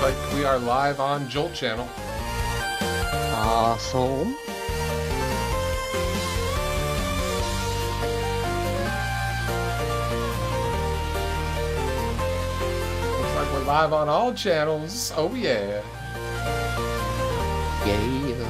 like we are live on Jolt channel. Awesome. Looks like we're live on all channels. Oh yeah. Yeah.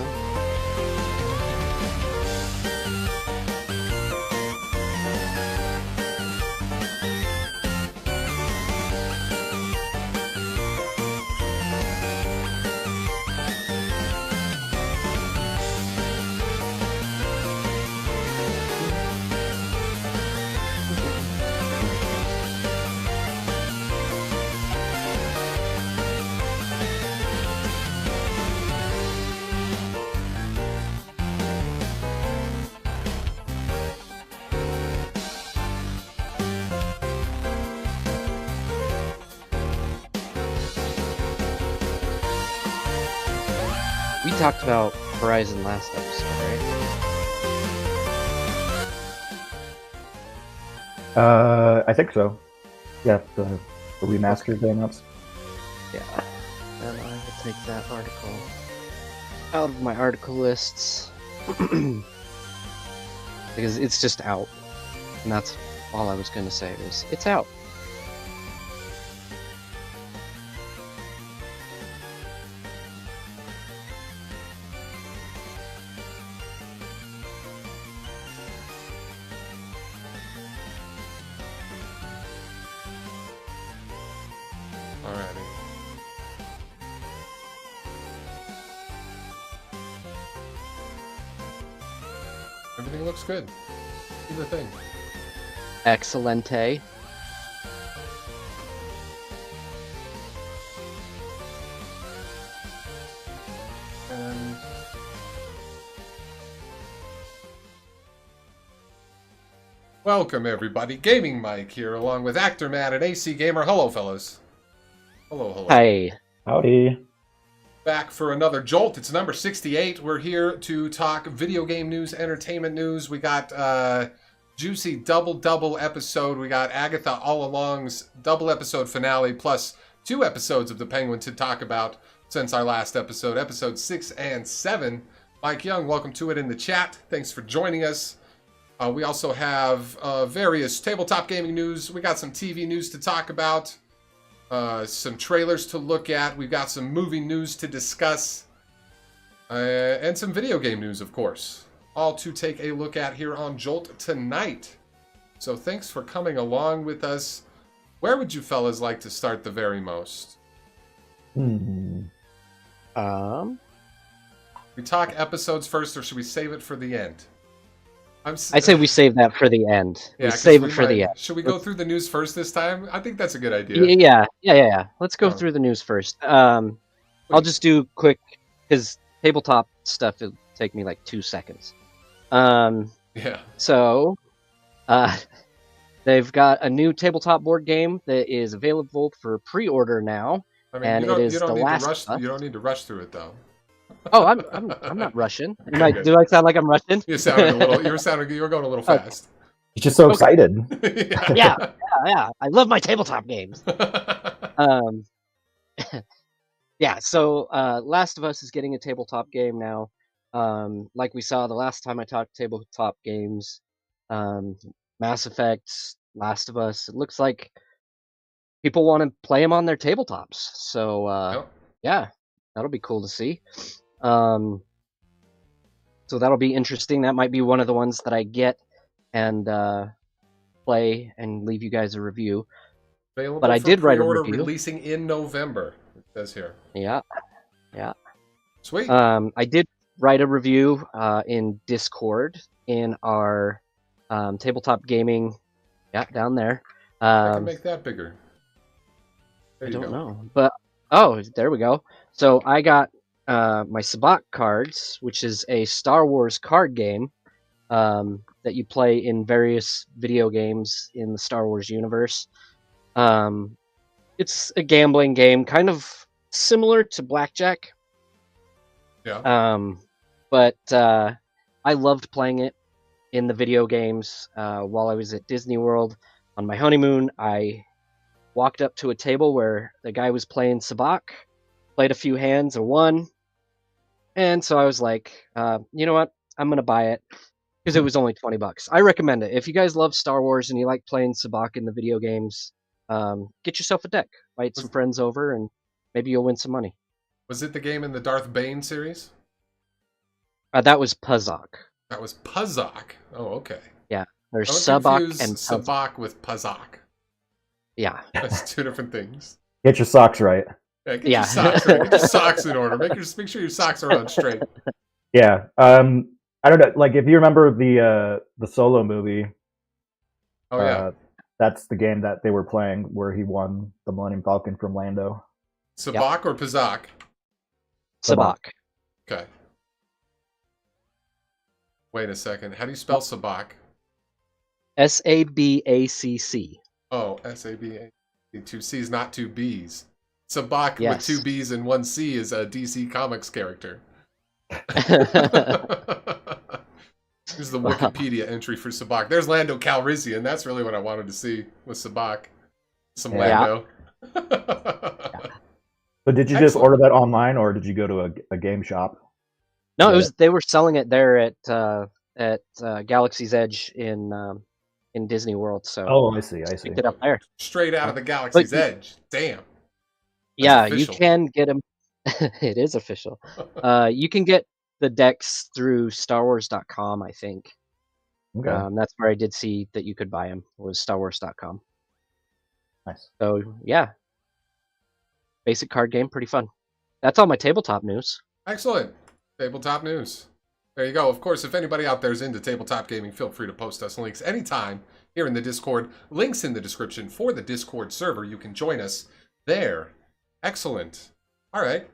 We talked about Horizon last episode, right? I think so. Yeah, the remaster they announced. Yeah. And I will take that article out of my article lists. Because it's just out. And that's all I was going to say was, it's out. Alrighty. Everything looks good. Do the thing. Excelente. And welcome everybody. Gaming Mike here, along with Actor Matt and AC Gamer. Hello, fellas. Hello, hello. Hey. Howdy. Back for another Jolt. It's number 68. We're here to talk video game news, entertainment news. We got juicy double episode. We got Agatha All Along's double episode finale, plus 2 episodes of The Penguin to talk about since our last episode, episode 6 and 7. Mike Young, welcome to it in the chat. Thanks for joining us. We also have various tabletop gaming news. We got some TV news to talk about. Some trailers to look at. We've got some movie news to discuss. And some video game news, of course. All to take a look at here on Jolt tonight. So thanks for coming along with us. Where would you fellas like to start the very most? Hmm. We talk episodes first, or should we save it for the end? I say we save that for the end. Yeah, we save it for might, the end. Should we go through the news first this time? I think that's a good idea. Yeah. Let's go through the news first. I'll just do quick, because tabletop stuff will take me like 2 seconds. Yeah. So, they've got a new tabletop board game that is available for pre-order now. I mean, and it is The Last of Us. You don't need to rush through it, though. Oh, I'm not rushing. Do I sound like I'm rushing? You sounded a little. You were going a little fast. He's just so excited. Yeah. I love my tabletop games. Yeah. So, Last of Us is getting a tabletop game now. Like we saw the last time I talked tabletop games, Mass Effect, Last of Us. It looks like people want to play them on their tabletops. So, yeah, that'll be cool to see. So that'll be interesting. That might be one of the ones that I get and play and leave you guys a review. Available but I for did write a pre-order, review. releasing in November. It says here. Yeah. Sweet. I did write a review in Discord in our tabletop gaming. Yeah, down there. I can make that bigger. There I you don't go. know, but there we go. So I got my Sabacc cards, which is a Star Wars card game that you play in various video games in the Star Wars universe. It's a gambling game, kind of similar to blackjack. Yeah. But I loved playing it in the video games while I was at Disney World on my honeymoon. I walked up to a table where the guy was playing Sabacc, played a few hands and won. And so I was like, you know what? I'm gonna buy it because it was only $20. I recommend it if you guys love Star Wars and you like playing Sabacc in the video games. Get yourself a deck, invite some friends over, and maybe you'll win some money. Was it the game in the Darth Bane series? That was Puzzock. That was Puzzock. Oh, okay. Yeah, there's Don't Sabacc confuse and Puzzock. Sabacc with Puzzock. Yeah, That's two different things. Get your socks right. Yeah, get your socks right. Get your socks in order. Make sure your socks are on straight. Yeah. I don't know. Like, if you remember the Solo movie. Oh yeah. That's the game that they were playing where he won the Millennium Falcon from Lando. Sabacc or Puzzock? Sabacc. Okay. Wait a second. How do you spell Sabacc? Sabacc. Oh, S-A-B-A. 2 C's, not 2 B's. Sabacc with Yes. 2 B's and 1 C is a DC Comics character. Here's the Wikipedia entry for Sabacc. There's Lando Calrissian. That's really what I wanted to see with Sabacc. Some Lando. But did you just order that online, or did you go to a game shop? No, they were selling it there at Galaxy's Edge in Disney World. So I see. picked it up there. Straight out of the Galaxy's Edge. Damn. Yeah, official. you can get them. It is official. You can get the decks through StarWars.com, I think. Okay. That's where I did see that you could buy them, was StarWars.com. Nice. So, yeah. Basic card game, pretty fun. That's all my tabletop news. Excellent. Tabletop news. There you go. Of course, if anybody out there is into tabletop gaming, feel free to post us links anytime here in the Discord. Links in the description for the Discord server. You can join us there. Excellent. All right.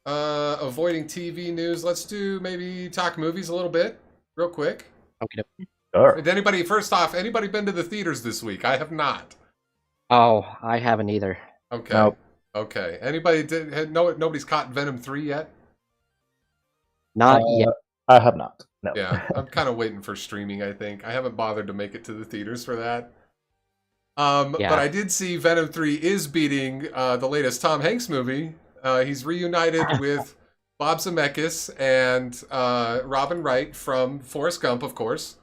Avoiding TV news. Let's do maybe talk movies a little bit, real quick. Okay. Sure. Did anybody, first off, anybody been to the theaters this week? I have not. Oh, I haven't either. Okay. Nope. Okay. Anybody nobody's caught Venom 3 yet? Not yet. I have not. No. Yeah, I'm kind of waiting for streaming, I think. I haven't bothered to make it to the theaters for that. But I did see Venom 3 is beating the latest Tom Hanks movie. He's reunited with Bob Zemeckis and Robin Wright from Forrest Gump, of course.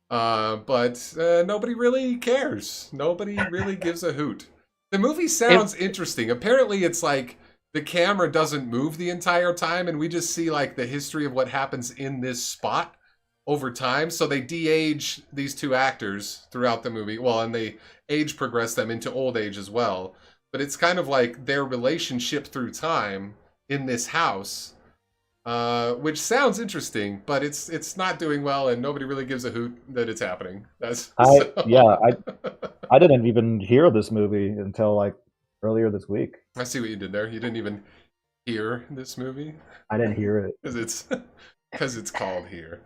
But nobody really cares. Nobody really gives a hoot. The movie sounds interesting. Apparently, it's like the camera doesn't move the entire time, and we just see like the history of what happens in this spot over time. So they de-age these two actors throughout the movie. Well, and they age progress them into old age as well. But it's kind of like their relationship through time in this house, which sounds interesting, but it's not doing well, and nobody really gives a hoot that it's happening. I didn't even hear of this movie until like earlier this week. I see what you did there. You didn't even hear this movie. I didn't hear it because it's called Here.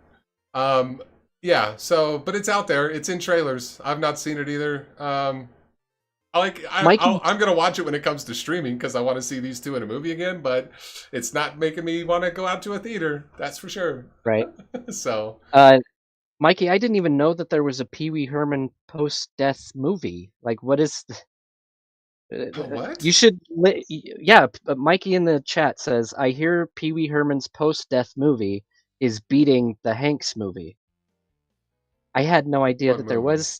Yeah. So, but it's out there. It's in trailers. I've not seen it either. I'm gonna watch it when it comes to streaming because I want to see these two in a movie again. But it's not making me want to go out to a theater. That's for sure. Right. So, Mikey, I didn't even know that there was a Pee Wee Herman post-death movie. Like, what is? What? You should. Yeah, Mikey in the chat says, "I hear Pee Wee Herman's post-death movie is beating the Hanks movie." I had no idea that there was.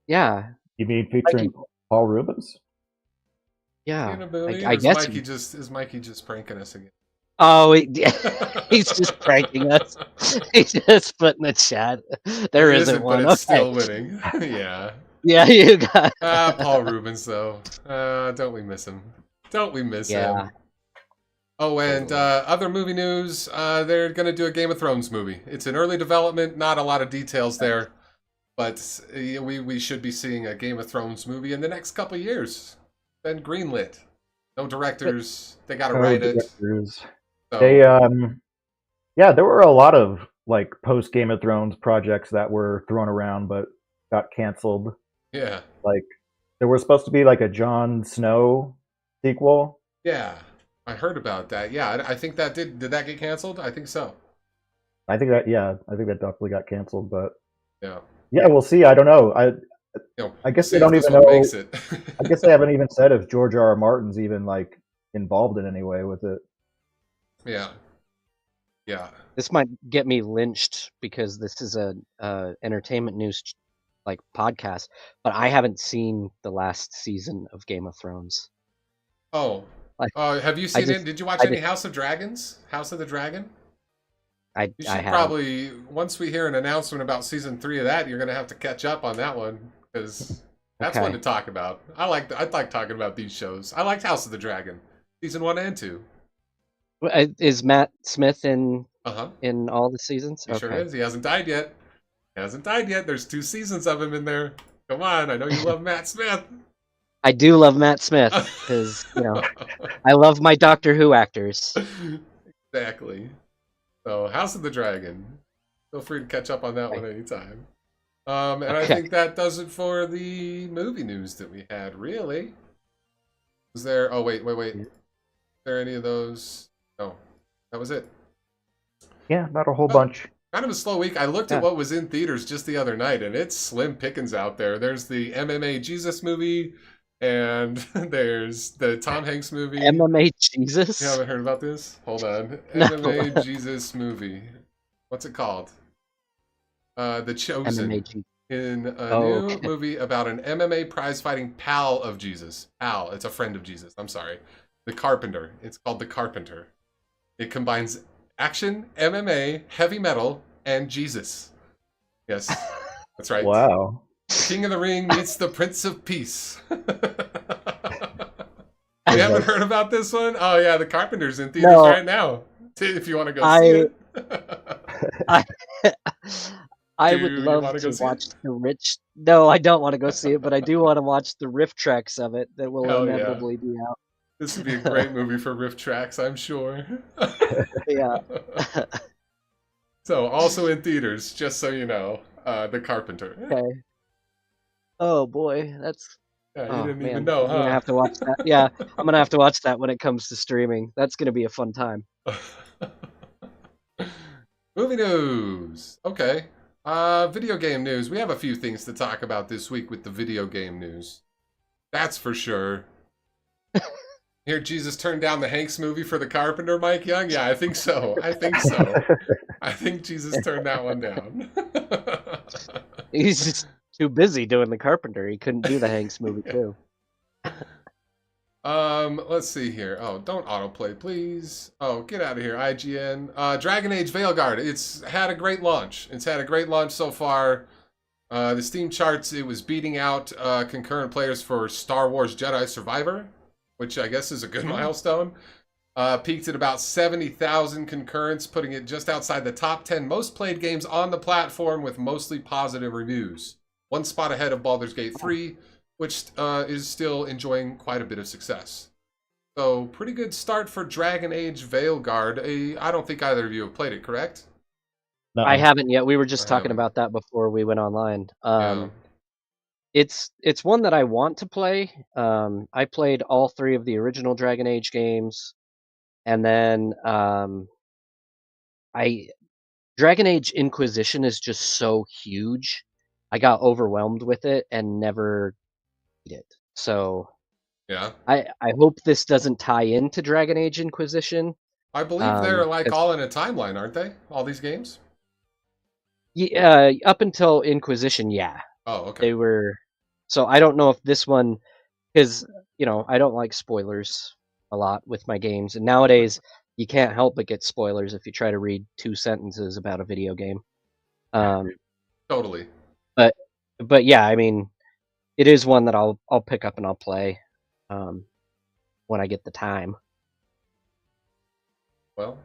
Yeah. You mean featuring Paul Rubens? Yeah. I guess is Mikey just pranking us again? Oh, he's just pranking us. He's just putting the chat. There isn't one. But it's still winning. Yeah. Yeah, you got. Paul Rubens though. Don't we miss him? Don't we miss him? Oh, and other movie news. They're gonna do a Game of Thrones movie. It's in early development. Not a lot of details there, but we should be seeing a Game of Thrones movie in the next couple of years. Been greenlit. No directors. They gotta write it. So. They there were a lot of like post Game of Thrones projects that were thrown around but got canceled. Yeah. Like there was supposed to be like a Jon Snow sequel. Yeah. I heard about that. Yeah, I think that did that get canceled? I think so. I think that definitely got canceled, but yeah, we'll see. I don't know. I guess they don't even know. I guess they haven't even said if George R.R. Martin's even like involved in any way with it. Yeah. Yeah. This might get me lynched because this is a entertainment news like podcast, but I haven't seen the last season of Game of Thrones. Oh. Like, Have you seen it? Did you watch I any just, House of Dragons? House of the Dragon? You I should haven't. probably, once we hear an announcement about season 3 of that, you're going to have to catch up on that one, because that's one to talk about. I like talking about these shows. I liked House of the Dragon, season 1 and 2. Is Matt Smith in Uh-huh. in all the seasons? He sure is. He hasn't died yet. There's 2 seasons of him in there. Come on, I know you love Matt Smith. I do love Matt Smith because I love my Doctor Who actors. Exactly. So, House of the Dragon. Feel free to catch up on that one anytime. And I think that does it for the movie news that we had, really. Was there... Oh, wait. Is there any of those? No. That was it. Yeah, not a whole bunch. Kind of a slow week. I looked at what was in theaters just the other night, and it's slim pickings out there. There's the MMA Jesus movie, and there's the Tom Hanks movie. MMA Jesus? You haven't heard about this? Hold on. No. MMA Jesus movie. What's it called? The Chosen. In a new movie about an MMA prize-fighting pal of Jesus. Pal. It's a friend of Jesus. I'm sorry. The Carpenter. It's called The Carpenter. It combines action, MMA, heavy metal, and Jesus. Yes, that's right. Wow. King of the Ring meets the Prince of Peace. You haven't heard about this one? Oh yeah, The Carpenter's in theaters right now. If you want to go see it. I would love to watch the rich. No, I don't want to go see it, but I do want to watch the riff tracks of it that will inevitably be out. This would be a great movie for riff tracks, I'm sure. Yeah. So, also in theaters, just so you know, The Carpenter. Okay. Oh boy, that's. Yeah, you didn't even know, huh? I'm gonna have to watch that. Yeah, I'm gonna have to watch that when it comes to streaming. That's gonna be a fun time. Movie news. Okay. Video game news. We have a few things to talk about this week with the video game news. That's for sure. Here, Jesus turned down the Hanks movie for The Carpenter, Mike Young? Yeah, I think so. I think Jesus turned that one down. He's just too busy doing The Carpenter. He couldn't do the Hanks movie, too. Let's see here. Oh, don't autoplay, please. Oh, get out of here, IGN. Dragon Age Veilguard. It's had a great launch. It's had a great launch so far. The Steam charts, it was beating out concurrent players for Star Wars Jedi Survivor, which I guess is a good milestone. Peaked at about 70,000 concurrents, putting it just outside the top 10 most played games on the platform with mostly positive reviews. One spot ahead of Baldur's Gate 3, which is still enjoying quite a bit of success. So, pretty good start for Dragon Age Veilguard. I don't think either of you have played it, correct? No. I haven't yet. We were just talking about that before we went online. It's one that I want to play. I played all 3 of the original Dragon Age games, and then Dragon Age Inquisition is just so huge. I got overwhelmed with it and never beat it. So yeah, I hope this doesn't tie into Dragon Age Inquisition. I believe they're like all in a timeline, aren't they? All these games? Yeah, up until Inquisition, yeah. Oh, okay. They were. So I don't know if this one, because I don't like spoilers a lot with my games, and nowadays you can't help but get spoilers if you try to read 2 sentences about a video game. Totally. But yeah, I mean, it is one that I'll pick up and I'll play when I get the time. Well,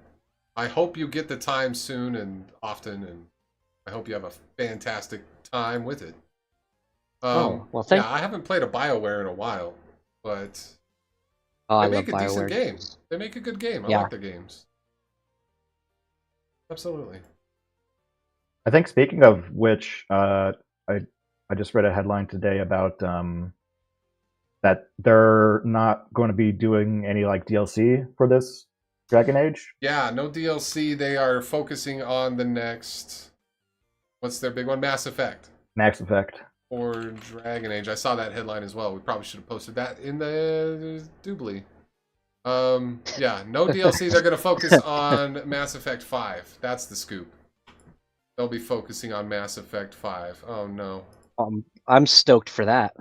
I hope you get the time soon and often, and I hope you have a fantastic time with it. Well, yeah, I haven't played a BioWare in a while, but they make a decent game. They make a good game. I like their games. Absolutely. I think speaking of which, I just read a headline today about that they're not going to be doing any like DLC for this Dragon Age. Yeah, no DLC. They are focusing on the next. What's their big one? Mass Effect. Mass Effect. Or Dragon Age. I saw that headline as well. We probably should have posted that in the doobly. Yeah, no DLC. They're going to focus on Mass Effect 5. That's the scoop. They'll be focusing on Mass Effect 5. Oh, no. I'm stoked for that.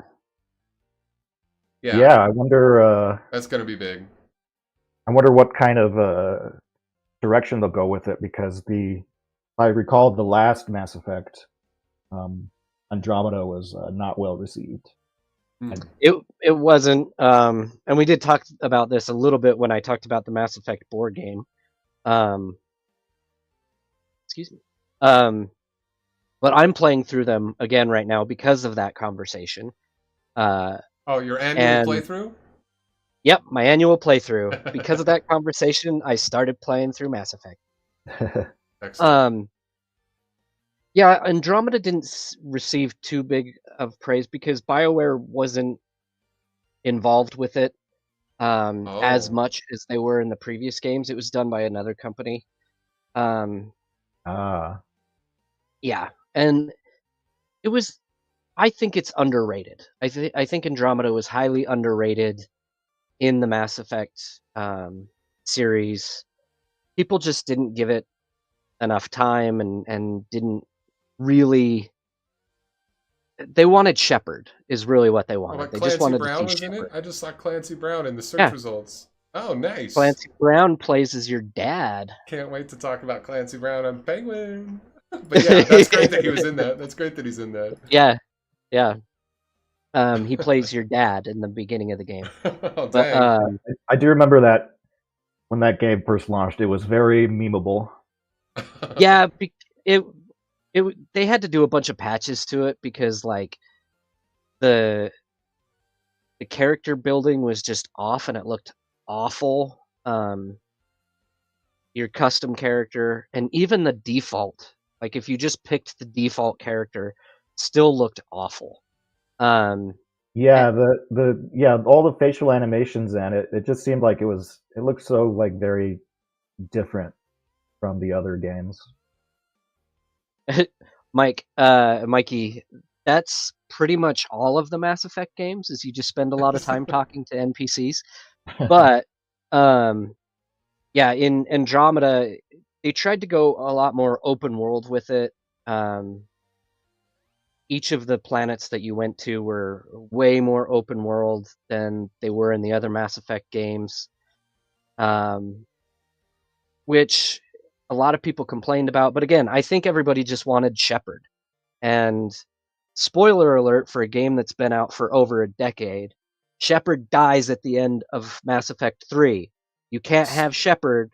Yeah. Yeah, I wonder. That's going to be big. I wonder what kind of direction they'll go with it, because I recall the last Mass Effect, Andromeda, was not well received. It wasn't, and we did talk about this a little bit when I talked about the Mass Effect board game. Excuse me. But I'm playing through them again right now because of that conversation. Oh, your annual playthrough? Yep, my annual playthrough. Because of that conversation, I started playing through Mass Effect. Excellent. Yeah, Andromeda didn't receive too big of praise because BioWare wasn't involved with it as much as they were in the previous games. It was done by another company. Yeah, and it was. I think it's underrated. I think Andromeda was highly underrated in the Mass Effect series. People just didn't give it enough time and didn't really. They wanted Shepard, is really what they wanted. They just wanted Brown to was see in Shepard. it? I just saw Clancy Brown in the search results. Oh, nice. Clancy Brown plays as your dad. Can't wait to talk about Clancy Brown on Penguin. But yeah, that's great that he was in that. That's great that he's in that. Yeah. He plays your dad in the beginning of the game. Oh, but I do remember that when that game first launched, it was very memeable. Yeah, they had to do a bunch of patches to it because like the character building was just off and it looked awful. Your custom character and even the default, like if you just picked the default character, still looked awful. Yeah, all the facial animations and it just seemed like it looked so like very different from the other games. Mikey, that's pretty much all of the Mass Effect games, is you just spend a lot of time talking to NPCs. But yeah, in Andromeda, they tried to go a lot more open world with it. Each of the planets that you went to were way more open world than they were in the other Mass Effect games, which a lot of people complained about. But again, I think everybody just wanted Shepard. And spoiler alert for a game that's been out for over a decade, Shepard dies at the end of Mass Effect 3. You can't have Shepard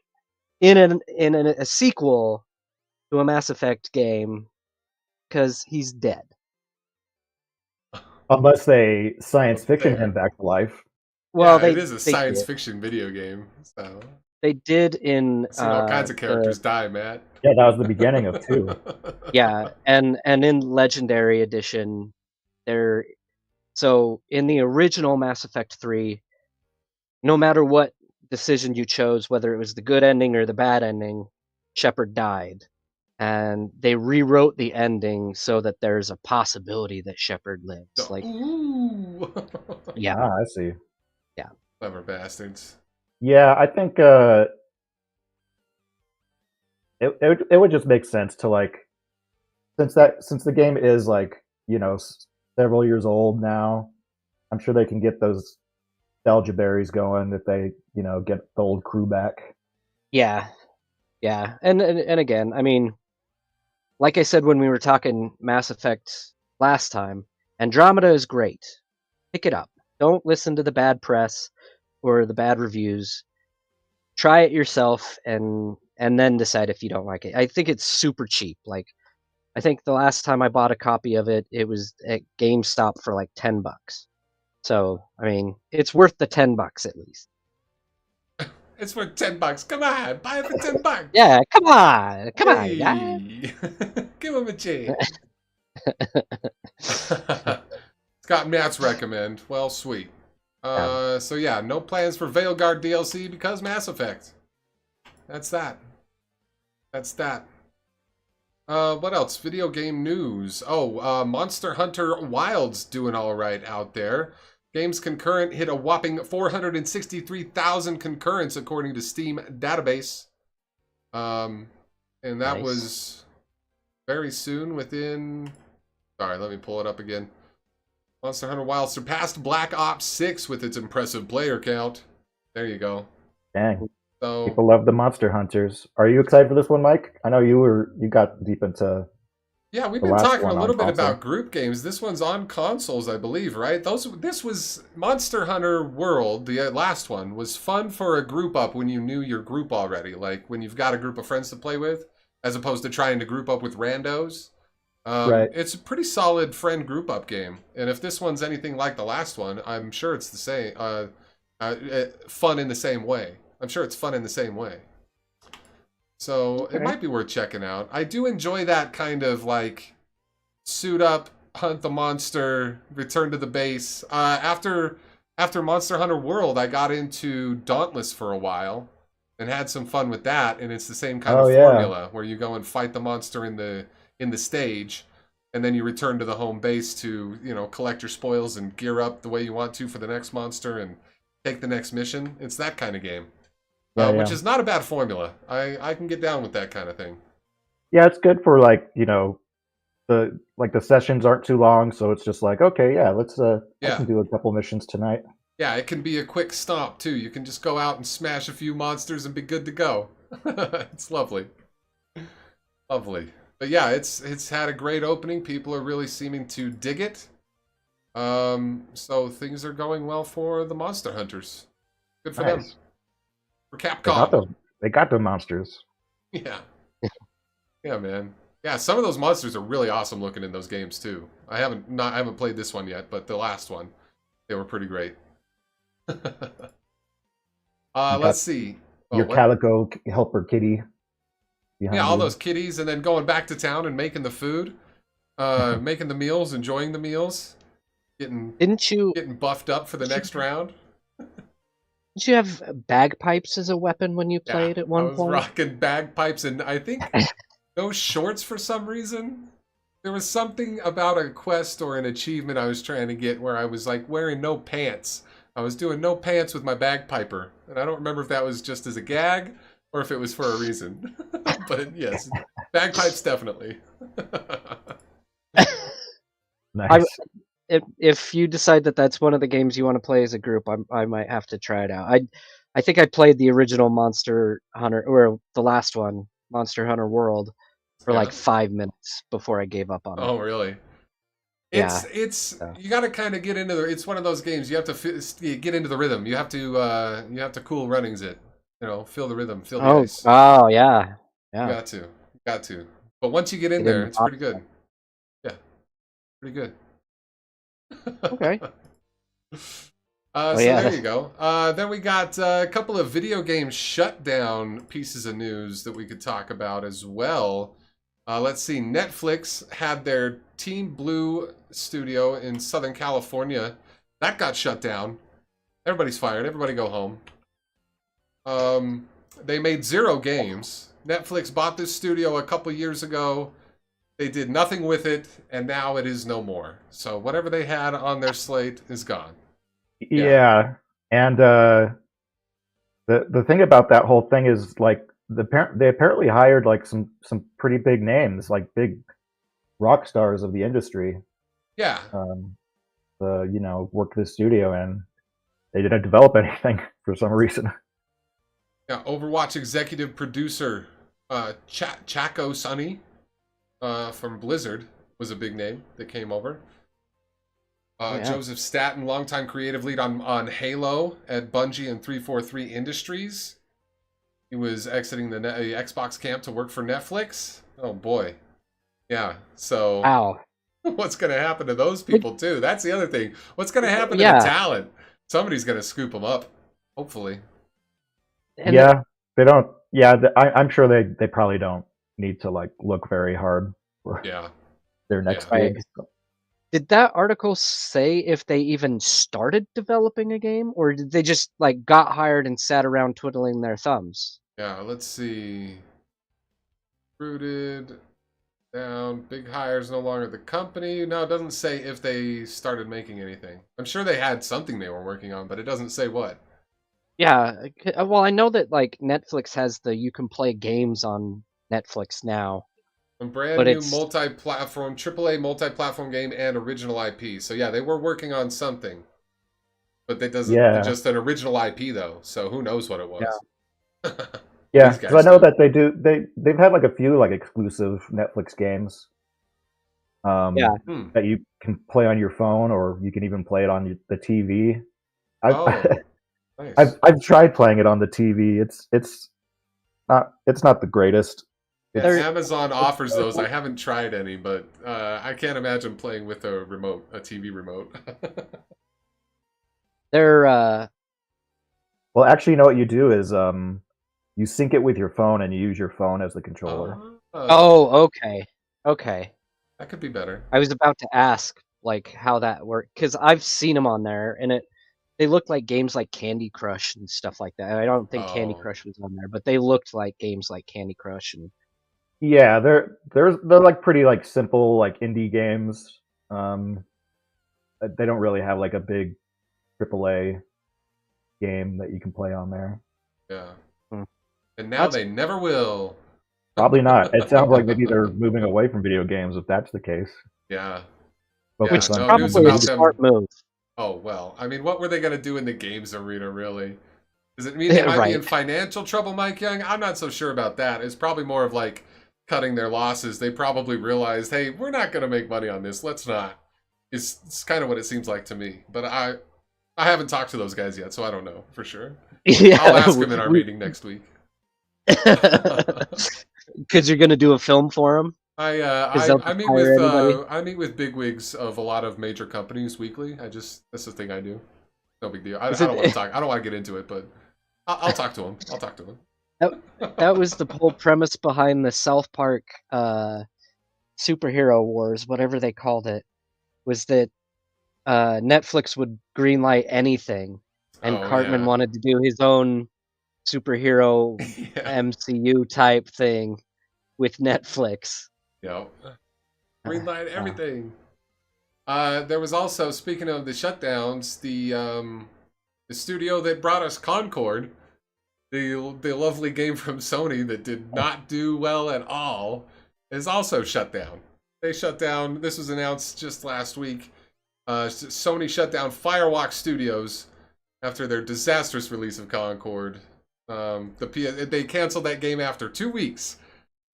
in a sequel to a Mass Effect game because he's dead. Unless they science fiction him back to life. Well, yeah, it is a science fiction video game, so they did in. I've seen all kinds of characters die, Matt. Yeah, that was the beginning of 2. Yeah, and in Legendary Edition, so in the original Mass Effect 3, no matter what decision you chose, whether it was the good ending or the bad ending, Shepard died. And they rewrote the ending so that there's a possibility that Shepard lives. Like, ooh. Yeah. I see. Yeah. Clever bastards. Yeah, I think it would just make sense to, like, since the game is, like, several years old now, I'm sure they can get those nostalgia berries going if they, get the old crew back. Yeah. And again, I mean, like I said when we were talking Mass Effect last time, Andromeda is great. Pick it up. Don't listen to the bad press or the bad reviews. Try it yourself and then decide if you don't like it. I think it's super cheap. Like, I think the last time I bought a copy of it, it was at GameStop for like $10. So, I mean, it's worth the $10 at least. It's worth $10. Come on, buy it for $10. Yeah, come on, guys. Give him a chance. Scott and Matt's recommend. Well, sweet. So yeah, no plans for Veilguard DLC because Mass Effect. That's that. What else? Video game news. Oh, Monster Hunter Wild's doing all right out there. Games concurrent hit a whopping 463,000 concurrents according to Steam database. And that Nice. was very soon within... Sorry, let me pull it up again. Monster Hunter Wilds surpassed Black Ops 6 with its impressive player count. There you go. Dang. So People love the Monster Hunters. Are you excited for this one, Mike? I know you got deep into... yeah, we've The been last talking a one on little bit console. about group games. This one's on consoles, I believe, right? This was Monster Hunter World. The last one was fun for a group up when you knew your group already, like when you've got a group of friends to play with, as opposed to trying to group up with randos. Right. It's a pretty solid friend group up game, and if this one's anything like the last one, I'm sure it's the same. Fun in the same way. I'm sure it's fun in the same way. So Okay. it might be worth checking out. I do enjoy that kind of like suit up, hunt the monster, return to the base. After Monster Hunter World, I got into Dauntless for a while and had some fun with that. And it's the same kind of formula where you go and fight the monster in the stage, and then you return to the home base to collect your spoils and gear up the way you want to for the next monster and take the next mission. It's that kind of game. Which is not a bad formula. I can get down with that kind of thing. Yeah, it's good for the sessions aren't too long, so it's just like, okay, yeah, let's I can do a couple missions tonight. Yeah, it can be a quick stomp too. You can just go out and smash a few monsters and be good to go. It's lovely. Lovely. But yeah, it's had a great opening. People are really seeming to dig it. So things are going well for the Monster Hunters. Good for them. For Capcom. They got the monsters. Yeah. Yeah, man. Yeah, some of those monsters are really awesome looking in those games too. I haven't played this one yet, but the last one, they were pretty great. Let's see. Your Calico helper kitty. Yeah, all those kitties, and then going back to town and making the food, making the meals, enjoying the meals, getting buffed up for the next round. Did you have bagpipes as a weapon when you played at one point? I was rocking bagpipes, and I think those shorts for some reason. There was something about a quest or an achievement I was trying to get where I was like wearing no pants. I was doing no pants with my bagpiper, and I don't remember if that was just as a gag or if it was for a reason. But yes, bagpipes definitely. Nice. If you decide that that's one of the games you want to play as a group, I might have to try it out. I think I played the original Monster Hunter, or the last one, Monster Hunter World, for like 5 minutes before I gave up on it. Oh, really? It's you got to kind of get into it's one of those games you have to get into the rhythm. You have to cool runnings it. Feel the rhythm, feel the ice. Oh, yeah. You got to. But once you get in there, it's pretty good. Yeah, pretty good. Okay. There you go. Then we got a couple of video game shutdown pieces of news that we could talk about as well. Let's see. Netflix had their Team Blue studio in Southern California. That got shut down. Everybody's fired. Everybody go home. They made 0 games. Netflix bought this studio a couple years ago. They did nothing with it, and now it is no more. So whatever they had on their slate is gone. Yeah. And the thing about that whole thing is like they apparently hired like some pretty big names, like big rock stars of the industry. Yeah. Work this studio, and they didn't develop anything for some reason. Yeah, Overwatch executive producer Chaco Sonny from Blizzard was a big name that came over. Joseph Staten, longtime creative lead on Halo at Bungie and 343 Industries. He was exiting the Xbox camp to work for Netflix. Oh boy. Yeah, so wow. What's going to happen to those people too? That's the other thing. What's going to happen to the talent? Somebody's going to scoop them up, hopefully. And they don't. Yeah, I'm sure they probably don't need to like look very hard for their next gig. Did that article say if they even started developing a game, or did they just like got hired and sat around twiddling their thumbs? Yeah, let's see. Rooted. Down. Big Hire's no longer the company. No, it doesn't say if they started making anything. I'm sure they had something they were working on, but it doesn't say what. Yeah, well, I know that like Netflix has you can play games on Netflix now, A brand but new it's multi-platform, AAA multi-platform game and original IP. So yeah, they were working on something, but that doesn't. It's Yeah, just an original IP though. So who knows what it yeah. was? yeah. These Because I guys know do. that they've had like a few like exclusive Netflix games Yeah. that you can play on your phone, or you can even play it on the TV. I've Oh, I've nice. I've tried playing it on the TV. It's not the greatest. Yeah, They're It's Amazon it's offers those. I haven't tried any, but I can't imagine playing with a remote, a TV remote. they're well, actually, you know what you do is you sync it with your phone and you use your phone as the controller. Oh, oh, okay. Okay. that could be better. I was about to ask like how that worked because I've seen them on there and they look like games like Candy Crush and stuff like that. I don't think Candy Oh, Crush was on there, but they looked like games like Candy Crush and Yeah, they're like pretty like simple like indie games. Um, they don't really have like a big AAA game that you can play on there. yeah. Hmm. And now That's they never will. Probably not. It sounds like maybe they're moving away from video games if that's the case. Yeah, yeah. Focus which is on No news probably a about TV. them. smart move. Oh well. I mean, what were they going to do in the games arena, really? Does it mean they might be in Right. financial trouble, Mike Young? I'm not so sure about that. It's probably more of like cutting their losses. They probably realized, hey, we're not going to make money on this. Let's not. It's kind of what it seems like to me. But I haven't talked to those guys yet, so I don't know for sure. I'll Yeah. ask them in our meeting next week. Because you're gonna do a film for them. Because they'll I just meet hire with anybody. bigwigs of a lot of major companies weekly. That's the thing I do. No big deal. I Is don't want to it? talk. I don't want to get into it, but I'll talk to him. I'll talk to him. That, that was the whole premise behind the South Park superhero wars, whatever they called it, was that Netflix would greenlight anything, and Oh Cartman yeah, wanted to do his own superhero yeah, MCU type thing with Netflix. yeah. Uh, Green light uh, everything. There was also, speaking of the shutdowns, the studio that brought us Concord, the lovely game from Sony that did not do well at all, is also shut down. They shut down. This was announced just last week. Sony shut down Firewalk Studios after their disastrous release of Concord. They canceled that game after 2 weeks.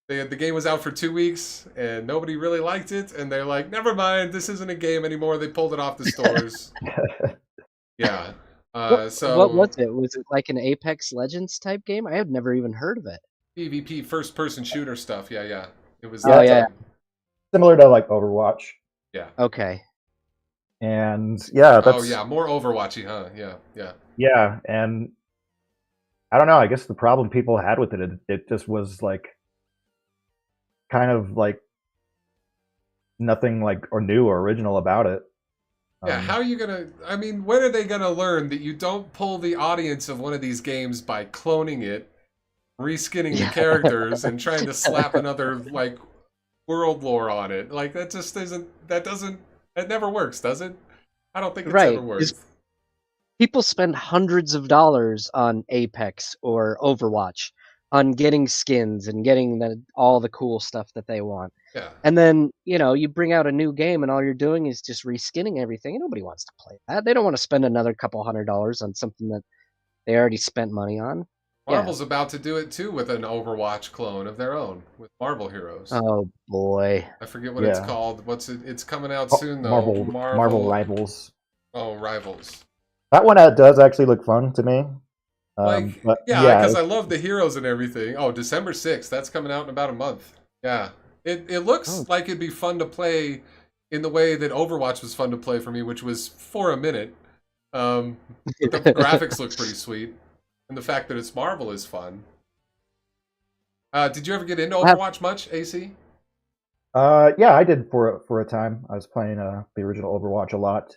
The game was out for 2 weeks and nobody really liked it, and they're like, never mind, this isn't a game anymore. They pulled it off the stores. Yeah. what was So it? Was it like an Apex Legends type game? I had never even heard of it. PvP first person shooter stuff. Yeah, yeah. It was Oh Yeah, that. yeah, similar to like Overwatch. Yeah. okay. And yeah, Oh that's yeah, more Overwatchy, huh? Yeah, yeah. yeah, and I don't know. I guess the problem people had with it just was like kind of like nothing like or new or original about it. Yeah, how are you gonna? I mean, when are they gonna learn that you don't pull the audience of one of these games by cloning it, reskinning the Yeah. characters, and trying to slap another like world lore on it? Like that just isn't. That doesn't. That never works, does it? I don't think it's ever Right. 'Cause worked. people spend hundreds of dollars on Apex or Overwatch on getting skins and getting all the cool stuff that they want. Yeah. And then, you bring out a new game and all you're doing is just reskinning everything. And nobody wants to play that. They don't want to spend another couple $100 on something that they already spent money on. Yeah. Marvel's about to do it too with an Overwatch clone of their own with Marvel Heroes. Oh boy. I forget what it's Yeah, called. What's it? It's coming out soon though. Marvel Rivals. Oh, Rivals. That one does actually look fun to me. Like, But yeah, yeah, because I love the heroes and everything. Oh, December 6th. That's coming out in about a month. Yeah. It Oh. looks like it'd be fun to play in the way that Overwatch was fun to play for me, which was for a minute. But the graphics look pretty sweet. And the fact that it's Marvel is fun. Did you ever get into Overwatch much, AC? yeah, I did for a time. I was playing the original Overwatch a lot.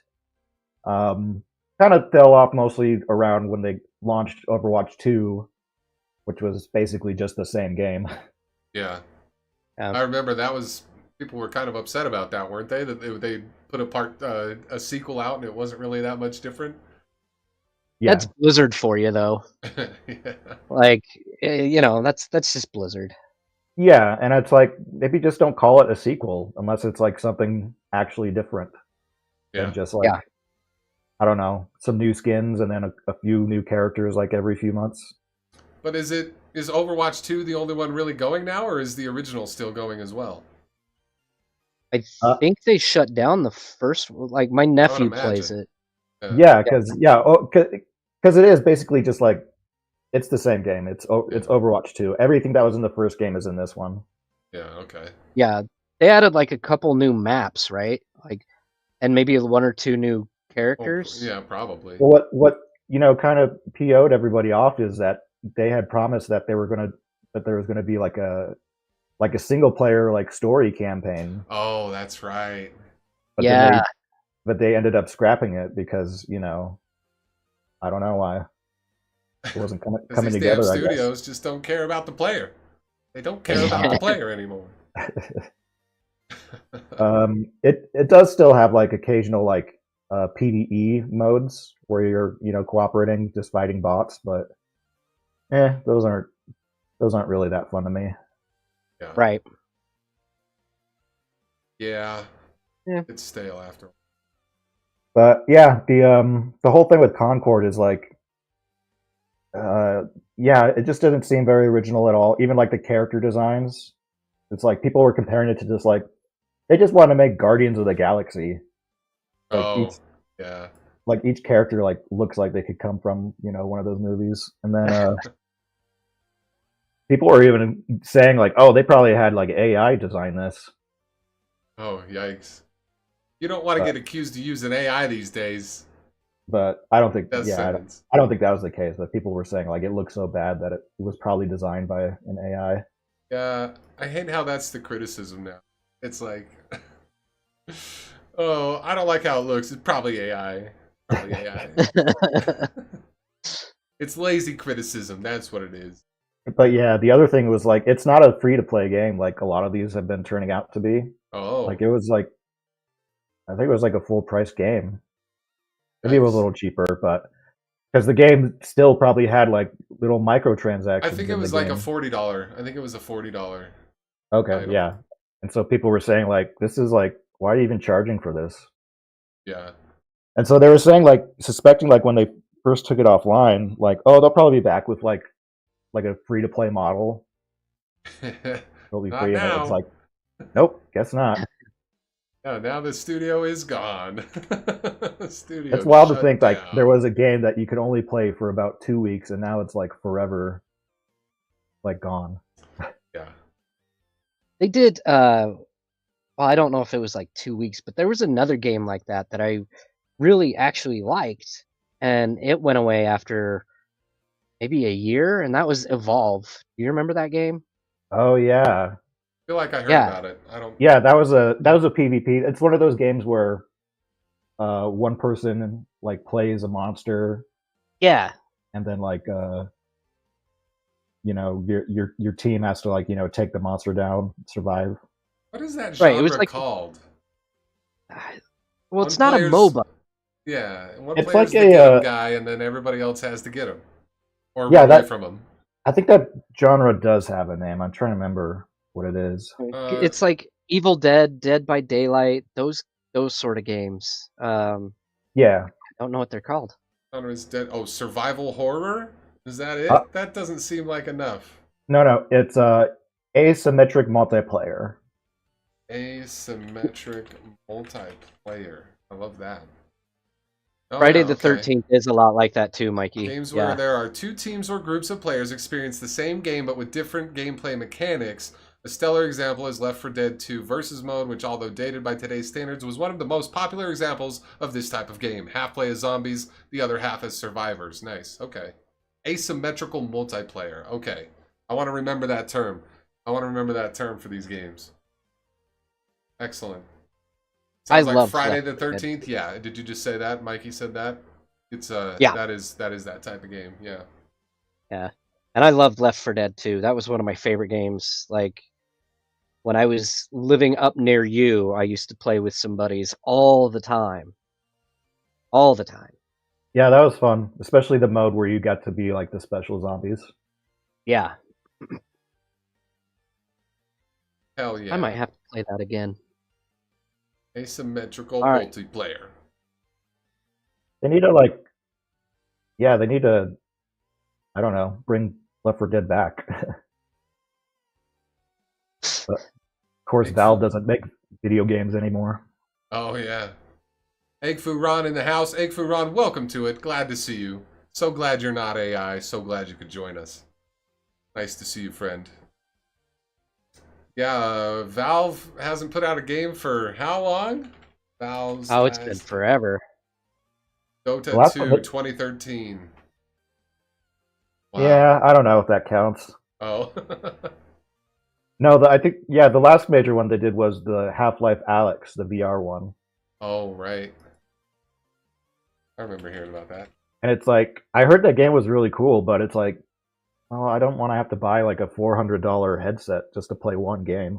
Kind of fell off mostly around when they launched Overwatch 2, which was basically just the same game. Yeah. Yeah. I remember that was People were kind of upset about that, weren't they? That they put a sequel out and it wasn't really that much different. Yeah, That's Blizzard for you, though. Yeah. Like, that's just Blizzard. yeah, and it's like maybe just don't call it a sequel unless it's like something actually different Yeah. than just like Yeah. I don't know, some new skins and then a few new characters like every few months. But is Overwatch 2 the only one really going now, or is the original still going as well? I Uh, think they shut down the first. Like my I would nephew plays imagine. it. Yeah, because it is basically just like it's the same game. It's Overwatch 2. Everything that was in the first game is in this one. Yeah. Okay. Yeah, they added like a couple new maps, right? Like, and maybe one or two new characters. Yeah, probably. Well, what kind of PO'd everybody off is that they had promised that there was gonna be like a single player like story campaign. Oh, that's right. But Yeah. but they ended up scrapping it because I don't know why it wasn't coming These damn together. I guess. studios just don't care about the player. They don't care about the player anymore. It does still have like occasional like PvE modes where you're cooperating, just fighting bots, but those aren't really that fun to me. Yeah. Right. Yeah. Yeah. It's stale after. But yeah, the whole thing with Concord is like, it just didn't seem very original at all. Even like the character designs, it's like people were comparing it to just like they just want to make Guardians of the Galaxy. Like yeah. Like each character like looks like they could come from one of those movies, and then people were even saying like, oh, they probably had like AI design this. Oh, yikes! You don't want to get accused of using AI these days. But I don't think I don't think that was the case. But people were saying like it looks so bad that it was probably designed by an AI. Yeah, I hate how that's the criticism now. It's like, oh, I don't like how it looks. It's probably AI. Probably AI. It's lazy criticism. That's what it is. But yeah, the other thing was like it's not a free to play game like a lot of these have been turning out to be. Oh, like it was like I think it was like a full price game. Maybe it was a little cheaper, but because the game still probably had like little microtransactions. I think it was like a $40. I think it was a $40. Okay, title. Yeah, and so people were saying like, this is like, why are you even charging for this? Yeah, and so they were saying like, suspecting like when they first took it offline, like, oh, they'll probably be back with like a free to play model. It'll be not free, now. and it's like, nope, guess not. No, now the studio is gone. Studio. It's wild to think down. like there was a game that you could only play for about 2 weeks, and now it's like forever, like gone. Yeah. They did. Well, I don't know if it was like 2 weeks, but there was another game like that I really actually liked, and it went away after maybe a year, and that was Evolve. Do you remember that game? Oh yeah. I feel like I heard about it. I don't. Yeah, that was a PvP. It's one of those games where one person like plays a monster. Yeah. And then like your team has to like take the monster down, survive. What is that genre it was like, called? Well, it's not a MOBA. Yeah, one it's player's like the get him guy, and then everybody else has to get him or run away from him. I think that genre does have a name. I'm trying to remember what it is. It's like Evil Dead, Dead by Daylight, those sort of games. Yeah. I don't know what they're called. Genre is dead. Oh, survival horror? Is that it? That doesn't seem like enough. No, it's asymmetric multiplayer. Asymmetric multiplayer. I love that. Oh, Friday the 13th is a lot like that too, Mikey. Games where there are two teams or groups of players experience the same game but with different gameplay mechanics. A stellar example is Left 4 Dead 2 Versus Mode, which, although dated by today's standards, was one of the most popular examples of this type of game. Half play as zombies, the other half as survivors. Nice. Okay. Asymmetrical multiplayer. Okay. I want to remember that term. I want to remember that term for these games. Excellent. Sounds like Friday the 13th. Yeah. Did you just say that? Mikey said that? It's that is that type of game. Yeah. Yeah. And I loved Left 4 Dead 2. That was one of my favorite games. Like, when I was living up near you, I used to play with some buddies all the time. All the time. Yeah, that was fun, especially the mode where you got to be like the special zombies. Yeah. Hell yeah. I might have to play that again. Asymmetrical All right. multiplayer. They need to they need to, I don't know, bring Left 4 Dead back. But of course, Valve doesn't make video games anymore. Oh yeah. Egg-Fu Ron in the house. Egg-Fu Ron, welcome to it. Glad to see you. So glad you're not AI. So glad you could join us. Nice to see you, friend. Yeah, Valve hasn't put out a game for how long? Valve's it's been forever. Dota 2, 2013. Wow. Yeah, I don't know if that counts. Oh. No, I think, the last major one they did was the Half-Life Alyx, the VR one. Oh, right. I remember hearing about that. And it's like, I heard that game was really cool, but it's like, well, I don't want to have to buy like a $400 headset just to play one game.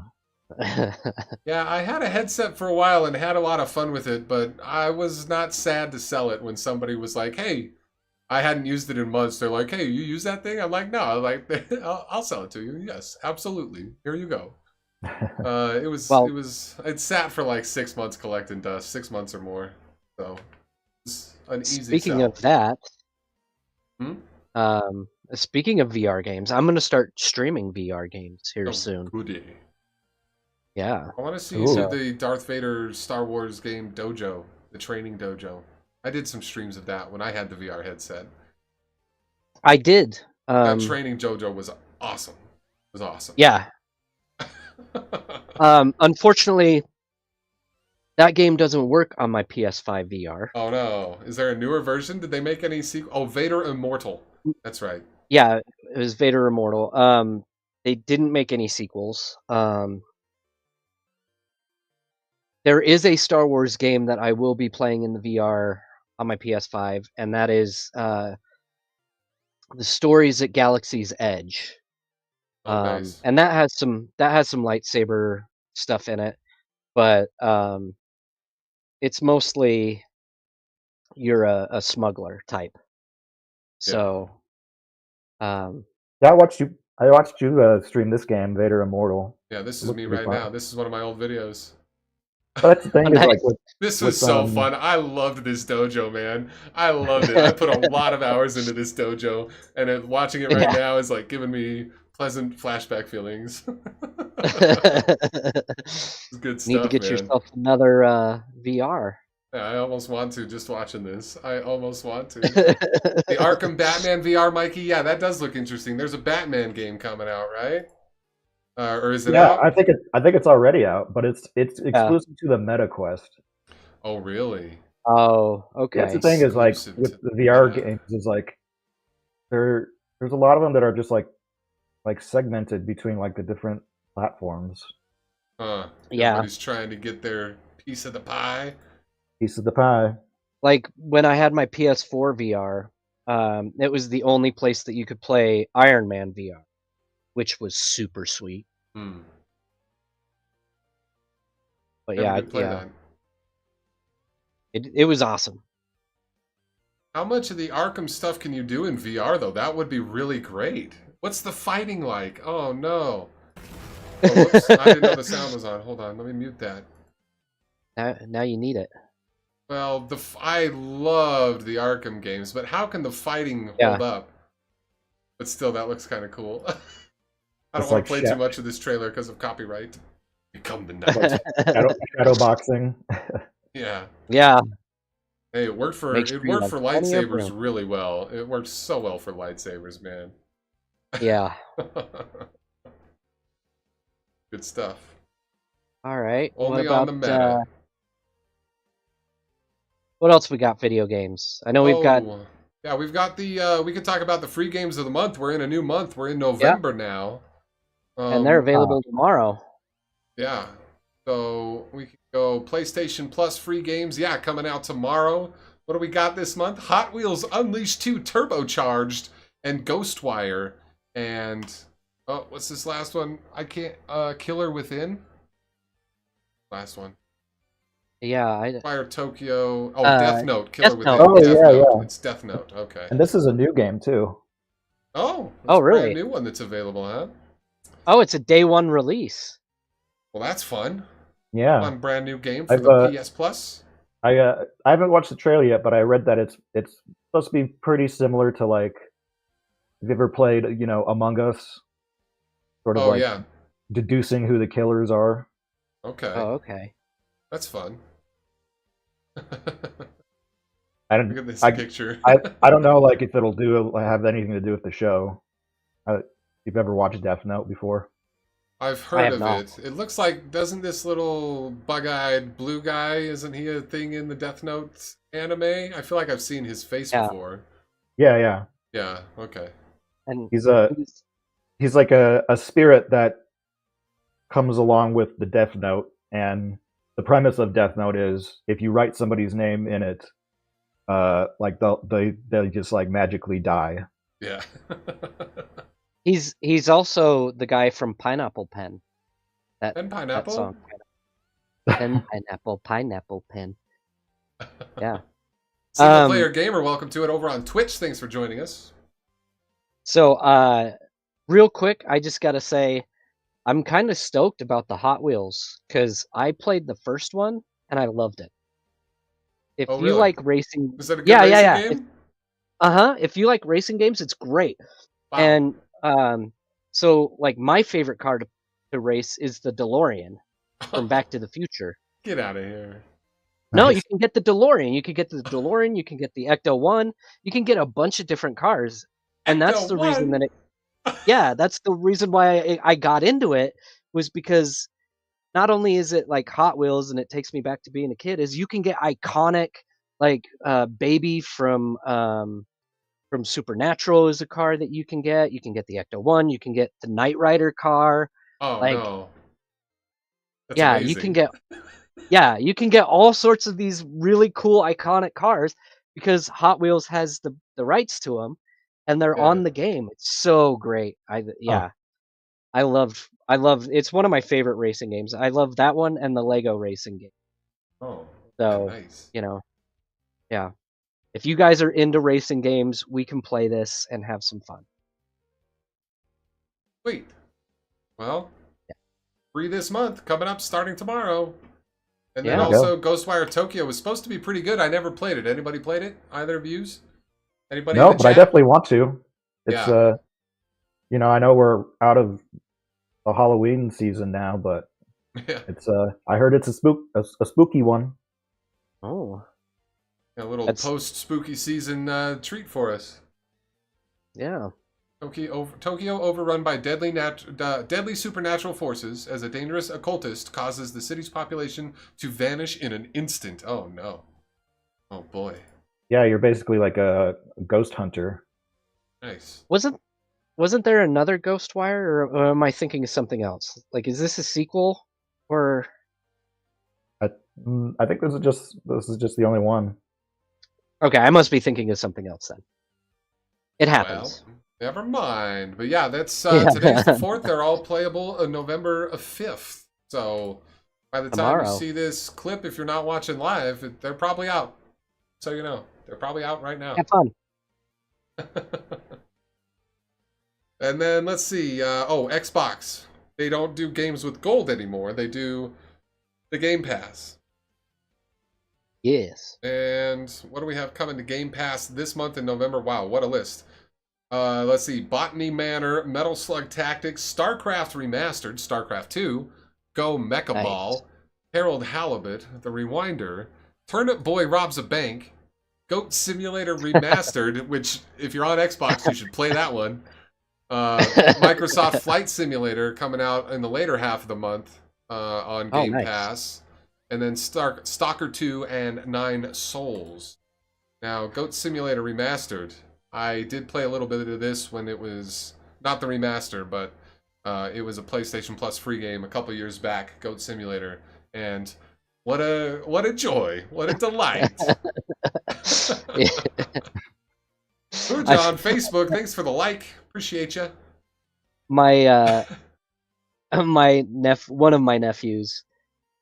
Yeah, I had a headset for a while and had a lot of fun with it, but I was not sad to sell it when somebody was like, hey, I hadn't used it in months. They're like, hey, you use that thing? I'm like, no. I'm like, I'll sell it to you. Yes, absolutely. Here you go. It sat for like 6 months collecting dust, 6 months or more. So it's an easy Speaking sell. of that, speaking of VR games, I'm going to start streaming VR games here soon. Goody. Yeah. I want to see the Darth Vader Star Wars game dojo, the training dojo. I did some streams of that when I had the VR headset. I did. That training dojo was awesome. It was awesome. Yeah. Unfortunately, that game doesn't work on my PS5 VR. Oh no. Is there a newer version? Did they make any sequel? Oh, Vader Immortal. That's right. Yeah, it was Vader Immortal. They didn't make any sequels. There is a Star Wars game that I will be playing in the VR on my PS5, and that is The Stories at Galaxy's Edge. Nice. And that has some lightsaber stuff in it, but it's mostly you're a smuggler type. So I watched you stream this game, Vader Immortal. Yeah, this is me right now. This is one of my old videos. But that's the thing is like this was so fun. I loved this dojo, man. I loved it. I put a lot of hours into this dojo, and watching it right now is like giving me pleasant flashback feelings. It's good stuff. Need to get yourself another VR. Yeah, I almost want to just watching this. I almost want to. The Arkham Batman VR, Mikey. Yeah, that does look interesting. There's a Batman game coming out, right? Or is it out? I think it's already out, but it's exclusive to the Meta Quest. Oh, really? Oh, okay. That's the thing is like with the VR games is like there's a lot of them that are just like segmented between like the different platforms. Everybody's trying to get their piece of the pie. Piece of the pie. Like when I had my PS4 VR, it was the only place that you could play Iron Man VR, which was super sweet. But it was awesome. How much of the Arkham stuff can you do in VR though? That would be really great. What's the fighting like? Oh no. Oh, whoops. I didn't know the sound was on. Hold on, let me mute that. Now you need it. Well, I loved the Arkham games, but how can the fighting hold up? But still, that looks kind of cool. I don't want to play too much of this trailer because of copyright. Become the knight. Shadow boxing. Yeah. Yeah. Hey, it worked for lightsabers really well. It worked so well for lightsabers, man. Yeah. Good stuff. All right. Only on the meta. What else we got? Video games. I know we've got. Yeah, we've got the. We can talk about the free games of the month. We're in a new month. We're in November now. And they're available tomorrow. Yeah. So we can go PlayStation Plus free games. Yeah, coming out tomorrow. What do we got this month? Hot Wheels Unleashed 2 Turbocharged and Ghostwire. And Oh, what's this last one? I can't. Killer Within. Last one. Yeah, Fire Tokyo. Oh, Death uh, Note. Killer Death Within. Note. Oh Death yeah, Note. yeah. It's Death Note. Okay. And this is a new game too. Oh, that's Oh, a brand really? new one that's available, huh? Oh, it's a day one release. Well, that's fun. Yeah, Fun brand new game for I've the PS Plus. I haven't watched the trailer yet, but I read that it's supposed to be pretty similar to like, have you ever played, Among Us, sort of Oh like yeah. deducing who the killers are. Okay. Oh, okay. That's fun. I Look don't at this I picture. I don't know like if it'll have anything to do with the show. If you've ever watched Death Note before. I've I heard have of not. it. It looks like, doesn't this little bug-eyed blue guy, isn't he a thing in the Death Note anime? I feel like I've seen his face Yeah. before. Yeah, yeah. Yeah, okay. And He's he's like a spirit that comes along with the Death Note, and the premise of Death Note is if you write somebody's name in it, like they just like magically die. Yeah. he's also the guy from Pineapple Pen. That And that pineapple? song. Pen, pineapple pen. Yeah. Single player gamer, welcome to it over on Twitch. Thanks for joining us. So, real quick, I just gotta say, I'm kind of stoked about the Hot Wheels because I played the first one and I loved it. If Oh, you really? like racing, Is that a good yeah, racing yeah. game? If you like racing games, it's great. Wow. And so like my favorite car to race is the DeLorean from Back to the Future. Get out of here. No, Nice. you can get the DeLorean. You can get the DeLorean. You can get the Ecto-1. You can get a bunch of different cars, and that's the reason that yeah, that's the reason why I got into it, was because not only is it like Hot Wheels and it takes me back to being a kid, is you can get iconic like Baby from Supernatural is a car that you can get. You can get the Ecto-1. You can get the Knight Rider car. Oh, Like, no. That's yeah, amazing. you can get all sorts of these really cool iconic cars because Hot Wheels has the rights to them, and they're Yeah. on the game. It's so great. I love it's one of my favorite racing games. I love that one and the Lego racing game. Oh, So, yeah, nice. Yeah. If you guys are into racing games, we can play this and have some fun. Sweet. Well, free this month, coming up starting tomorrow. And then Yeah. also Ghostwire Tokyo was supposed to be pretty good. I never played it. Anybody played it? Either of yous? Anybody in No, the but I chat? definitely want to. It's Yeah. I know we're out of the Halloween season now, but Yeah. it's I heard it's a spooky one. Oh, A little That's- post-spooky season treat for us. yeah. Tokyo overrun by deadly supernatural forces as a dangerous occultist causes the city's population to vanish in an instant. Oh, no. Oh, boy. Yeah, you're basically like a ghost hunter. Nice. Wasn't there another Ghostwire, or am I thinking of something else? Like, is this a sequel, or? I think this is just the only one. Okay, I must be thinking of something else then. It happens. Well, never mind. But yeah, that's Yeah. today's the 4th. They're all playable on November 5th. So by the time Tomorrow. you see this clip, if you're not watching live, they're probably out. So you know, they're probably out right now. Have fun. And then let's see. Xbox. They don't do games with gold anymore. They do the Game Pass. Yes. And what do we have coming to Game Pass this month in November? Wow, what a list. Let's see. Botany Manor, Metal Slug Tactics, StarCraft Remastered, StarCraft 2, Go Mecha Nice. Ball, Harold Halibut, The Rewinder, Turnip Boy Robs a Bank, Goat Simulator Remastered, which if you're on Xbox, you should play that one. Microsoft Flight Simulator coming out in the later half of the month on Game nice. Pass. And then Stalker 2 and 9 Souls. Now, Goat Simulator Remastered. I did play a little bit of this when it was not the remaster, but it was a PlayStation Plus free game a couple years back, Goat Simulator. And what a joy. What a delight. Pooja on Facebook, thanks for the like. Appreciate you. my one of my nephews,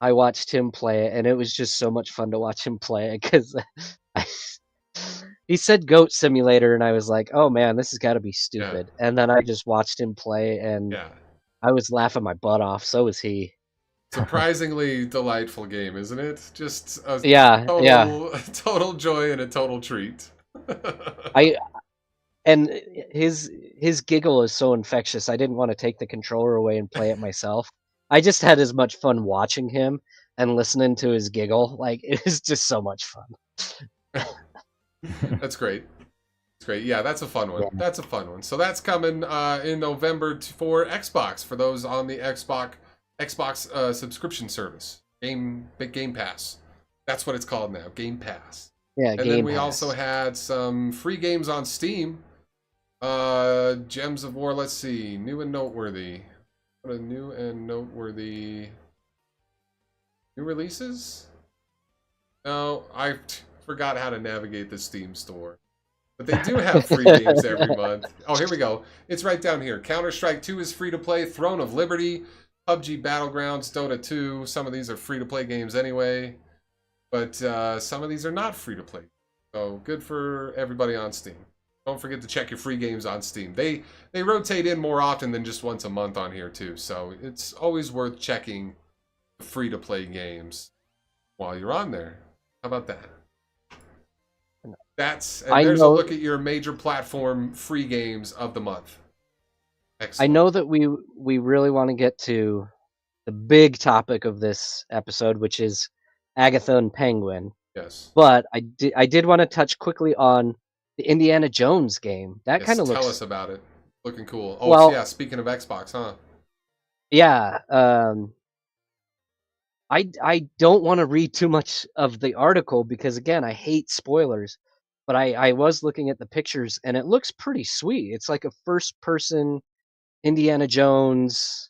I watched him play it, and it was just so much fun to watch him play it because he said Goat Simulator, and I was like, oh man, this has got to be Yeah. stupid. And then I just watched him play, and Yeah. I was laughing my butt off. So was he. Surprisingly delightful game, isn't it? Just a Yeah, yeah. total joy and a total treat. I and his giggle is so infectious. I didn't want to take the controller away and play it myself. I just had as much fun watching him and listening to his giggle. Like it was just so much fun. That's great. It's great. Yeah, that's a fun one. Yeah. That's a fun one. So that's coming in November for Xbox for those on the Xbox subscription service. Game Pass. That's what it's called now. Game Pass. Yeah, And Game then we Pass. also had some free games on Steam. Gems of War, let's see. New and noteworthy. What a new and noteworthy new releases? No, I forgot how to navigate the Steam store. But they do have free games every month. Oh, here we go. It's right down here. Counter-Strike 2 is free to play. Throne of Liberty, PUBG Battlegrounds, Dota 2. Some of these are free to play games anyway. But some of these are not free to play. So good for everybody on Steam. Don't forget to check your free games on Steam. They rotate in more often than just once a month on here too. So it's always worth checking the free to play games while you're on there. How about that? There's a look at your major platform free games of the month. Excellent. I know that we really want to get to the big topic of this episode, which is Agatha and Penguin. Yes. But I did want to touch quickly on the Indiana Jones game. That kind of looks. Tell us about it. Looking cool. Oh, well, yeah. Speaking of Xbox, huh? Yeah. I don't want to read too much of the article because again, I hate spoilers. But I was looking at the pictures and it looks pretty sweet. It's like a first person Indiana Jones.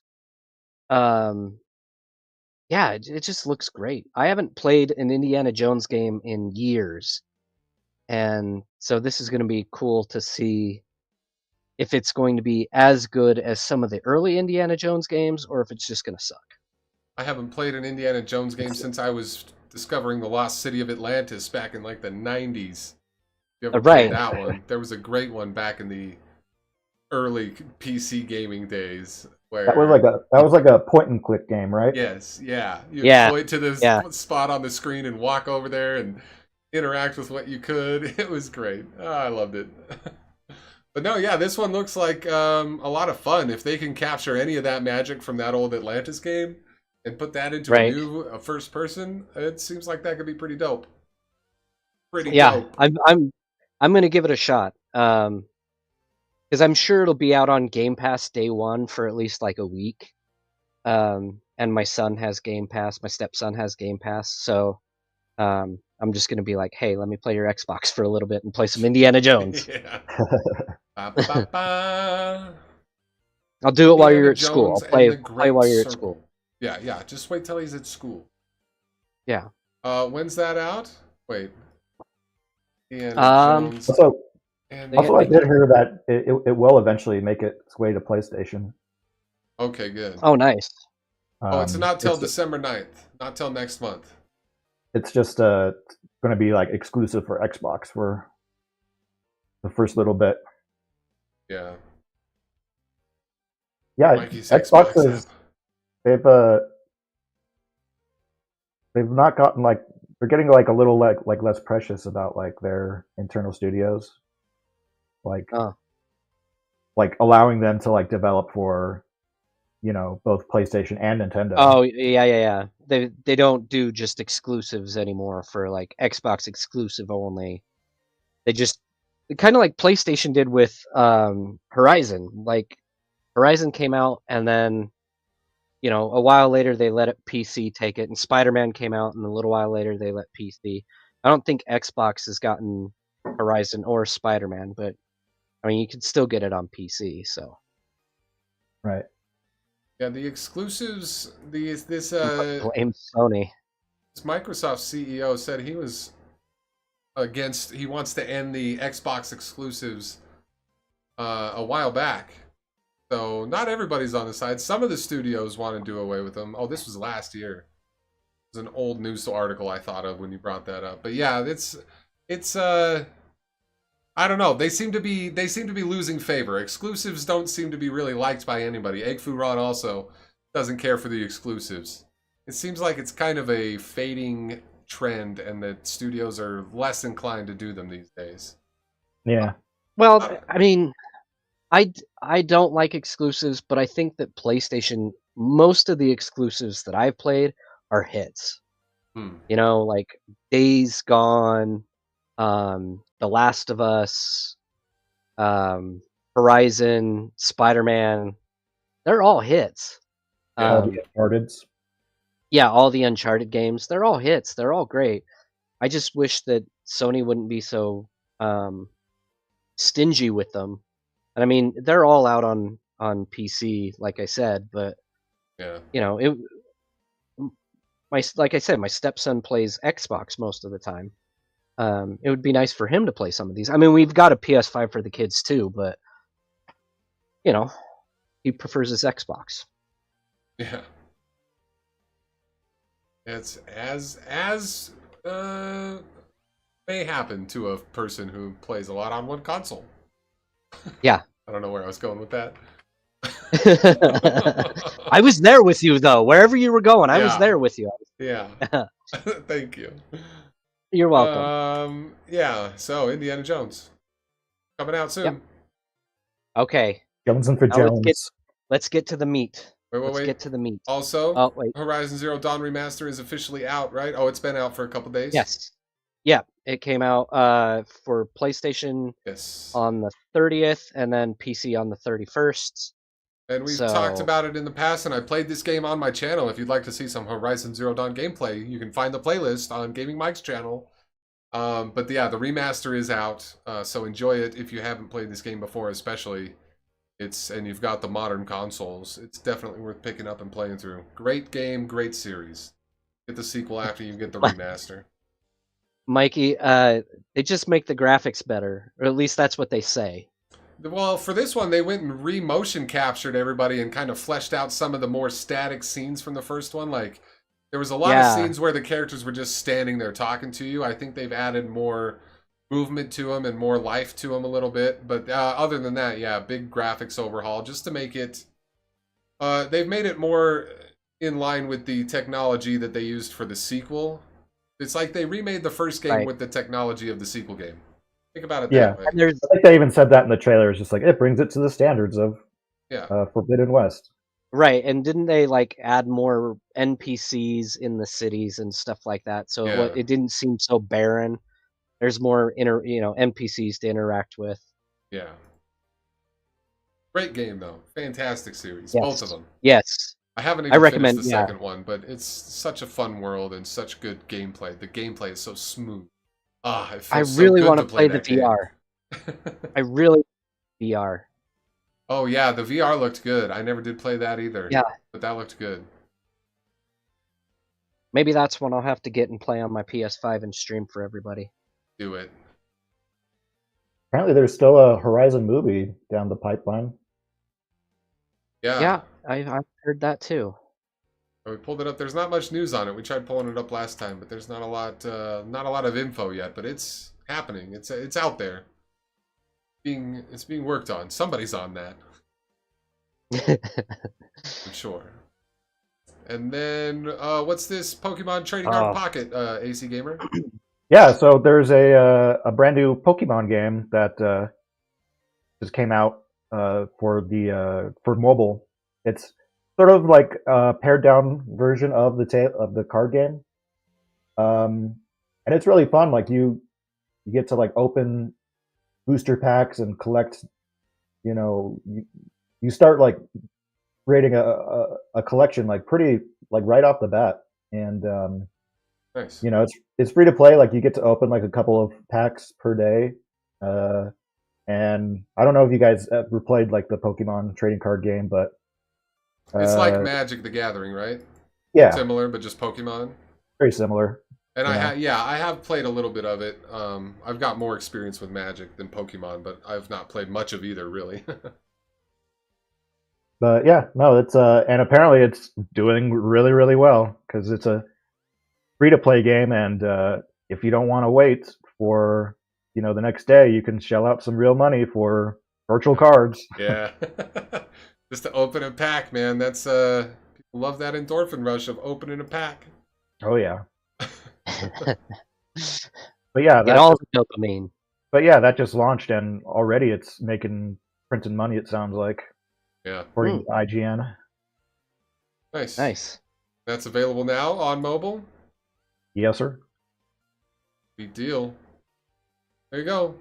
Yeah, it just looks great. I haven't played an Indiana Jones game in years. And so this is going to be cool to see if it's going to be as good as some of the early Indiana Jones games or if it's just going to suck. I haven't played an Indiana Jones game since I was discovering the lost city of Atlantis back in like the 90s. You ever played that one? There was a great one back in the early PC gaming days. Where that was like a point and click game, right? Yes, yeah. You point to this spot on the screen and walk over there and interact with what you could. It was great. Oh, I loved it. But no, yeah, this one looks like a lot of fun. If they can capture any of that magic from that old Atlantis game and put that into a new first person, it seems like that could be pretty dope. Pretty dope. I'm gonna give it a shot. Because I'm sure it'll be out on Game Pass day one for at least like a week. And my son has Game Pass. My stepson has Game Pass. So I'm just going to be like, hey, let me play your Xbox for a little bit and play some Indiana Jones. I'll do it while you're at school. I'll play while you're at school. Yeah, yeah. Just wait till he's at school. Yeah. When's that out? Wait. Jones. Also, I did hear that it will eventually make its way to PlayStation. Okay, good. Oh, nice. It's not till December 9th. Not till next month. It's just going to be like exclusive for Xbox for the first little bit. Yeah. Yeah, Xbox is they've not gotten like they're getting like a little like less precious about like their internal studios. Like allowing them to like develop for, both PlayStation and Nintendo. Oh yeah. They don't do just exclusives anymore for like Xbox exclusive only. They just kind of like PlayStation did with Horizon. Like Horizon came out and then, a while later they let PC take it, and Spider-Man came out and a little while later they let PC. I don't think Xbox has gotten Horizon or Spider-Man, but I mean, you can still get it on PC, so. Right. Yeah, the exclusives. Blame Sony. This Microsoft CEO said he was against. He wants to end the Xbox exclusives a while back. So not everybody's on the side. Some of the studios want to do away with them. Oh, this was last year. It was an old news article I thought of when you brought that up. But yeah, it's I don't know. They seem to be losing favor. Exclusives don't seem to be really liked by anybody. Egg Foo Ron also doesn't care for the exclusives. It seems like it's kind of a fading trend, and that studios are less inclined to do them these days. Yeah. Well, I mean, I don't like exclusives, but I think that PlayStation, most of the exclusives that I've played are hits. You know, like Days Gone, The Last of Us, Horizon, Spider-Man. They're all hits. All the Uncharted's. Yeah, all the Uncharted games. They're all hits. They're all great. I just wish that Sony wouldn't be so stingy with them. And I mean, they're all out on PC, like I said, but Yeah. you know, like I said, my stepson plays Xbox most of the time. It would be nice for him to play some of these. I mean, we've got a PS5 for the kids too, but you know, he prefers his Xbox. Yeah. It's as may happen to a person who plays a lot on one console. Yeah. I don't know where I was going with that. I was there with you though. Wherever you were going, I was there with you. Yeah. Thank you. You're welcome. Yeah, so Indiana Jones. Coming out soon. Yep. Okay. Jonesing for Jones. Let's get to the meat. Wait. Let's get to the meat. Also, Horizon Zero Dawn Remaster is officially out, right? Oh, it's been out for a couple days? Yes. Yeah, it came out for PlayStation on the 30th, and then PC on the 31st. And we've talked about it in the past, and I played this game on my channel. If you'd like to see some Horizon Zero Dawn gameplay, you can find the playlist on Gaming Mike's channel. But yeah, the remaster is out, so enjoy it if you haven't played this game before, especially. And you've got the modern consoles. It's definitely worth picking up and playing through. Great game, great series. Get the sequel after you get the remaster. Mikey, they just make the graphics better, or at least that's what they say. Well, for this one, they went and re-motion captured everybody and kind of fleshed out some of the more static scenes from the first one. Like, there was a lot of scenes where the characters were just standing there talking to you. I think they've added more movement to them and more life to them a little bit. But other than that, yeah, big graphics overhaul just to make it... they've made it more in line with the technology that they used for the sequel. It's like they remade the first game with the technology of the sequel game. Think about it that way. I think they even said that in the trailer. It's just like, it brings it to the standards of Forbidden West. Right, and didn't they like add more NPCs in the cities and stuff like that? So it didn't seem so barren. There's more NPCs to interact with. Yeah. Great game though. Fantastic series. Yes. Both of them. Yes. I haven't even finished the second one, but it's such a fun world and such good gameplay. The gameplay is so smooth. I really want to play the VR. I really VR. Oh yeah, the VR looked good. I never did play that either. Yeah. But that looked good. Maybe that's when I'll have to get and play on my PS5 and stream for everybody. Do it. Apparently there's still a Horizon movie down the pipeline. Yeah. Yeah, I've heard that too. We pulled it up. There's not much news on it. We tried pulling it up last time, but there's not a lot of info yet. But it's happening. It's out there. It's being worked on. Somebody's on that. For sure. And then what's this Pokemon Trading Card Pocket, AC Gamer? Yeah, so there's a brand new Pokemon game that just came out for mobile. It's sort of like a pared down version of the card game, and it's really fun. Like you get to like open booster packs and collect. You start like creating a collection like pretty like right off the bat, and nice. It's free to play. Like you get to open like a couple of packs per day. And I don't know if you guys ever played like the Pokemon trading card game, but it's like Magic the Gathering, right? Yeah, similar, but just Pokemon. Very similar. And I have played a little bit of it. I've got more experience with Magic than Pokemon, but I've not played much of either, really. But yeah, no, it's and apparently it's doing really, really well because it's a free-to-play game, and if you don't want to wait for the next day, you can shell out some real money for virtual cards. Yeah. Just to open a pack, man. That's people love that endorphin rush of opening a pack. Oh yeah. But yeah, Get all the dopamine. But yeah, that just launched, and already it's printing money. It sounds like, Yeah. according to IGN. Nice. That's available now on mobile. Yes, sir. Big deal. There you go.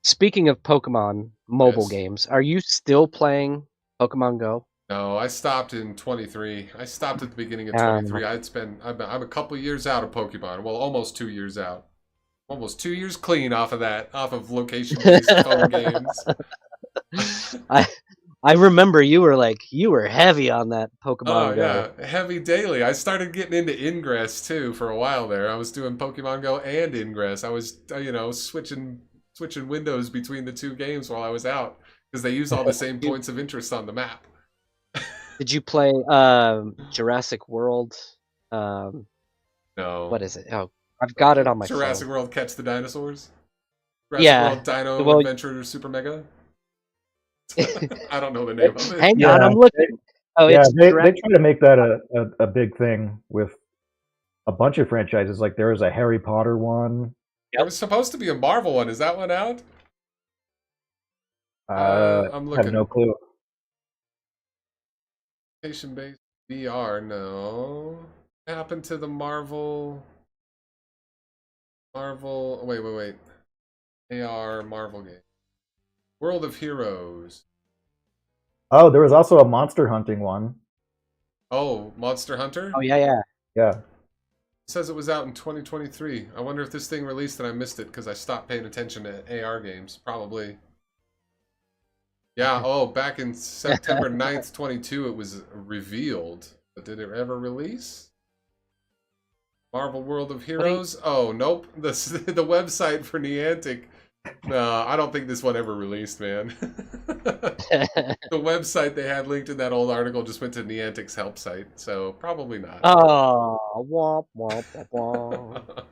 Speaking of Pokemon mobile games, are you still playing Pokemon Go? No, I stopped in 23. I stopped at the beginning of 23. I'm a couple years out of Pokemon. Well, almost 2 years out. Almost 2 years clean off of location-based phone games. I remember you were heavy on that Pokemon Go. Yeah, heavy daily. I started getting into Ingress too for a while there. I was doing Pokemon Go and Ingress. I was switching windows between the two games while I was out because they use all the same points of interest on the map. Did you play Jurassic World? No. What is it? Oh, I've got it on my Jurassic phone. World Catch the Dinosaurs? Jurassic World Dino Adventure Super Mega? I don't know the name of it. Hang on, I'm looking. They try to make that a big thing with a bunch of franchises. Like there was a Harry Potter one. There was supposed to be a Marvel one. Is that one out? I'm looking. I have no clue. Location-based VR, no. What happened to the Marvel... Wait. AR Marvel game. World of Heroes. Oh, there was also a monster hunting one. Oh, Monster Hunter? Oh, yeah. Yeah. It says it was out in 2023. I wonder if this thing released and I missed it because I stopped paying attention to AR games. Probably. Yeah, back in September 9th, 22, it was revealed. But did it ever release? Marvel World of Heroes? Oh, nope. The website for Niantic. No, I don't think this one ever released, man. The website they had linked in that old article just went to Niantic's help site, so probably not. Oh, womp, womp, womp.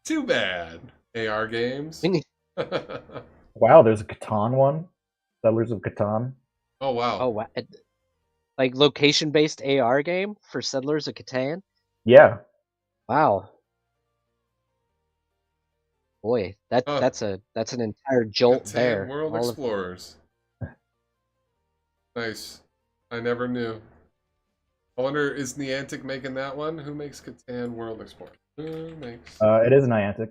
Too bad. AR games. Wow, there's a Catan one. Settlers of Catan. Oh, wow. Oh, wow. Like location-based AR game for Settlers of Catan? Yeah. Wow. Boy, that's an entire jolt Catan there. World Explorers. Nice. I never knew. I wonder, is Niantic making that one? Who makes Catan World Explorers? Who makes? It is Niantic.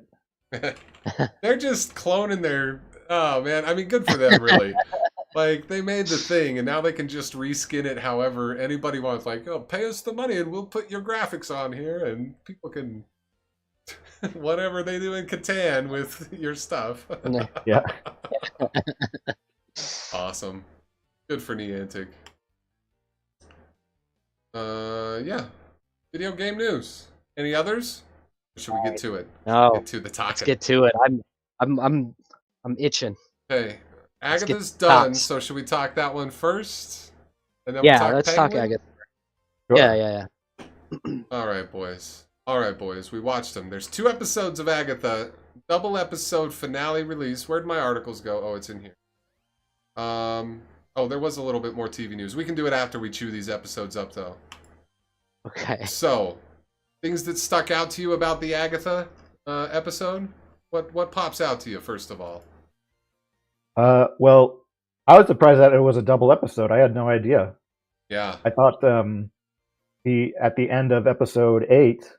They're just cloning their... Oh, man. I mean, good for them, really. Like, they made the thing, and now they can just reskin it however anybody wants. Like, pay us the money, and we'll put your graphics on here, and people can... whatever they do in Catan with your stuff. Yeah. Awesome. Good for Niantic. Yeah. Video game news. Any others? Or should we get to it? No. Get to the talking. Let's get to it. I'm itching. Okay. Agatha's done, so should we talk that one first? And then let's talk Agatha. Sure. Yeah. All right, boys. We watched them. There's 2 episodes of Agatha. Double episode finale release. Where'd my articles go? Oh, it's in here. There was a little bit more TV news. We can do it after we chew these episodes up, though. Okay. So, things that stuck out to you about the Agatha episode? What pops out to you, first of all? Well, I was surprised that it was a double episode. I had no idea. Yeah. I thought at the end of episode 8,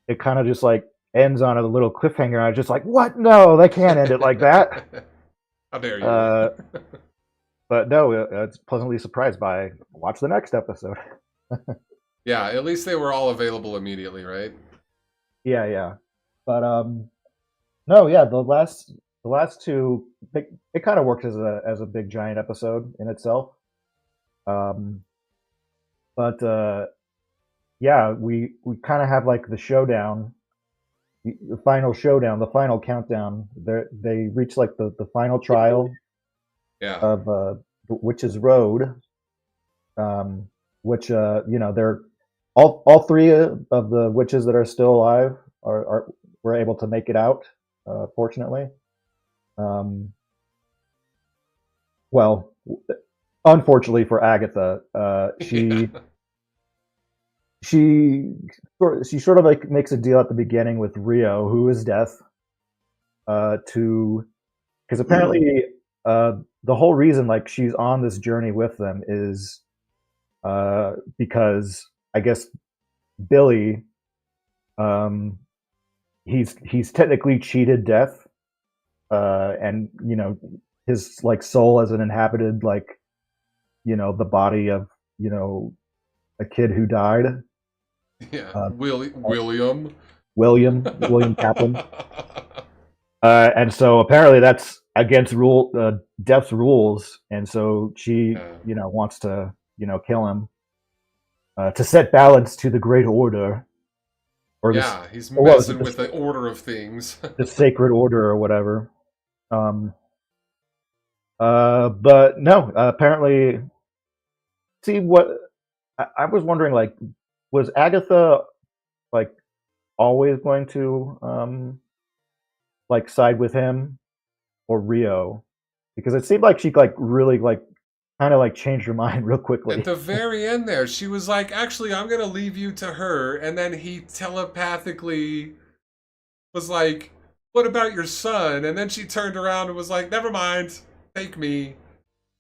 it kind of just like ends on a little cliffhanger. I was just like, what? No, they can't end it like that. How dare you? But no, it's pleasantly surprised by watch the next episode. Yeah, at least they were all available immediately, right? Yeah. But no, yeah, the last 2, it kind of worked as a big giant episode in itself. But yeah, we kind of have like the showdown, the final showdown, the final countdown. They reach like the final trial Yeah. of Witch's Road, which they're all three of the witches that are still alive are were able to make it out, fortunately. Um, well, unfortunately for Agatha, she Yeah. she sort of like makes a deal at the beginning with Rio, who is Death, to because apparently the whole reason like she's on this journey with them is because I guess Billy, um, he's technically cheated Death, and his like soul hasn't inhabited like the body of a kid who died, Yeah. uh, William. William Kaplan. And so apparently that's against Death's rules, and so she, Yeah. wants to, kill him to set balance to the Great Order, or Yeah, he's or what was messing it, with the order of things. the Sacred Order or whatever. Um, but no, apparently, see what I was wondering, like, was Agatha like always going to like side with him or Rio? Because it seemed like she like really like kind of like changed her mind real At quickly. the very end there, she was like, actually, I'm going to leave you to her. And then he telepathically was like, what about your son? And then she turned around and was like, never mind, take me.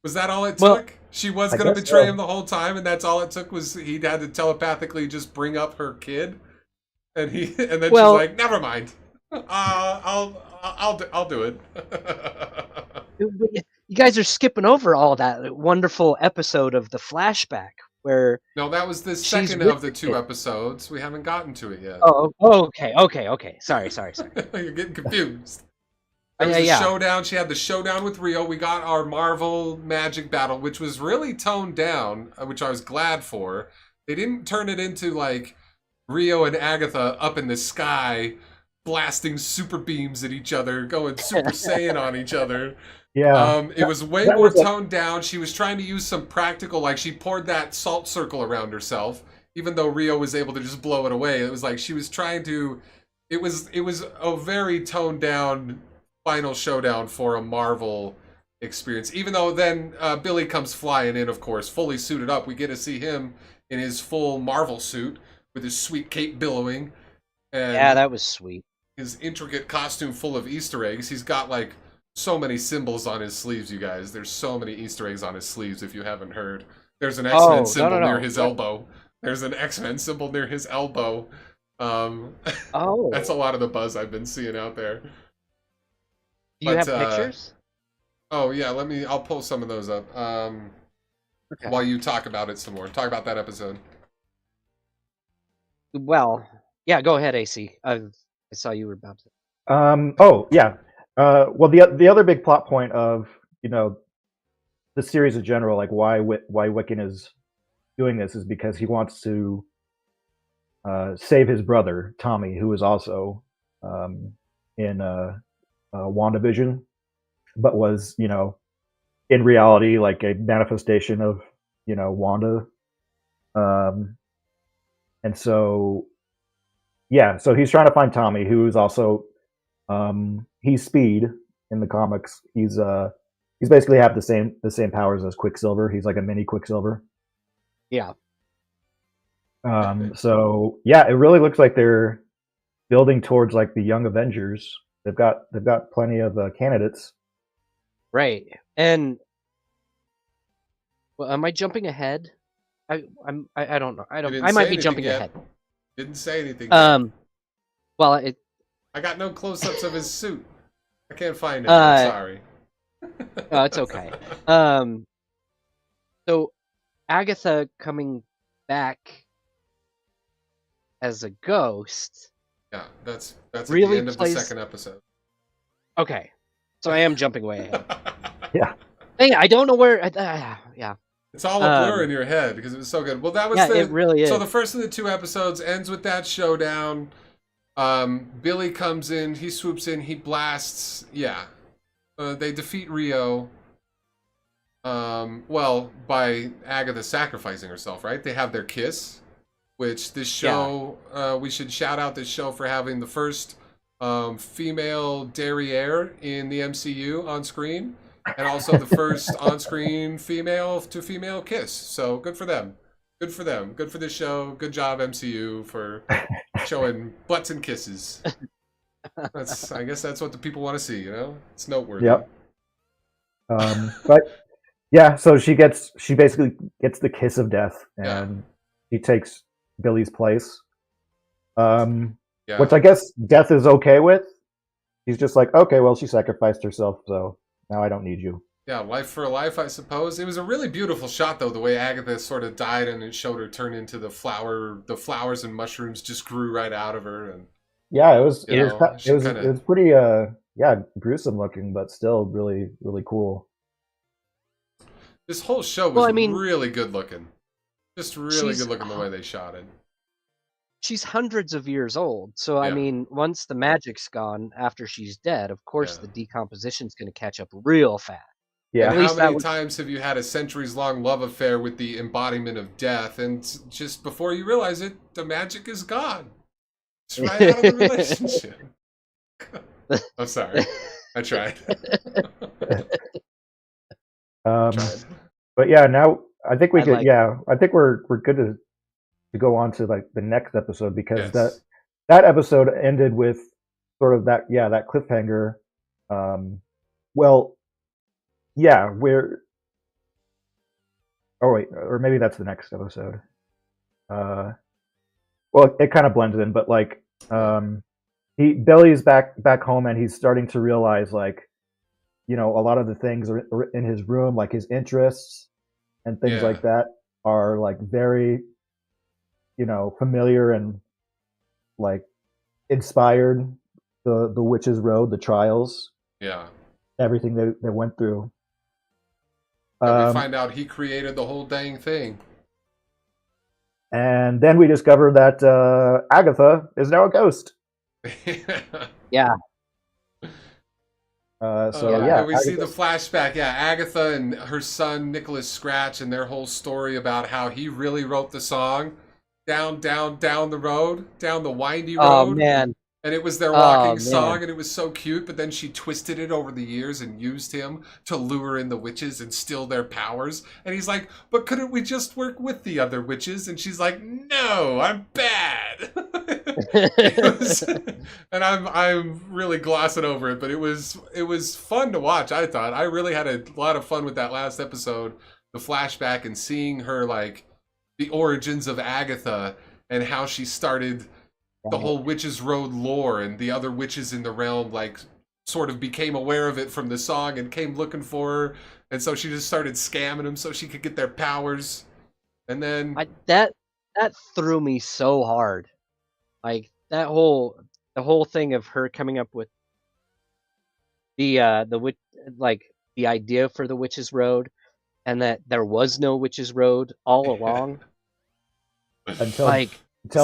Was that all it Well, took? She was I going to guess betray him so. the whole time, and that's all it took was he had to telepathically just bring up her kid, and and then she's well, like, "Never mind, I'll do it." you guys are skipping over all that wonderful episode of the flashback where No, that was the she's second with of the the two kid. episodes. We haven't gotten to it yet. Okay. Sorry. You're getting confused. There was Yeah, the yeah. showdown. She had the showdown with Rio. We got our Marvel magic battle, which was really toned down, which I was glad for. They didn't turn it into like Rio and Agatha up in the sky, blasting super beams at each other, going Super Saiyan on each other. Yeah, It was way that more was like toned down. She was trying to use some practical, like she poured that salt circle around herself, even though Rio was able to just blow it away. It was like she was trying to. It was a very toned down final showdown for a Marvel experience. Even though then Billy comes flying in, of course, fully suited up. We get to see him in his full Marvel suit with his sweet cape billowing Yeah, and that was sweet. his intricate costume full of Easter eggs. He's got like so many symbols on his sleeves, you guys. There's so many Easter eggs on his sleeves if you haven't heard. There's an X-Men Oh, symbol near no. his What? elbow. There's an X-Men symbol near his elbow. Um, that's a Oh, lot of the buzz I've been seeing out there. do you But have pictures? oh yeah, I'll pull some of those up. Okay. While you talk about it some more. Talk about that episode. Well, yeah, go ahead, AC. I saw you were about to. oh yeah. Well, the other big plot point of the series in general, like why Wiccan is doing this, is because he wants to save his brother Tommy, who is also in WandaVision, but was in reality like a manifestation of Wanda, um, and so yeah, so he's trying to find Tommy, who is also he's Speed in the comics. He's basically have the same powers as Quicksilver. He's like a mini Quicksilver. Yeah. So yeah, it really looks like they're building towards like the Young Avengers. They've got plenty of candidates. Right. And well, am I jumping ahead? I don't know. You didn't I say might be anything jumping yet. ahead. Didn't say anything yet. Well, I got no close-ups of his suit. I can't find it. I'm sorry. it's okay. So Agatha coming back as a ghost Yeah, that's at really the end of the plays. second episode. Okay, so I am jumping way ahead. Yeah, Hey, I don't know where. Yeah. It's all a blur in your head because it was so good. Well, that was Yeah, it really is. So the first of the two episodes ends with that showdown. Billy comes in, he swoops in, he blasts. Yeah, they defeat Rio. Well, by Agatha sacrificing herself, right? They have their kiss, which this Yeah. show, we should shout out this show for having the first female derriere in the MCU on screen, and also the first on-screen female to female kiss. So good for them. Good for them. Good for this show. Good job, MCU, for showing butts and kisses. I guess that's what the people want to see. You know, it's noteworthy. Yep. But yeah, so she basically gets the kiss of death, and he takes Billy's place. Which I guess Death is okay with. He's just like, okay, well, she sacrificed herself, so now I don't need you. Yeah, life for a life, I suppose. It was a really beautiful shot, though, the way Agatha sort of died and it showed her turn into the flowers and mushrooms just grew right out of her. And yeah, it was pretty gruesome looking, but still really, really cool. This whole show was really good looking. Just really good looking the way they shot it. She's hundreds of years old, so I mean, once the magic's gone after she's dead, of course the decomposition's going to catch up real fast. Yeah. And how many times have you had a centuries-long love affair with the embodiment of death, and just before you realize it, the magic is gone? It's right out of the relationship. I'm sorry. I tried. But yeah, now I think I think we're good to go on to like the next episode, because that episode ended with sort of that cliffhanger. Or maybe that's the next episode. Well, it kind of blended in, but like Billy's back home, and he's starting to realize, like, you know, a lot of the things are in his room, like his interests and things like that, are like very, you know, familiar and like inspired the Witch's Road, the trials, everything they went through. And we find out he created the whole dang thing, and then we discover that Agatha is now a ghost. Yeah. We see the flashback. Yeah, Agatha and her son Nicholas Scratch, and their whole story about how he really wrote the song down the road, down the windy road. Oh man! And it was their walking song, and it was so cute. But then she twisted it over the years and used him to lure in the witches and steal their powers. And he's like, "But couldn't we just work with the other witches?" And she's like, "No, I'm bad." And I'm really glossing over it, but it was fun to watch. I thought I really had a lot of fun with that last episode, the flashback, and seeing her, like, the origins of Agatha and how she started the whole Witch's Road lore, and the other witches in the realm, like, sort of became aware of it from the song and came looking for her, and so she just started scamming them so she could get their powers. And then that threw me so hard, like the whole thing of her coming up with the witch, like the idea for the Witch's Road, and that there was no Witch's Road all along. until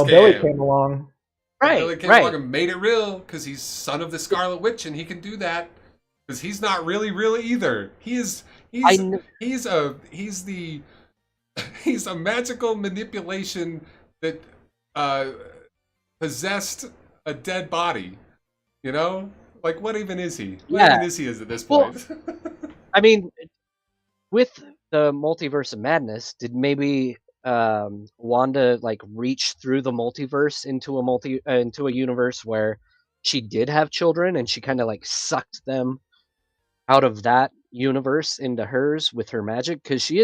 Billy came along. Billy came along and made it real, because he's son of the Scarlet Witch, and he can do that because he's not really either. He's a magical manipulation that possessed a dead body. You know, like, what even is he? What even is he at this point? Well, I mean, with the Multiverse of Madness, did maybe Wanda like reach through the multiverse into a universe where she did have children, and she kind of like sucked them out of that universe into hers with her magic, because she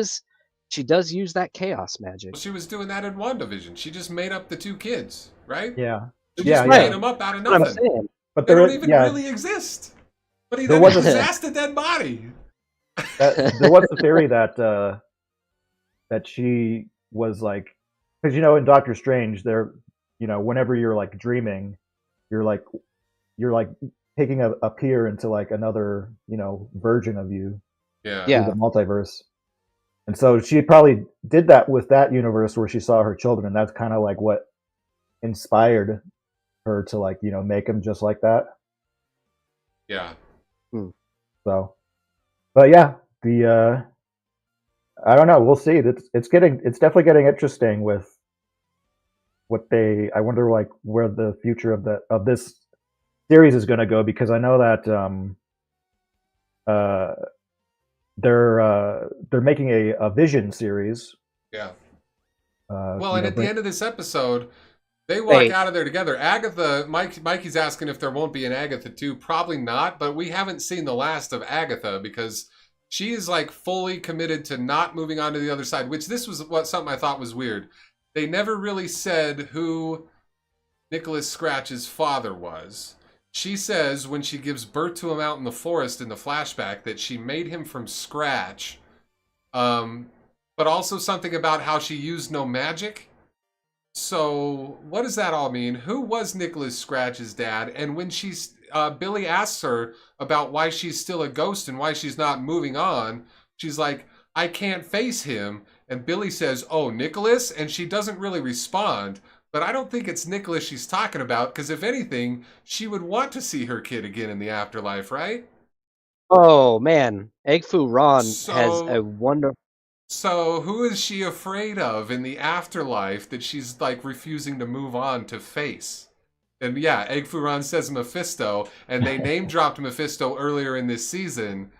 does use that chaos magic. She was doing that in WandaVision. She just made up the two kids, right? Yeah. She just made them up out of nothing. But they don't even really exist. But he then possessed a dead body. There was the theory that she was like, because, you know, in Doctor Strange, there, you know, whenever you're like dreaming, you're like taking a peer into like another, you know, version of you. Yeah. The multiverse. And so she probably did that with that universe where she saw her children, and that's kind of like what inspired her to, like, you know, make them just like that. Yeah. So, but yeah, the I don't know. We'll see. It's definitely getting interesting with what they. I wonder like where the future of this series is going to go, because I know that uh, they're making a Vision series. Yeah. Uh, Well, you and know, at the bring, end of this episode, they walk Wait, out of there together. Agatha, Mikey's asking if there won't be an Agatha 2. Probably not, but we haven't seen the last of Agatha because she is like fully committed to not moving on to the other side, which this was something I thought was weird. They never really said who Nicholas Scratch's father was. She says when she gives birth to him out in the forest in the flashback that she made him from scratch, um, but also something about how she used no magic. So, what does that all mean? Who was Nicholas Scratch's dad? And when Billy asks her about why she's still a ghost and why she's not moving on, she's like, I can't face him. And Billy says, oh, Nicholas? And she doesn't really respond. But I don't think it's Nicholas she's talking about, because if anything, she would want to see her kid again in the afterlife, right? oh man, Egg Foo Ron has a So wonderful. So, who is she afraid of in the afterlife that she's like refusing to move on to face? And yeah, Egg Furon says Mephisto, and they name dropped Mephisto earlier in this season.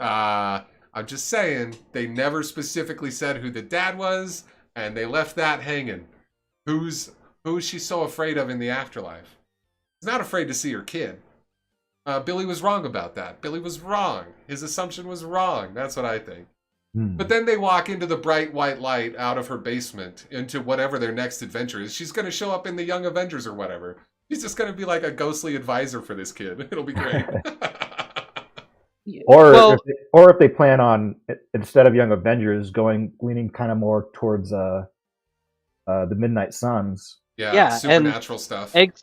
I'm just saying, they never specifically said who the dad was, and they left that hanging. Who's who is she so afraid of in the afterlife? She's not afraid to see her kid. Billy was wrong about that. Billy was wrong. His assumption was wrong. That's what I think. But then they walk into the bright white light out of her basement into whatever their next adventure is. She's going to show up in the Young Avengers or whatever. She's just going to be like a ghostly advisor for this kid. It'll be great. or Well, if they plan on, instead of Young Avengers, leaning kind of more towards the Midnight Suns. Yeah, yeah, and supernatural stuff. Egg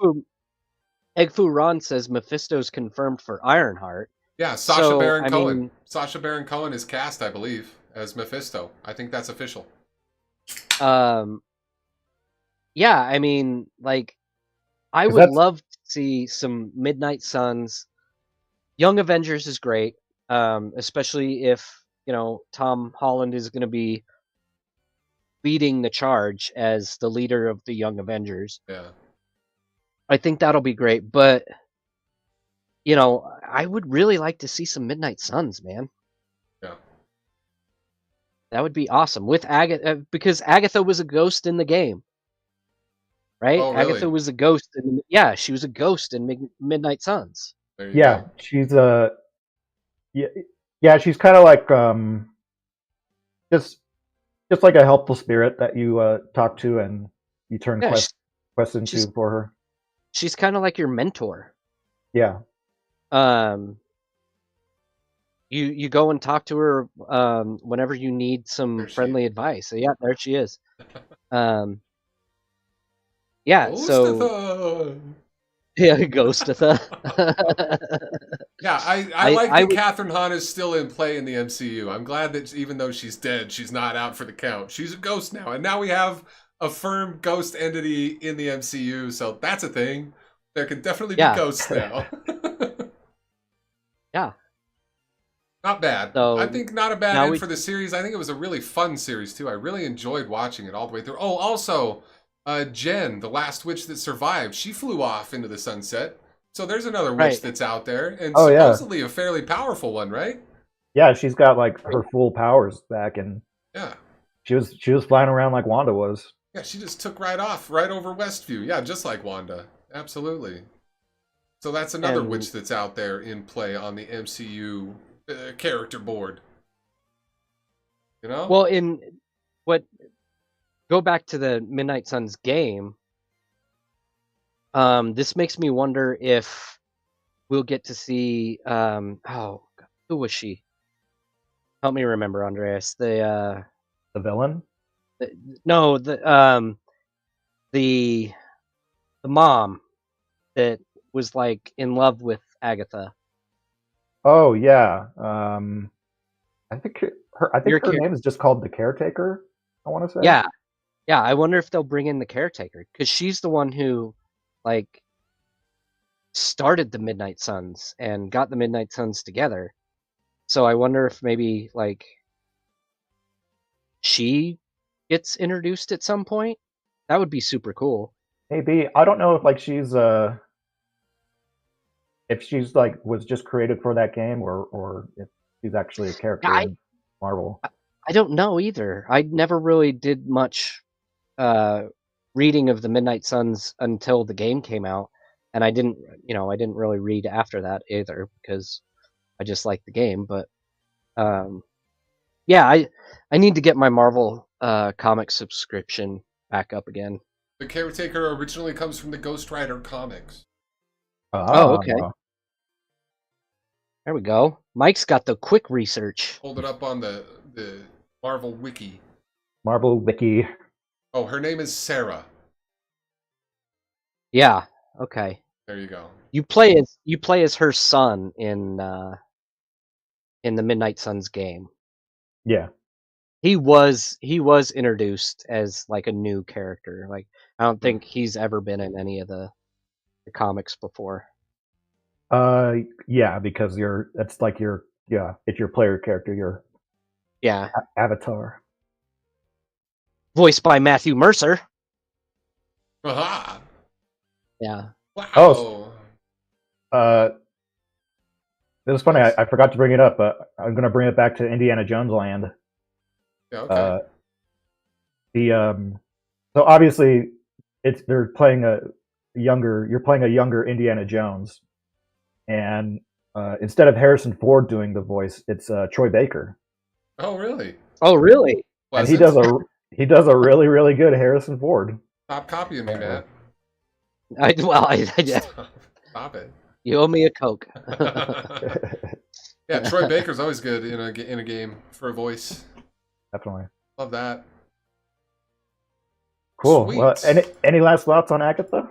Foo Ron says Mephisto's confirmed for Ironheart. Yeah, Sacha So, Baron I Cohen. mean, Sacha Baron Cohen is cast, I believe, as Mephisto. I think that's official. yeah, I mean, like, I 'Cause would that's love to see some Midnight Suns. Young Avengers is great, especially if, Tom Holland is going to be leading the charge as the leader of the Young Avengers. Yeah. I think that'll be great, but, I would really like to see some Midnight Suns, man. Yeah. That would be awesome with Agatha, because Agatha was a ghost in the game, right? Oh, Agatha really? was a ghost, yeah, she was a ghost in Midnight Suns. There you go. she's yeah, yeah, she's kind of like just like a helpful spirit that you talk to and you turn Yeah, questions she's to for her. she's kind of like your mentor. Yeah. Um, you go and talk to her whenever you need some There she friendly advice. So yeah, there she is. Um, yeah, so Mustafa! yeah, Ghostitha. Yeah, I like I that would, Catherine Hahn is still in play in the MCU. I'm glad that even though she's dead, she's not out for the count. She's a ghost now, and now we have a firm ghost entity in the MCU, so that's a thing. There can definitely be yeah, ghosts now. yeah. Not bad. I So think not a bad now end we for the series. I think it was a really fun series too. I really enjoyed watching it all the way through. Oh, also, Jen, the last witch that survived, she flew off into the sunset. So there's another witch right. that's out there, and Oh yeah. supposedly a fairly powerful one, right? Yeah, she's got like her full powers back, and Yeah. she was flying around like Wanda was. Yeah, she just took right off, right over Westview. Yeah, just like Wanda. Absolutely. So that's another And witch that's out there in play on the MCU character board. You know? well, in what go back to the Midnight Suns game. This makes me wonder if we'll get to see. Who was she? Help me remember, Andreas. The villain. No, the mom that was like in love with Agatha. Oh yeah. I think Your her name is just called the Caretaker. I want to say. Yeah, yeah. I wonder if they'll bring in the caretaker because she's the one who, like, started the Midnight Suns and got the Midnight Suns together. So I wonder if maybe like she gets introduced at some point. That would be super cool. Maybe I don't know if like she's like was just created for that game or if she's actually a character I in Marvel. I don't know either. I never really did much reading of the Midnight Suns until the game came out, and I didn't really read after that either because I just liked the game. But yeah, I need to get my Marvel comic subscription back up again. The Caretaker originally comes from the Ghost Rider comics. Oh, okay. There we go. Mike's got the quick research. Hold it up on the Marvel Wiki. Marvel Wiki. Oh, her name is Sarah. Yeah. Okay. There you go. You play as her son in the Midnight Suns game. Yeah. He was introduced as like a new character. Like I don't think he's ever been in any of the comics before. Yeah, because it's your player character, your avatar. Voiced by Matthew Mercer. Aha! Yeah. Wow. Oh. It was funny. I forgot to bring it up, but I'm going to bring it back to Indiana Jones land. Yeah, okay. So obviously you're playing a younger Indiana Jones, and instead of Harrison Ford doing the voice, it's Troy Baker. Oh, really? Oh, really? And he does a really, really good Harrison Ford. Stop copying me, Matt. Stop it. You owe me a Coke. Yeah, Troy Baker's always good in a game for a voice. Definitely. Love that. Cool. Sweet. Well, any last thoughts on Agatha?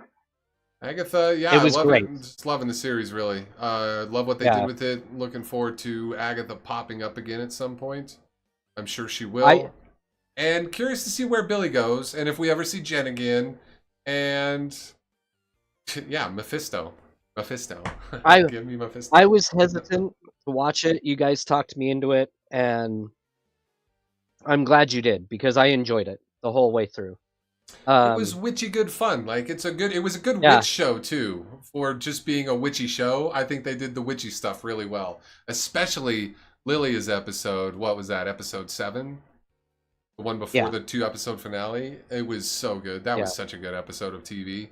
Agatha, yeah, it was great. Just loving the series, really. Love what they did with it. Looking forward to Agatha popping up again at some point. I'm sure she will. And curious to see where Billy goes, and if we ever see Jen again. And yeah, Mephisto. Give me Mephisto. I was hesitant to watch it. You guys talked me into it, and I'm glad you did because I enjoyed it the whole way through. It was witchy good fun. Like it was a good witch show too. For just being a witchy show, I think they did the witchy stuff really well. Especially Lilia's episode. What was that? Episode 7? The one before the 2-episode finale. It was so good. That was such a good episode of TV.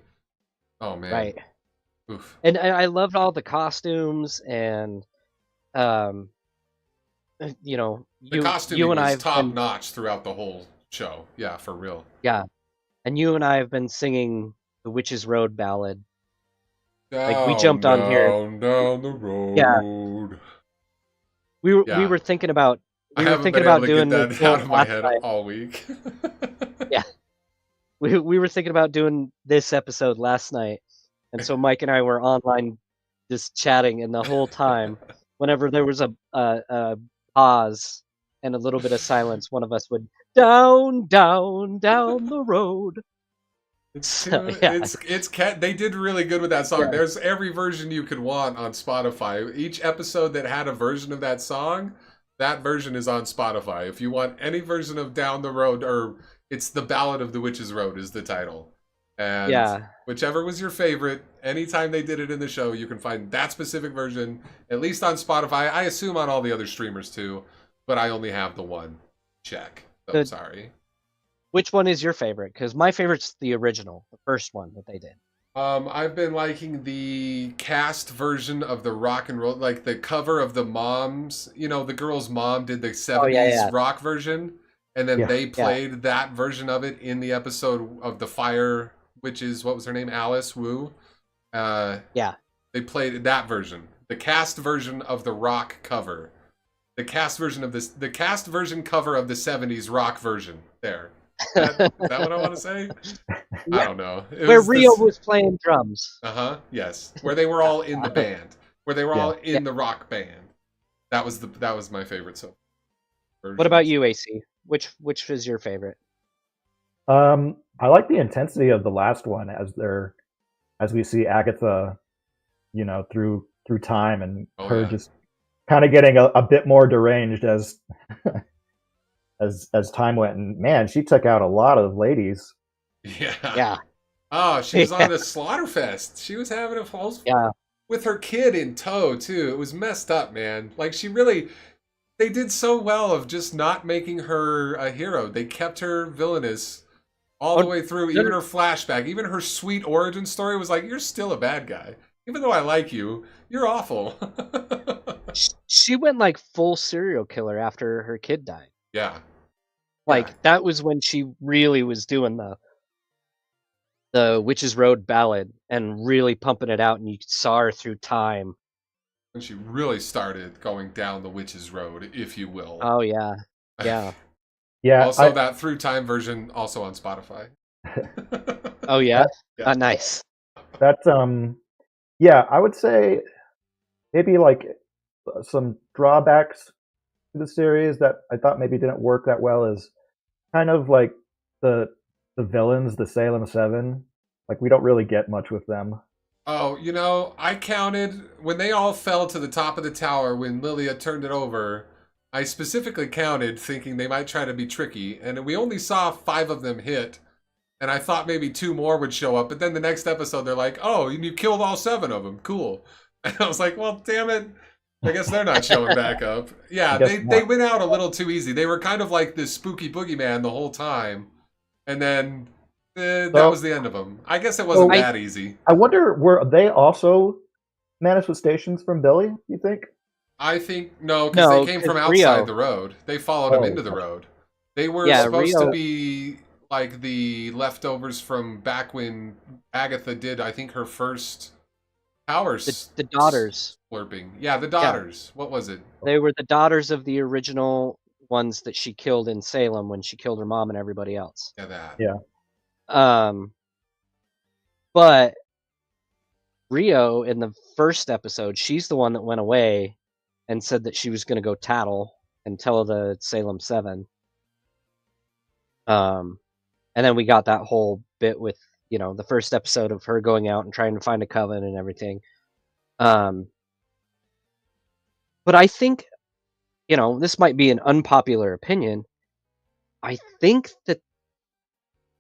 Oh man. Right. Oof. And I loved all the costumes and the costuming you and I was top notch throughout the whole show. Yeah, for real. Yeah. And you and I have been singing the Witch's Road ballad. Like we jumped on here down the road. Yeah. We were thinking about doing that out of my head all week. Yeah. We were thinking about doing this episode last night. And so Mike and I were online just chatting, and the whole time, whenever there was a pause and a little bit of silence, one of us would down the road. They did really good with that song. Yeah. There's every version you could want on Spotify. Each episode that had a version of that song, that version is on Spotify. If you want any version of Down the Road, or it's The Ballad of the Witch's Road is the title. And whichever was your favorite, anytime they did it in the show, you can find that specific version, at least on Spotify. I assume on all the other streamers too, but I only have the one. Check. So sorry. Which one is your favorite? Because my favorite's the original, the first one that they did. I've been liking the cast version of the rock and roll, like the cover of the mom's, the girl's mom did the 70s rock version, and then they played that version of it in the episode of the Fire Witches. What was her name? Alice Wu. They played that version, the cast version of the rock cover, the cast version cover of the 70s rock version. There. Is that what I want to say? I don't know. Where Rio was playing drums. Yes. Where they were all in the band. Where they were all in the rock band. That was my favorite. So. What about you, AC? Which is your favorite? I like the intensity of the last one as we see Agatha, through time and her just kind of getting a bit more deranged as as time went, and man, she took out a lot of ladies. Yeah. Yeah. Oh, she was on the Slaughterfest. She was having a false Yeah. with her kid in tow too. It was messed up, man. Like they did so well of just not making her a hero. They kept her villainous all the way through, even her flashback, even her sweet origin story was like, you're still a bad guy. Even though I like you, you're awful. She went like full serial killer after her kid died. Yeah. Like Yeah. that was when she really was doing the Witch's Road ballad and really pumping it out, and you saw her through time. When she really started going down the witch's road, if you will. Oh yeah. Yeah. Yeah. Also, that Through Time version also on Spotify. Oh yeah. Yeah. Nice. That's yeah, I would say maybe like some drawbacks to the series that I thought maybe didn't work that well is kind of like the villains, the Salem 7. Like we don't really get much with them. Oh, you know, I counted when they all fell to the top of the tower when Lilia turned it over. I specifically counted thinking they might try to be tricky, and we only saw 5 of them hit. And I thought maybe 2 more would show up, but then the next episode they're like, "Oh, you killed all 7 of them. Cool." And I was like, "Well, damn it. I guess they're not showing back up." Yeah, they went out a little too easy. They were kind of like this spooky boogeyman the whole time. And then that was the end of them. I guess it wasn't that easy. I wonder, were they also manifestations from Billy, you think? I think, no, because they came from outside the road. They followed him into the road. They were supposed to be like the leftovers from back when Agatha did, I think, her first powers. The daughters. Slurping. Yeah, the daughters. Yeah. What was it? They were the daughters of the original ones that she killed in Salem when she killed her mom and everybody else. Yeah, that. Yeah. But Rio in the first episode, she's the one that went away and said that she was going to go tattle and tell the Salem 7. And then we got that whole bit with, the first episode of her going out and trying to find a coven and everything. But I think, this might be an unpopular opinion. I think that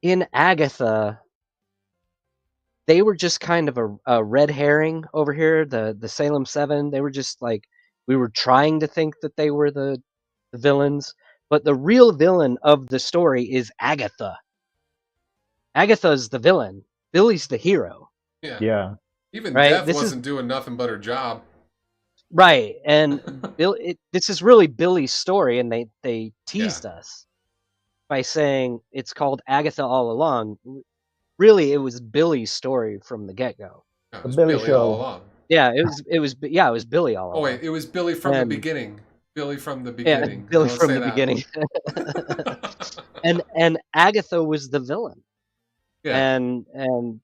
in Agatha, they were just kind of a red herring over here, the Salem 7. They were just like, we were trying to think that they were the villains, but the real villain of the story is Agatha. Agatha's the villain. Billy's the hero. Yeah. Even Death wasn't doing nothing but her job. Right, and this is really Billy's story, and they teased us by saying it's called Agatha all along. Really, it was Billy's story from the get-go. No, it was Billy all along. Yeah, it was Billy all along. Oh wait, it was Billy from the beginning. Billy from the beginning. Yeah, Billy from the beginning. and Agatha was the villain. Yeah. And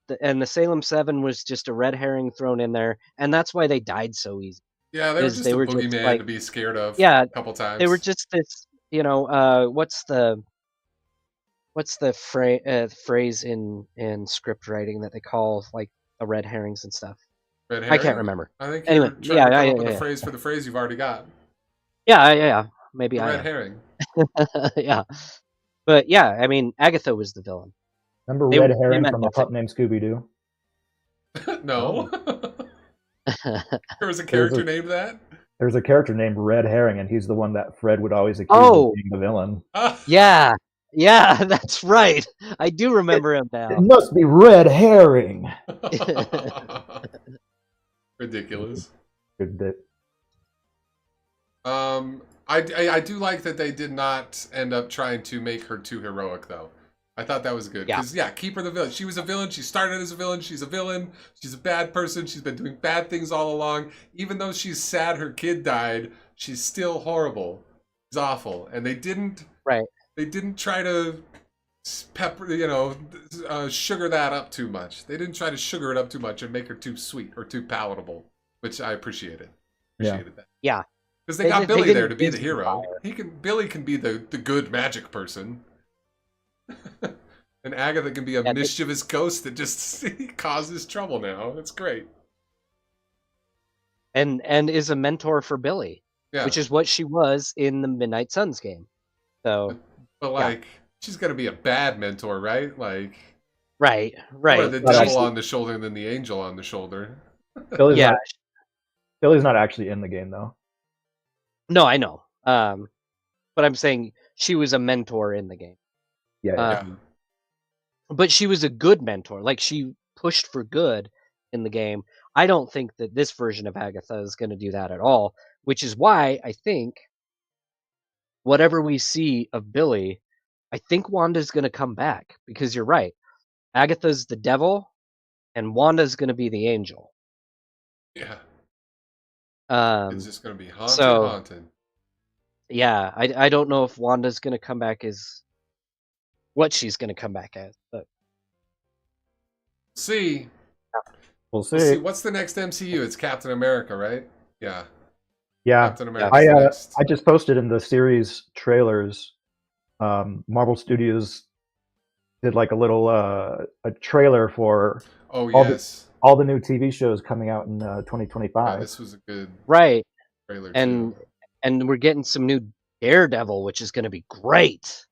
the Salem 7 was just a red herring thrown in there, and that's why they died so easy. Yeah, they were just a boogeyman to be scared of. Yeah, a couple times. They were just this, what's the phrase in script writing that they call like the red herrings and stuff? Red herring? I can't remember. I think you're trying to come up with a phrase for the phrase you've already got. Yeah. Maybe red herring. Yeah, but yeah, I mean, Agatha was the villain. Remember Red Herring from A Pup Named Scooby-Doo? No. There was a character named that? There's a character named Red Herring, and he's the one that Fred would always accuse of being the villain. Yeah, that's right. I do remember him now. It must be Red Herring. Ridiculous. Good bit. I do like that they did not end up trying to make her too heroic, though. I thought that was good. Because, keep her the villain. She was a villain. She started as a villain. She's a villain. She's a bad person. She's been doing bad things all along. Even though she's sad her kid died, she's still horrible. She's awful. And they didn't... Right. They didn't try to pepper, sugar that up too much. They didn't try to sugar it up too much and make her too sweet or too palatable, which I appreciated. Appreciated that. Yeah. Because they got Billy there to be the hero. Billy can be the good magic person. And Agatha can be a mischievous ghost that just causes trouble now. That's great. And is a mentor for Billy, which is what she was in the Midnight Suns game. So But like, she's gonna be a bad mentor, right? Like, Right. more the Not devil actually. on the shoulder than the angel on the shoulder. Billy's Yeah. not. Billy's not actually in the game though. No, I know. But I'm saying she was a mentor in the game. Yeah. Yeah. But she was a good mentor. Like, she pushed for good in the game. I don't think that this version of Agatha is going to do that at all, which is why I think whatever we see of Billy, I think Wanda's going to come back, because you're right. Agatha's the devil and Wanda's going to be the angel. Yeah. Um, It's just gonna be so haunted. yeah, I don't know if Wanda's going to come back as what she's going to come back as, but See. We'll see. We'll see. What's the next MCU? It's Captain America, right? Yeah. Yeah. Captain America's next. I just posted in the series trailers. Marvel Studios did like a little a trailer for Oh all yes. all the new TV shows coming out in 2025. Yeah, this was a good right. trailer And too. and we're getting some new Daredevil, which is going to be great.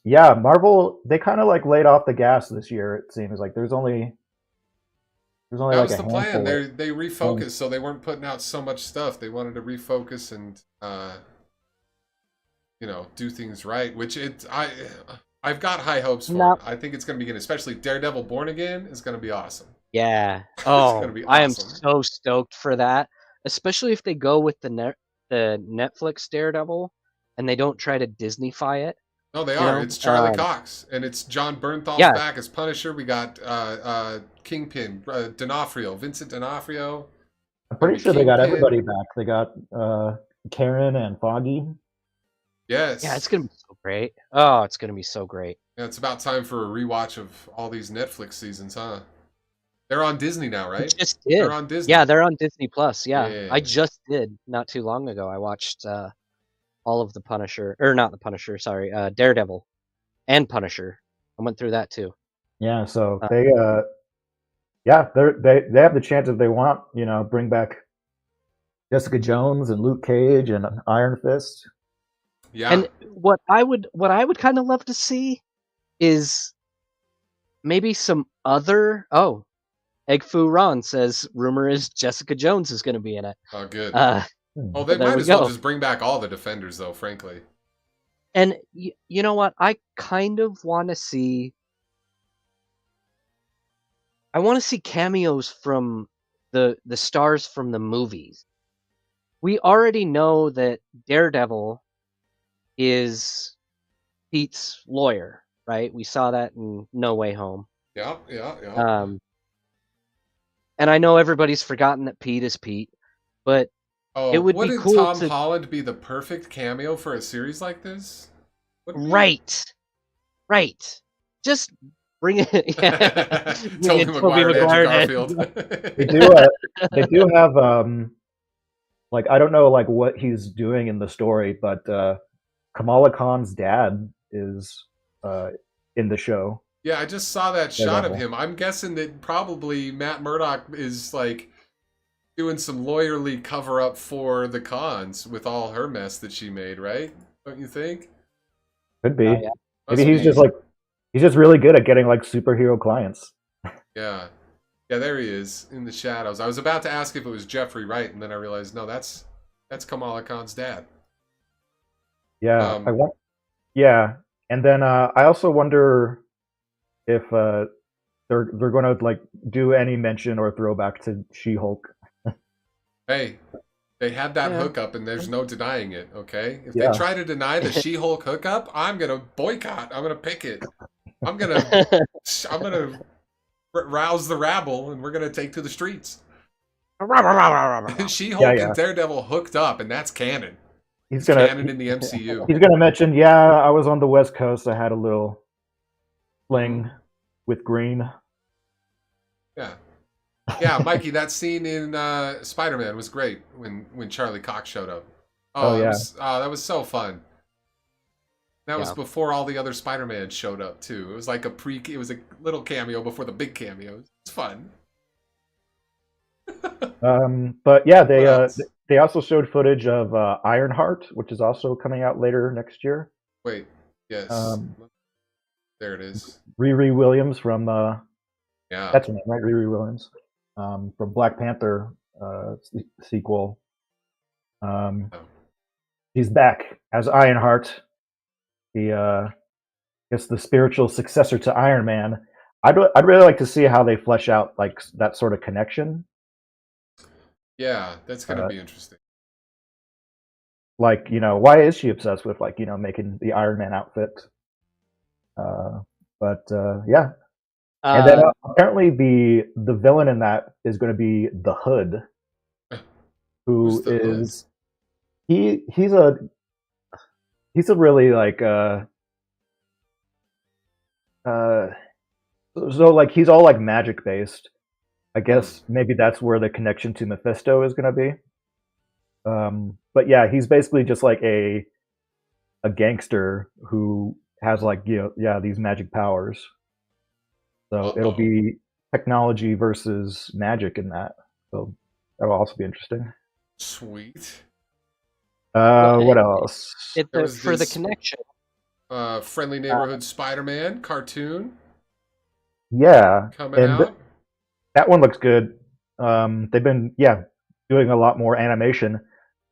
Yeah, Marvel, they kind of like laid off the gas this year. It seems like there's only That like was a the plan. handful. They refocused, so they weren't putting out so much stuff. They wanted to refocus and do things right. Which I've got high hopes for No. it. I think it's going to be good, especially Daredevil Born Again is going to be awesome. Yeah. It's Oh, gonna be I am awesome. so stoked for that, especially if they go with the Netflix Daredevil and they don't try to Disneyfy it. No, they You are. know? It's Charlie Cox, and it's John Bernthal's Yeah. back as Punisher. We got Kingpin, D'Onofrio, Vincent D'Onofrio. I'm pretty sure they got Kingpin. everybody back. They got Karen and Foggy. Yes. Yeah, it's gonna be so great. Oh, it's gonna be so great. Yeah, it's about time for a rewatch of all these Netflix seasons, huh? They're on Disney now, I right? just did. They're on Disney. Yeah, they're on Disney Plus. Yeah. Yeah. I just did not too long ago. I watched all of the Punisher, or not the Punisher, sorry, Daredevil and Punisher. I went through that too. Yeah, so they have the chance if they want, bring back Jessica Jones and Luke Cage and Iron Fist. Yeah. And what I would kind of love to see is maybe some other. Oh, Egg Foo Ron says rumor is Jessica Jones is going to be in it. Oh, good. Well, they might as well just bring back all the Defenders, though, frankly. And you know what? I kind of want to see. I want to see cameos from the stars from the movies. We already know that Daredevil is Pete's lawyer, right? We saw that in No Way Home. Yeah. And I know everybody's forgotten that Pete is Pete, but it would be cool Tom to... Holland be the perfect cameo for a series like this? Right. Just bring it. Tobey Maguire and Andrew Garfield. They do have like, I don't know like what he's doing in the story, but Kamala Khan's dad is in the show. Yeah, I just saw that shot of him. I'm guessing that probably Matt Murdock is like doing some lawyerly cover up for the Khans with all her mess that she made, right? Don't you think? Could be. Yeah. Maybe he's just really good at getting like superhero clients. Yeah. Yeah, there he is in the shadows. I was about to ask if it was Jeffrey Wright, and then I realized no, that's Kamala Khan's dad. Yeah, Yeah, and then I also wonder if they're going to like do any mention or throwback to She-Hulk. Hey, they had that hookup, and there's no denying it. Okay, if they try to deny the She-Hulk hookup, I'm gonna boycott. I'm gonna picket. I'm gonna rouse the rabble, and we're gonna take to the streets. She-Hulk and Daredevil hooked up, and that's canon. It's canon in the MCU. He's gonna mention, I was on the West Coast. I had a little fling with Green. Yeah, Mikey, that scene in Spider-Man was great when Charlie Cox showed up. That was so fun. That was before all the other Spider-Man showed up too. It was like it was a little cameo before the big cameos. It's fun. But yeah, they also showed footage of Ironheart, which is also coming out later next year. Wait, Yes. There it is. Riri Williams from Yeah. that's her name, right? Riri Williams from Black Panther sequel. He's back as Ironheart. He guess the spiritual successor to Iron Man. I'd really like to see how they flesh out like that sort of connection. Yeah, that's gonna be interesting. Like, why is she obsessed with like, making the Iron Man outfit? But yeah. And then apparently the villain in that is going to be the Hood, who is he's a really like so like he's all like magic based. I guess maybe that's where the connection to Mephisto is going to be. But yeah, he's basically just like a gangster who has like these magic powers. So it'll be technology versus magic in that. So that'll also be interesting. Sweet. What else? For the connection. Friendly Neighborhood Spider-Man cartoon. Yeah. Coming out. That one looks good. They've been doing a lot more animation.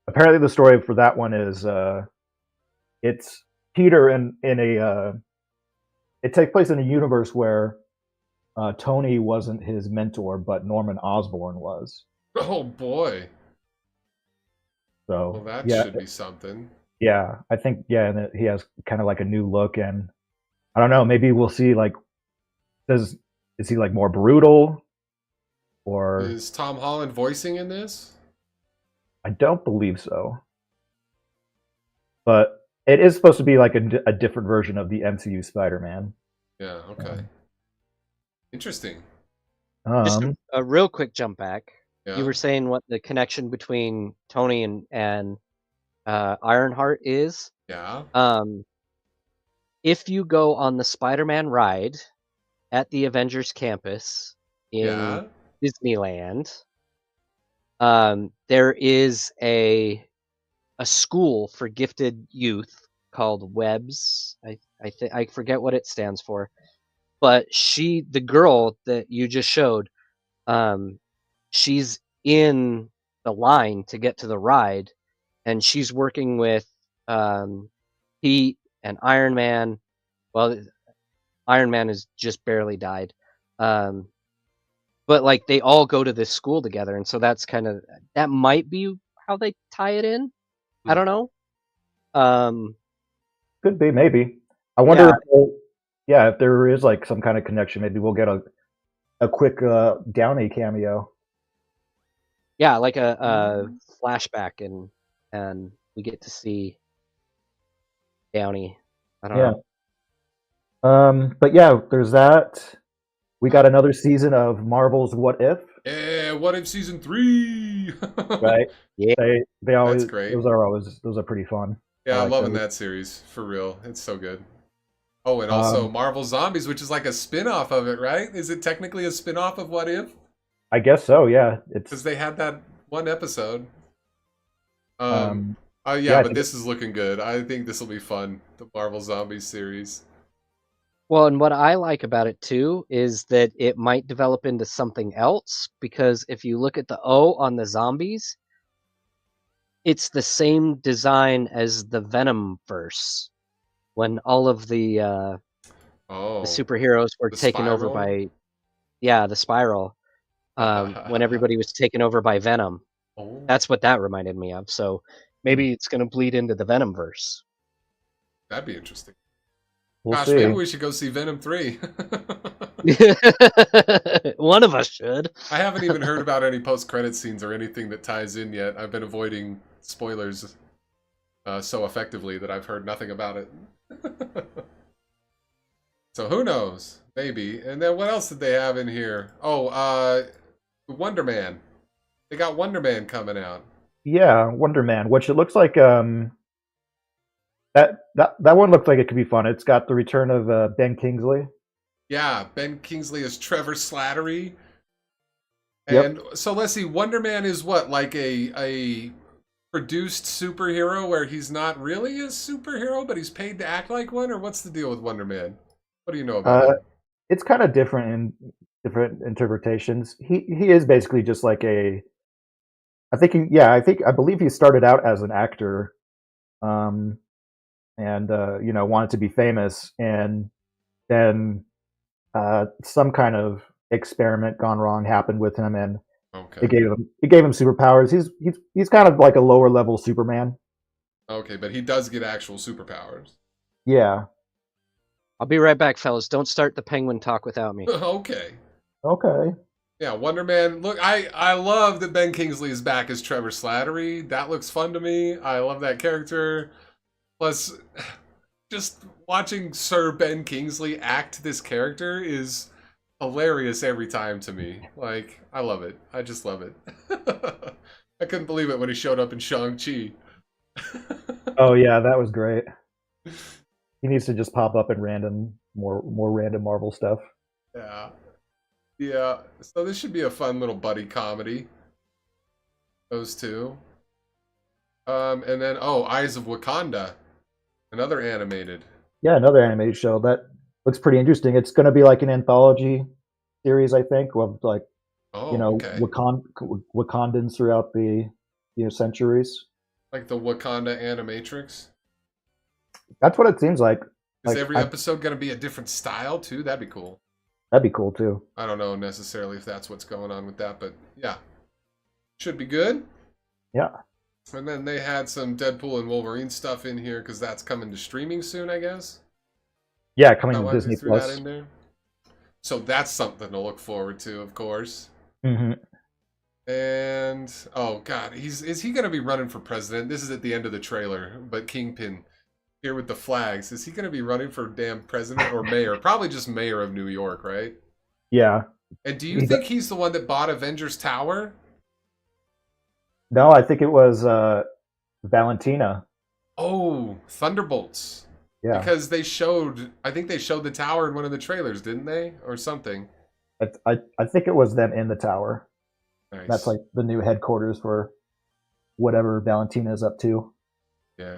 Apparently the story for that one is it's Peter in a it takes place in a universe where Tony wasn't his mentor, but Norman Osborn was. Oh boy! So well, that should be something. Yeah, I think and he has kind of like a new look, and I don't know. Maybe we'll see like is he like more brutal, or is Tom Holland voicing in this? I don't believe so, but it is supposed to be like a different version of the MCU Spider-Man. Yeah. Okay. Interesting. Just a real quick jump back. Yeah. You were saying what the connection between Tony and Ironheart is. Yeah. If you go on the Spider-Man ride at the Avengers campus in Disneyland, there is a school for gifted youth called Webs. I forget what it stands for. But the girl that you just showed, she's in the line to get to the ride, and she's working with Pete and Iron Man. Well, Iron Man has just barely died. But like they all go to this school together, and so that might be how they tie it in. I don't know. Could be, maybe. I wonder if there is like some kind of connection. Maybe we'll get a quick Downey cameo. Yeah, like a flashback, and we get to see Downey. I don't know. But yeah, there's that. We got another season of Marvel's What If. Yeah, What If season 3. Right. Yeah. They always. That's great. Those are pretty fun. Yeah, I'm loving that series for real. It's so good. Oh, and also Marvel Zombies, which is like a spin-off of it, right? Is it technically a spin-off of What If? I guess so, yeah. Because they had that one episode. But this is looking good. I think this will be fun, the Marvel Zombies series. Well, and what I like about it, too, is that it might develop into something else, because if you look at the O on the zombies, it's the same design as the Venom verse. When all of the superheroes were taken over by the Spiral, when everybody was taken over by Venom. That's what that reminded me of. So maybe it's going to bleed into the Venom verse. That'd be interesting. We'll see. Maybe we should go see Venom 3. One of us should. I haven't even heard about any post-credit scenes or anything that ties in yet. I've been avoiding spoilers so effectively that I've heard nothing about it. So who knows? Maybe. And then what else did they have in here? Oh, Wonder Man. They got Wonder Man coming out. Yeah, Wonder Man, which it looks like that one looks like it could be fun. It's got the return of Ben Kingsley. Yeah, Ben Kingsley is Trevor Slattery. And so let's see, Wonder Man is what, like a produced superhero where he's not really a superhero, but he's paid to act like one? Or what's the deal with Wonder Man? What do you know about him? It's kind of different in different interpretations. He is basically just like a. I believe he started out as an actor, and wanted to be famous, and then some kind of experiment gone wrong happened with him, and Okay. it gave him superpowers. He's kind of like a lower level Superman. Okay, but he does get actual superpowers. Yeah. I'll be right back, fellas. Don't start the Penguin talk without me. Okay. Okay. Yeah, Wonder Man. Look, I love that Ben Kingsley is back as Trevor Slattery. That looks fun to me. I love that character. Plus, just watching Sir Ben Kingsley act this character is hilarious every time to me. Like, I love it. I just love it. I couldn't believe it when he showed up in Shang-Chi. Oh yeah, that was great. He needs to just pop up in more random Marvel stuff. Yeah. Yeah. So this should be a fun little buddy comedy. Those two. And then Eyes of Wakanda. Another animated. Yeah, another animated show that looks pretty interesting. It's going to be like an anthology series, I think, of like Okay. Wakandans throughout the centuries. Like the Wakanda Animatrix. That's what it seems like. Is every episode going to be a different style too? That'd be cool. That'd be cool too. I don't know necessarily if that's what's going on with that, but yeah. Should be good. Yeah. And then they had some Deadpool and Wolverine stuff in here because that's coming to streaming soon, I guess. Yeah, coming to Disney Plus. That in there. So that's something to look forward to, of course. Mm-hmm. And oh god, is he going to be running for president? This is at the end of the trailer, but Kingpin here with the flags. Is he going to be running for damn president or mayor? Probably just mayor of New York, right? Yeah. And do you think he's the one that bought Avengers Tower? No, I think it was Valentina. Oh, Thunderbolts. Yeah. Because I think they showed the tower in one of the trailers, didn't they? Or something. I think it was them in the tower. Nice. That's like the new headquarters for whatever Valentina is up to. Yeah.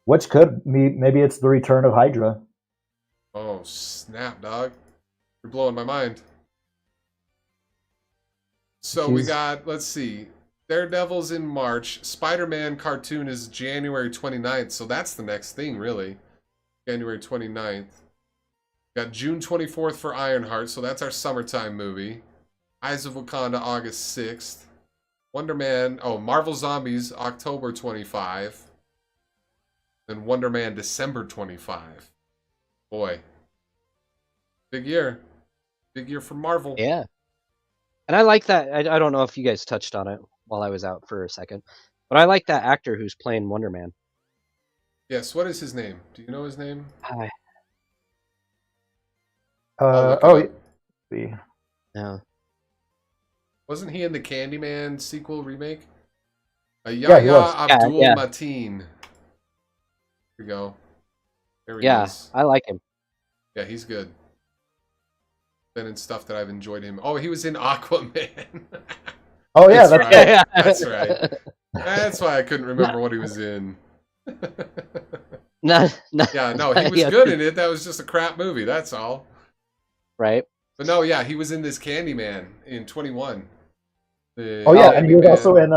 Which could be, maybe it's the return of Hydra. Oh, snap, dog. You're blowing my mind. So we got, let's see, Daredevil's in March. Spider-Man cartoon is January 29th, so that's the next thing, really. January 29th. Got June 24th for Ironheart, so that's our summertime movie. Eyes of Wakanda, August 6th. Wonder Man, Marvel Zombies, October 25. Then Wonder Man, December 25. Boy. Big year. Big year for Marvel. Yeah. And I like that. I don't know if you guys touched on it while I was out for a second, but I like that actor who's playing Wonder Man. Yes, what is his name? Do you know his name? Yeah. Wasn't he in the Candyman sequel remake? Yeah, he was. Abdul Yeah. Mateen. Here we go. There he Yeah, is. I like him. Yeah, he's good. Been in stuff that I've enjoyed him. Oh, he was in Aquaman. Oh yeah, that's right. Yeah. That's right. That's why I couldn't remember what he was in. No, Yeah, no, he was good in it. That was just a crap movie. That's all. Right. But no, yeah, he was in this Candyman in 21. Oh yeah, and he was also in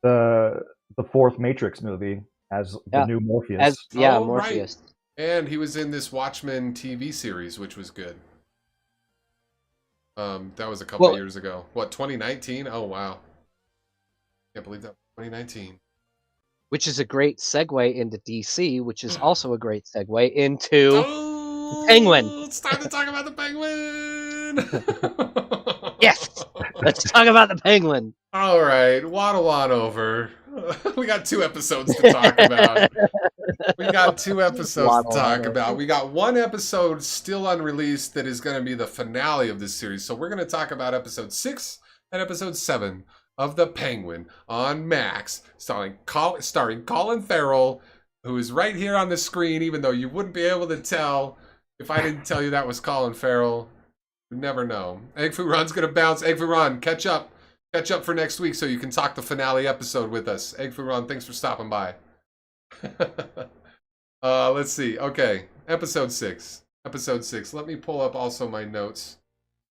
the fourth Matrix movie as the new Morpheus. Morpheus. Right. And he was in this Watchmen TV series, which was good. That was a couple of years ago. What, 2019? Oh wow. Can't believe that was 2019. Which is a great segue into DC, which is also a great segue into Penguin. It's time to talk about the Penguin. Yes, let's talk about the Penguin. All right, waddle on over. We got 2 episodes to talk about. We got 2 episodes to talk about. We got 1 episode still unreleased that is going to be the finale of this series. So we're going to talk about episode 6 and episode 7 of The Penguin on Max, starring Colin Farrell, who is right here on the screen, even though you wouldn't be able to tell if I didn't tell you that was Colin Farrell. You'd never know. Egg Foo Run's going to bounce. Egg Foo Run, catch up. catch up for next week so you can talk the finale episode with us. Egg Foo Ron, thanks for stopping by. Let's see. Okay, episode 6. Episode 6. Let me pull up also my notes.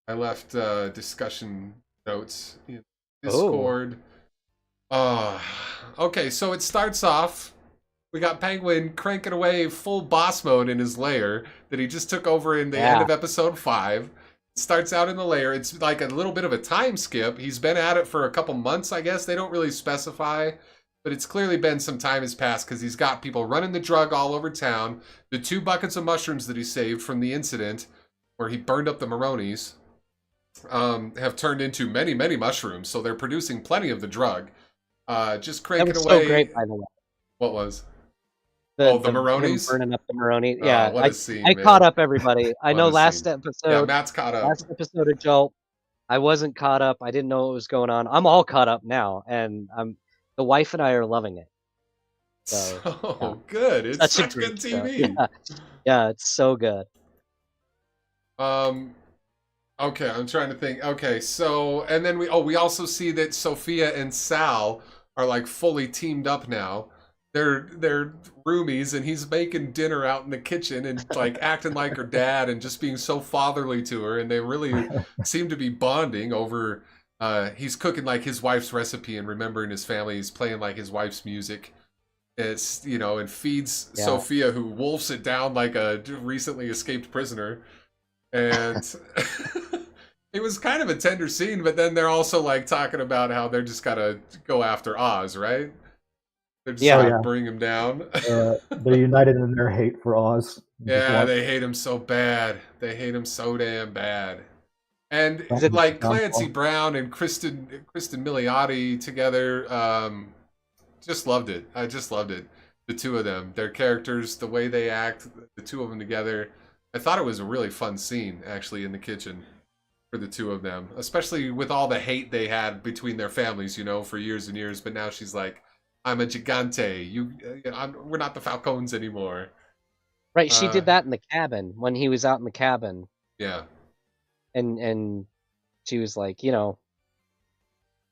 I left discussion notes in Discord. Okay, so it starts off. We got Penguin cranking away full boss mode in his lair that he just took over in the end of episode 5. It starts out in the lair. It's like a little bit of a time skip. He's been at it for a couple months, I guess. They don't really specify, but it's clearly been some time has passed because he's got people running the drug all over town. The 2 buckets of mushrooms that he saved from the incident where he burned up the Maronis have turned into many, many mushrooms, so they're producing plenty of the drug. Just cranking that was away. So great, by the way. What was? The Maronis? Burning up the Maroni. Yeah, what a scene, I man. caught up, everybody. I know last scene. episode. Yeah, Matt's caught up. Last episode of Jolt, I wasn't caught up. I didn't know what was going on. I'm all caught up now, and the wife and I are loving it. So good. It's such good TV. Yeah, it's so good. Okay, I'm trying to think. Okay, so and then we also see that Sophia and Sal are like fully teamed up now. They're roomies, and he's making dinner out in the kitchen and like acting like her dad and just being so fatherly to her, and they really seem to be bonding over he's cooking like his wife's recipe and remembering his family. He's playing like his wife's music. It's, and feeds Sophia, who wolfs it down like a recently escaped prisoner. And it was kind of a tender scene, but then they're also like talking about how they're just gotta go after Oz, right? They're just gotta bring him down. They're united in their hate for Oz. Yeah, they hate him so bad. They hate him so damn bad. And like Clancy Brown and Kristen Milioti together, just loved it. I just loved it. The 2 of them, their characters, the way they act, the 2 of them together. I thought it was a really fun scene, actually, in the kitchen for the 2 of them, especially with all the hate they had between their families, for years and years. But now she's like, "I'm a gigante. We're not the Falcones anymore." Right, she did that in the cabin when he was out in the cabin. Yeah, and she was like,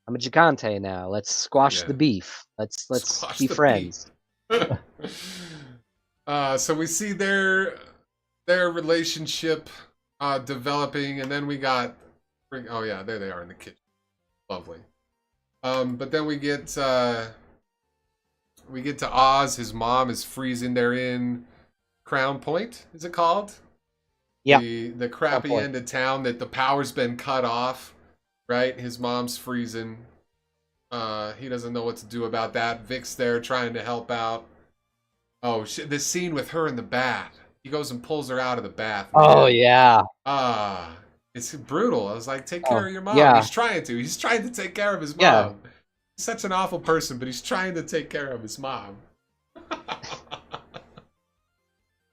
I'm a gigante now. Let's squash the beef. Let's be friends. So we see their relationship developing, and then we got there they are in the kitchen. Lovely. But then we get to Oz. His mom is freezing. They're in Crown Point, is it called? Yeah. The crappy end of town that the power's been cut off. Right? His mom's freezing. He doesn't know what to do about that. Vic's there trying to help out. Oh, this scene with her in the bath. He goes and pulls her out of the bath. Oh, yeah. It's brutal. I was like, take care of your mom. Yeah. He's trying to take care of his mom. Yeah. He's such an awful person, but he's trying to take care of his mom.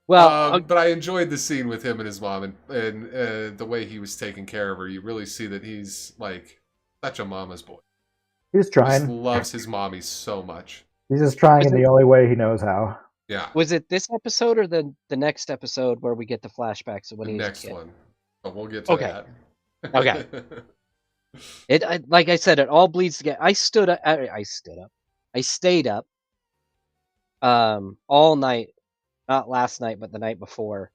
Well, but I enjoyed the scene with him and his mom, and the way he was taking care of her. You really see that he's like such a mama's boy. He's trying. He just loves his mommy so much. He's just trying in the only way he knows how. Yeah. Was it this episode or the next episode where we get the flashbacks of when he was a kid? Next one. But we'll get to that. Okay. Like I said, it all bleeds together. I stayed up all night. Not last night, but the night before,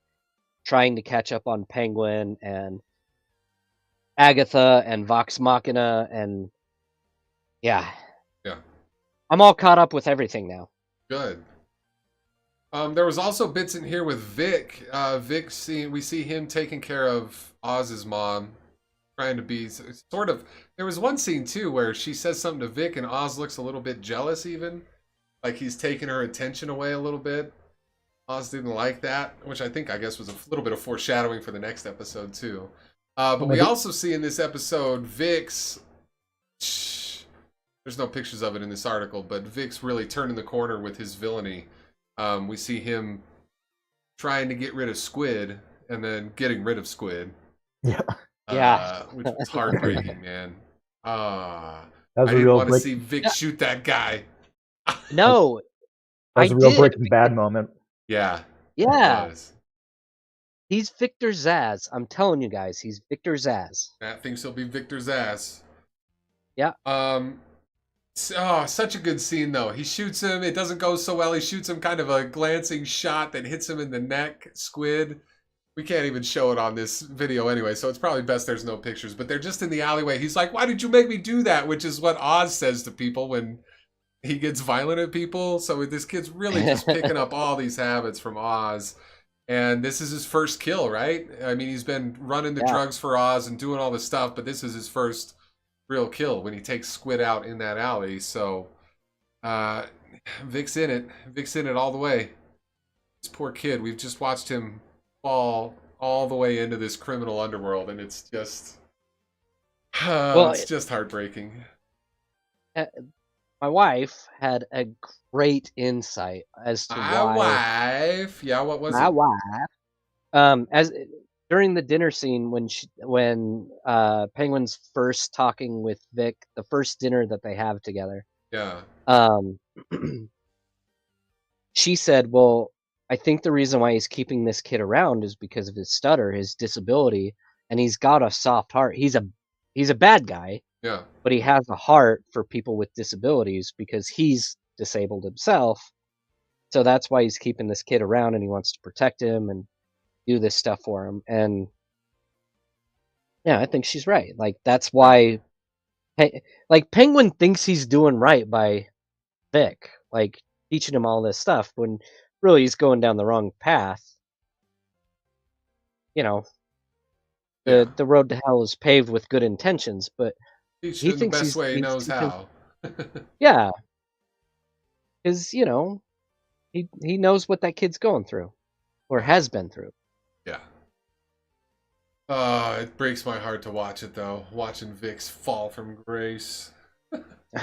trying to catch up on Penguin and Agatha and Vox Machina, and yeah, I'm all caught up with everything now. Good. There was also bits in here with Vic. We see him taking care of Oz's mom, trying to be sort of. There was one scene too where she says something to Vic, and Oz looks a little bit jealous, even like he's taking her attention away a little bit. Oz didn't like that, which I guess was a little bit of foreshadowing for the next episode too. But we also see in this episode Vic's. There's no pictures of it in this article, but Vic's really turning the corner with his villainy. We see him trying to get rid of Squid and then getting rid of Squid. Yeah. Which was heartbreaking, man. I didn't want to see Vic shoot that guy. No. That was a real Breaking Bad moment. Yeah. Yeah. He's Victor Zsasz. I'm telling you guys, he's Victor Zsasz. Matt thinks he'll be Victor Zsasz. Yeah. Oh, such a good scene though. He shoots him. It doesn't go so well. He shoots him kind of a glancing shot that hits him in the neck. Squid. We can't even show it on this video anyway, so it's probably best there's no pictures. But they're just in the alleyway. He's like, "Why did you make me do that?" Which is what Oz says to people when he gets violent at people. So this kid's really just picking up all these habits from Oz. And this is his first kill, right? I mean, he's been running the drugs for Oz and doing all this stuff, but this is his first real kill when he takes Squid out in that alley. So Vic's in it. Vic's in it all the way. This poor kid, we've just watched him fall all the way into this criminal underworld, and it's just it's just heartbreaking. My wife had a great insight as to what was my it? wife, as during the dinner scene when Penguin's first talking with Vic, the first dinner that they have together. Yeah. She said, "Well, I think the reason why he's keeping this kid around is because of his stutter, his disability, and he's got a soft heart. He's a bad guy." Yeah. But he has a heart for people with disabilities because he's disabled himself. So that's why he's keeping this kid around, and he wants to protect him and do this stuff for him. And yeah, I think she's right. Like, that's why like Penguin thinks he's doing right by Vic, like teaching him all this stuff when really he's going down the wrong path. You know, the road to hell is paved with good intentions, but he thinks the best way he knows teaching, how. Yeah, because he knows what that kid's going through, or has been through. Yeah. It breaks my heart to watch it though. Watching Vic's fall from grace.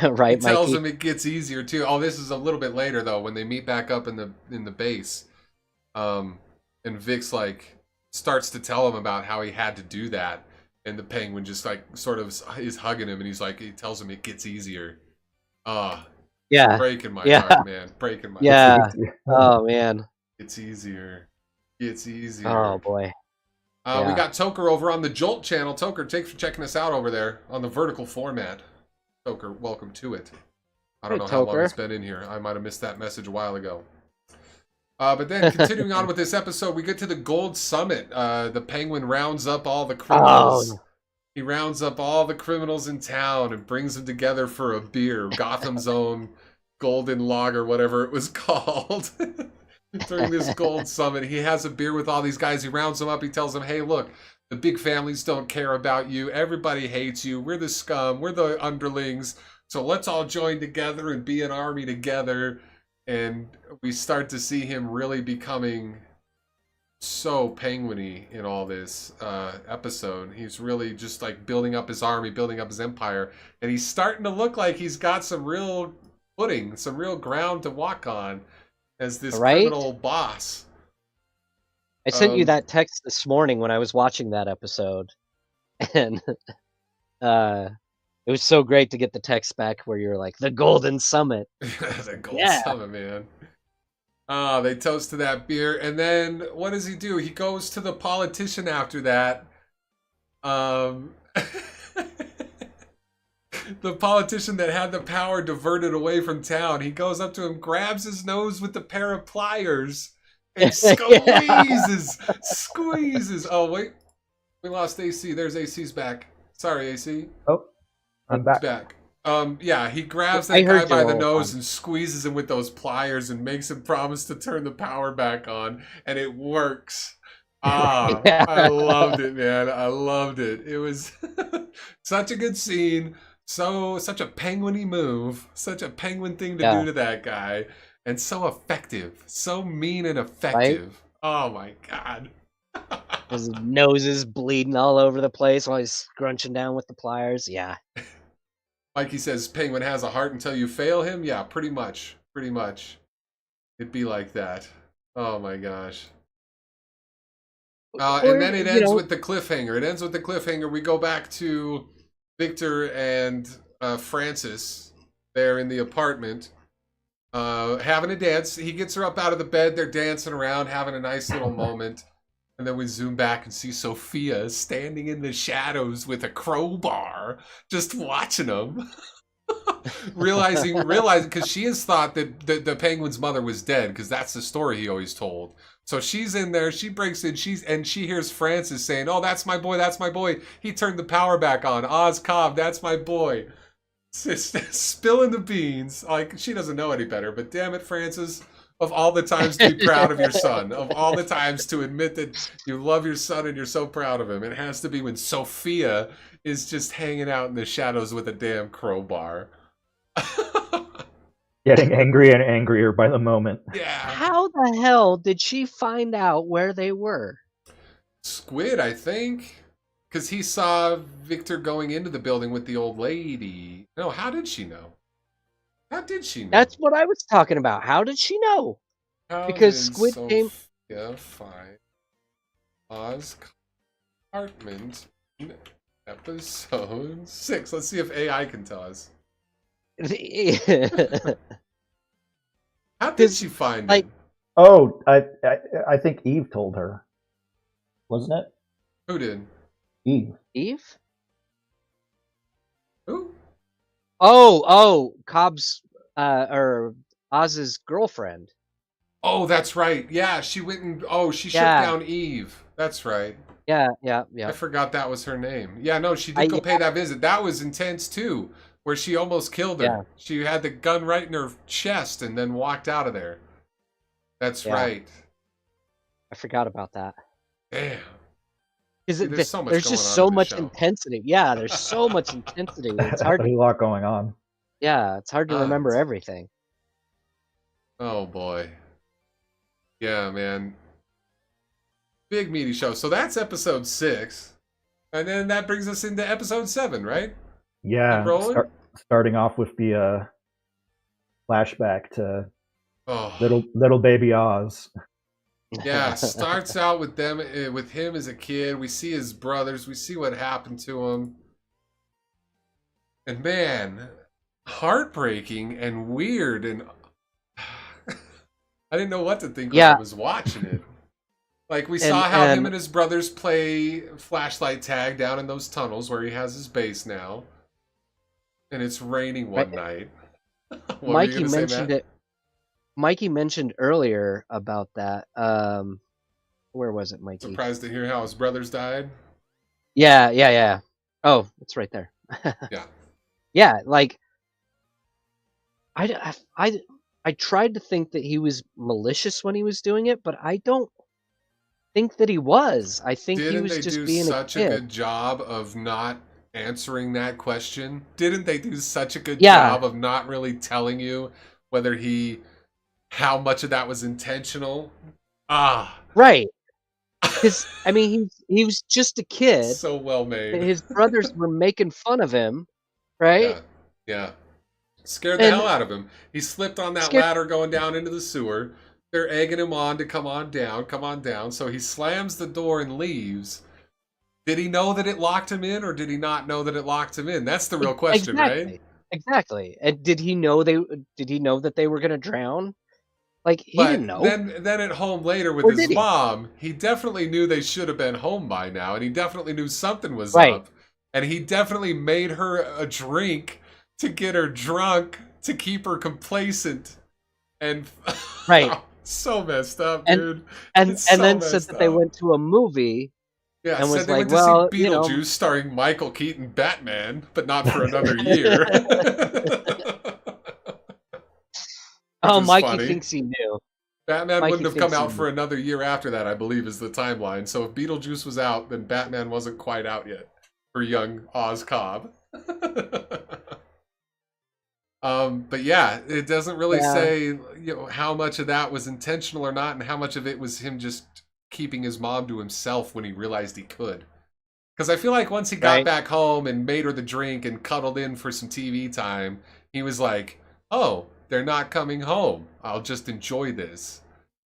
Right, he tells Mikey? him it gets easier too. Oh, this is a little bit later though, when they meet back up in the base. And Vic's like starts to tell him about how he had to do that, and the Penguin just like sort of is hugging him, and he tells him it gets easier. Yeah, breaking my heart, man. Breaking my heart. Oh man, it's easier. It's easier. Oh boy. We got Toker over on the Jolt channel. Toker, thanks for checking us out over there on the vertical format. Toker, welcome to it. I don't know how long it's been in here. I might have missed that message a while ago. But then, continuing on with this episode, we get to the Gold Summit. The Penguin rounds up all the criminals. Oh. He rounds up all the criminals in town and brings them together for a beer. Gotham's own Golden Lager, whatever it was called. During this Gold Summit, he has a beer with all these guys. He rounds them up. He tells them, "Hey, look, the big families don't care about you. Everybody hates you. We're the scum. We're the underlings. So let's all join together and be an army together." And we start to see him really becoming so penguin-y in all this episode. He's really just like building up his army, building up his empire. And he's starting to look like he's got some real footing, some real ground to walk on as this criminal boss. I sent you that text this morning when I was watching that episode. And it was so great to get the text back where you're like, the Golden Summit. The Golden Summit, man. They toast to that beer. And then what does he do? He goes to the politician after that. The politician that had the power diverted away from town. He goes up to him, grabs his nose with the pair of pliers, and squeezes. Squeezes. Oh, wait. We lost AC. There's AC's back. Sorry, AC. Oh, I'm back. Yeah, he grabs that guy by the nose and squeezes him with those pliers and makes him promise to turn the power back on, and it works. I loved it, man. I loved it. It was such a good scene. Such a penguin-y move. Such a penguin thing to do to that guy. And so effective. So mean and effective. Right? Oh, my God. His nose is bleeding all over the place while he's scrunching down with the pliers. Yeah. Mikey says Penguin has a heart until you fail him. Yeah, pretty much. Pretty much. It'd be like that. Oh, my gosh. And then it ends with the cliffhanger. It ends with the cliffhanger. We go back to Victor and Francis there in the apartment having a dance. He gets her up out of the bed. They're dancing around, having a nice little moment. And then we zoom back and see Sophia standing in the shadows with a crowbar, just watching them. realizing, because she has thought that the penguin's mother was dead, because that's the story he always told. So she's in there, she breaks in, she hears Francis saying, "Oh, that's my boy, that's my boy. He turned the power back on. Oz Cobb, that's my boy." Just spilling the beans. Like, she doesn't know any better, but damn it, Francis. Of all the times to be proud of your son, of all the times to admit that you love your son and you're so proud of him, it has to be when Sophia is just hanging out in the shadows with a damn crowbar. Getting angry and angrier by the moment. Yeah. How the hell did she find out where they were? Squid, I think. Because he saw Victor going into the building with the old lady. No, how did she know? How did she know? That's what I was talking about. How did she know? How Because did Squid came. Sophia find Oz Cartman in episode 6? Let's see if AI can tell us. How did she find like- it? Oh, I think Eve told her, wasn't it? Who did? Eve. Eve? Who? Oh, Cobb's or Oz's girlfriend. Oh, that's right. Yeah, she went and she shook Yeah. down Eve. That's right. Yeah. I forgot that was her name. Yeah, no, she did go pay that visit. That was intense too, where she almost killed her. Yeah. She had the gun right in her chest and then walked out of there. That's right. I forgot about that. Damn. Because There's so much there's going just on so in this much show. intensity. Yeah, there's so much intensity. It's hard. There's a lot going on. Yeah, it's hard to remember everything. Oh boy. Yeah, man. Big meaty show. So that's episode 6. And then that brings us into episode 7, right? Yeah, starting off with the flashback to little baby Oz. Yeah, starts out with them, with him as a kid. We see his brothers. We see what happened to him. And man, heartbreaking and weird. And I didn't know what to think when I was watching it. Like, we saw how him and his brothers play flashlight tag down in those tunnels where he has his base now. And it's raining one night. Mikey mentioned it. Mikey mentioned earlier about that. Where was it, Mikey? Surprised to hear how his brothers died? Yeah. Oh, it's right there. Yeah. Yeah, like I tried to think that he was malicious when he was doing it, but I don't think that he was. I think he was just being a kid. Didn't they do such a good job of not answering that question? Didn't they do such a good job of not really telling you whether how much of that was intentional? Right. Because I mean, he was just a kid. So well made. His brothers were making fun of him, right? Yeah. Scared the hell out of him. He slipped on that ladder going down into the sewer. They're egging him on to come on down. So he slams the door and leaves. Did he know that it locked him in, or did he not know that it locked him in? That's the real question, right? Exactly. And did he know that they were gonna drown? Like, he didn't know. Then at home later with his mom, he definitely knew they should have been home by now, and he definitely knew something was up. And he definitely made her a drink to get her drunk, to keep her complacent. And so messed up, dude. And then said that they went to a movie. Yeah, and said they went to see Beetlejuice starring Michael Keaton Batman, but not for another year. Oh, Mikey thinks he knew. Batman wouldn't have come out for another year after that, I believe, is the timeline. So if Beetlejuice was out, then Batman wasn't quite out yet for young Oz Cobb. But yeah, it doesn't really say how much of that was intentional or not, and how much of it was him just keeping his mom to himself when he realized he could. Because I feel like once he got back home and made her the drink and cuddled in for some TV time, he was like, oh, they're not coming home. I'll just enjoy this.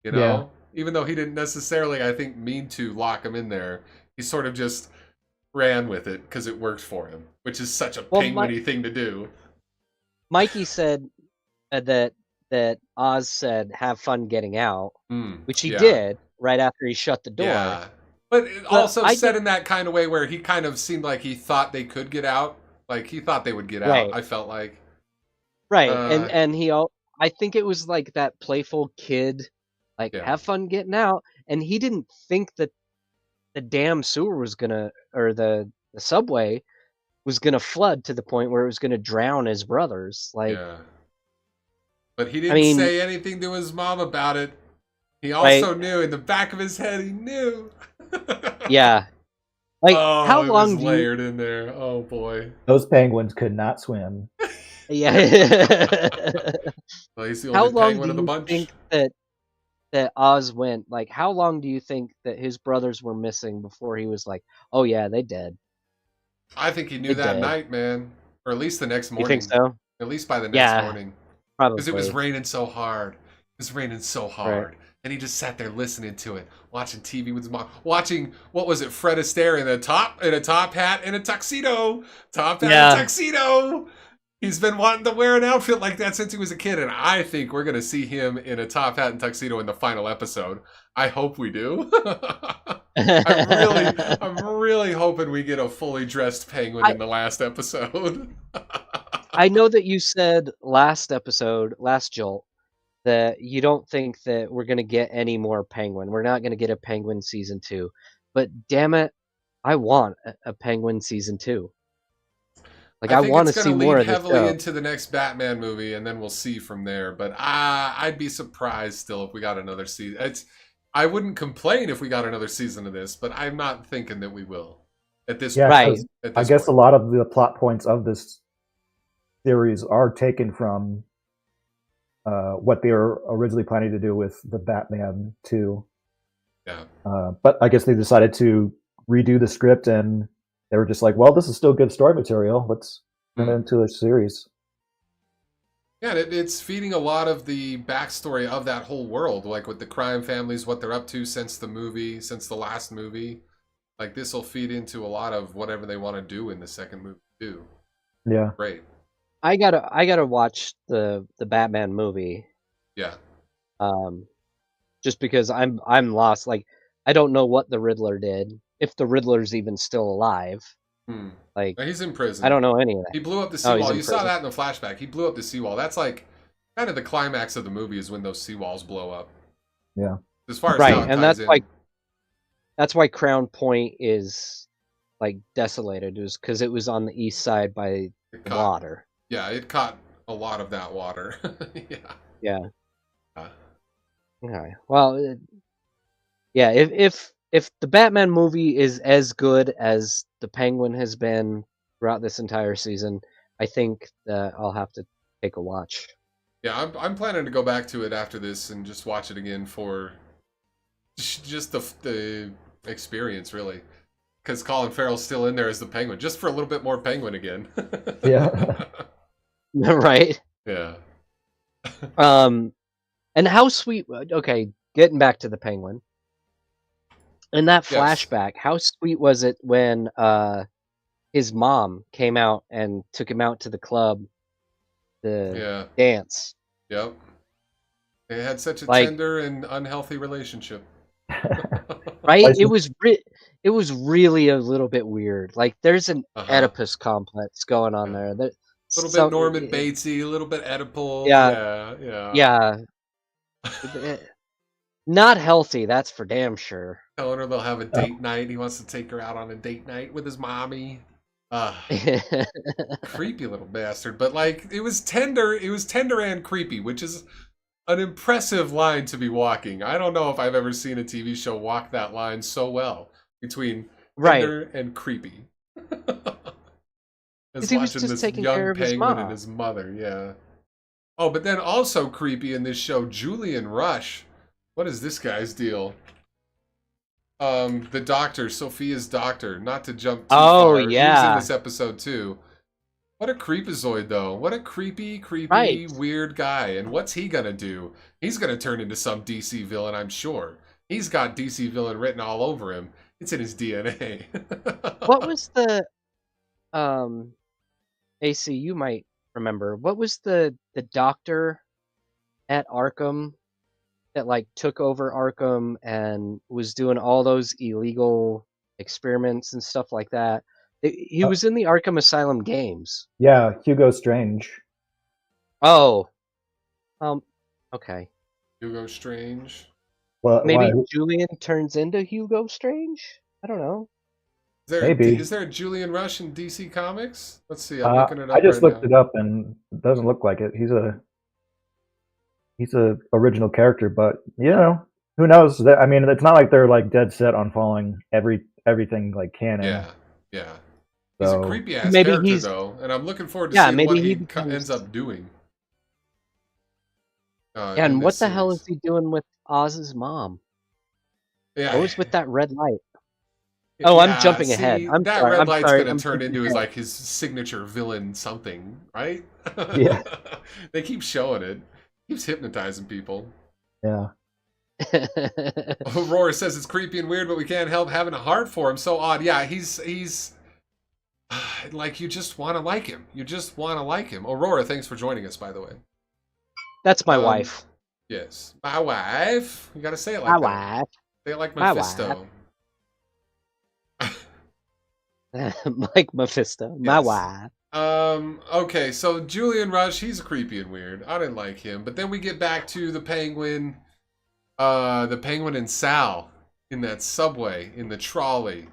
You know? Yeah. Even though he didn't necessarily, I think, mean to lock him in there. He sort of just ran with it because it worked for him, which is such a penguin-y thing to do. Mikey said that that Oz said, "Have fun getting out," which he Yeah. did right after he shut the door. Yeah. But it But also I said don't- in that kind of way where he kind of seemed like he thought they could get out. Like he thought they would get Right. out, I felt like. Right, Uh, and I think it was like that playful kid, like, Yeah. have fun getting out, and he didn't think that the damn sewer was gonna, or the subway was gonna flood to the point where it was gonna drown his brothers. Like, Yeah. But he I didn't mean, say anything to his mom about it. He right? also knew in the back of his head, he knew. Yeah. Like, Oh, how it long was do you? layered in there. Oh boy. Those penguins could not swim. Yeah. Well, he's the How only long penguin do of the you bunch. think that Oz went? Like, how long do you think that his brothers were missing before he was like, "Oh yeah, they dead. I think he knew They that dead." night, man. Or at least the next You morning. think so? At least by the next Yeah, morning. probably. Because it was raining so hard. It was raining so hard. Right. And he just sat there listening to it, watching TV with his mom, watching, what was it, Fred Astaire in a top hat and a tuxedo. Top hat Yeah. and tuxedo. He's been wanting to wear an outfit like that since he was a kid, and I think we're going to see him in a top hat and tuxedo in the final episode. I hope we do. I'm really hoping we get a fully dressed penguin in the last episode. I know that you said last Jolt, that you don't think that we're going to get any more Penguin. We're not going to get a Penguin season 2. But damn it, I want a Penguin season 2. Like, I want to see more of this heavily show. into the next Batman movie, and then we'll see from there. But I'd be surprised still if we got another season. I wouldn't complain if we got another season of this, but I'm not thinking that we will at this Yeah, point. Right. At I this guess point. a lot of the plot points of this series are taken from what they were originally planning to do with the Batman 2. Yeah. But I guess they decided to redo the script, and they were just like, well, this is still good story material. Let's turn it into a series. Yeah, it's feeding a lot of the backstory of that whole world, like with the crime families, what they're up to since the last movie. Like, this will feed into a lot of whatever they want to do in the second movie too. Yeah. Great. I gotta watch the Batman movie. Yeah. Just because I'm lost. Like, I don't know what the Riddler did, if the Riddler's even still alive. Like, he's in prison. I don't know any of that. He blew up the he's seawall. in You saw prison. that in the flashback. He blew up the seawall. That's like kind of the climax of the movie is when those seawalls blow up. Yeah. As far as Right, how it and ties that's why Crown Point is like desolated, is because it was on the east side by the water. Yeah, it caught a lot of that water. Yeah. Yeah. Okay. Well, yeah. If the Batman movie is as good as the Penguin has been throughout this entire season, I think that I'll have to take a watch. Yeah, I'm planning to go back to it after this and just watch it again for just the experience, really. Because Colin Farrell's still in there as the Penguin, just for a little bit more Penguin again. Yeah. Right. Yeah. And how sweet. Okay, getting back to the Penguin. In that flashback, how sweet was it when his mom came out and took him out to the club to dance? Yep. They had such a tender and unhealthy relationship. Right? It was really a little bit weird. Like, there's an Oedipus complex going on there. A little bit Norman Batesy, a little bit Oedipal. Yeah. Not healthy, that's for damn sure. Telling her they'll have a date night. He wants to take her out on a date night with his mommy. Creepy little bastard. But like, it was tender and creepy, which is an impressive line to be walking. I don't know if I've ever seen a TV show walk that line so well between tender and creepy. As he was watching just this taking young care of his penguin mom. and his mother, yeah. Oh, but then also creepy in this show, Julian Rush. What is this guy's deal? The doctor, Sophia's doctor. Not to jump too far. Yeah. He was in this episode too. What a creepazoid, though. What a creepy, weird guy. And what's he gonna do? He's gonna turn into some DC villain, I'm sure. He's got DC villain written all over him. It's in his DNA. What was the AC, you might remember. What was the doctor at Arkham that like took over Arkham and was doing all those illegal experiments and stuff like that. He Uh, was in the Arkham Asylum games. yeah, Hugo Strange. Oh, um, okay. Hugo Strange. Well, why? Maybe Julian turns into Hugo Strange? I don't know. Maybe. Is there a Julian Rush in DC Comics? Let's see. I'm looking it I up just right looked now. it up, and it doesn't look like it. He's a original character, but who knows? I mean, it's not like they're like dead set on following everything like canon. Yeah, yeah. He's a So creepy ass Maybe character he's though, and I'm looking forward to yeah. seeing what Maybe he he becomes ends up doing. yeah. In And this what the hell series. is he doing with Oz's mom? Yeah, What was with that red light? Oh, I'm yeah. jumping ahead. See, I'm that sorry. red I'm light's sorry. gonna I'm turn jumping into his ahead. like his signature villain something, right? yeah, They keep showing it. Keeps hypnotizing people. yeah. Aurora says it's creepy and weird, but we can't help having a heart for him. So odd. Yeah, he's like you just want to like him. You just want to like him. Aurora, thanks for joining us, by the way. That's my wife. Yes, my wife. You gotta say it My like that. wife. Say it like My Mephisto. Like Mephisto. My Yes. wife. Okay, so Julian Rush, he's creepy and weird. I didn't like him. But then we get back to the Penguin and Sal in that subway, in the trolley.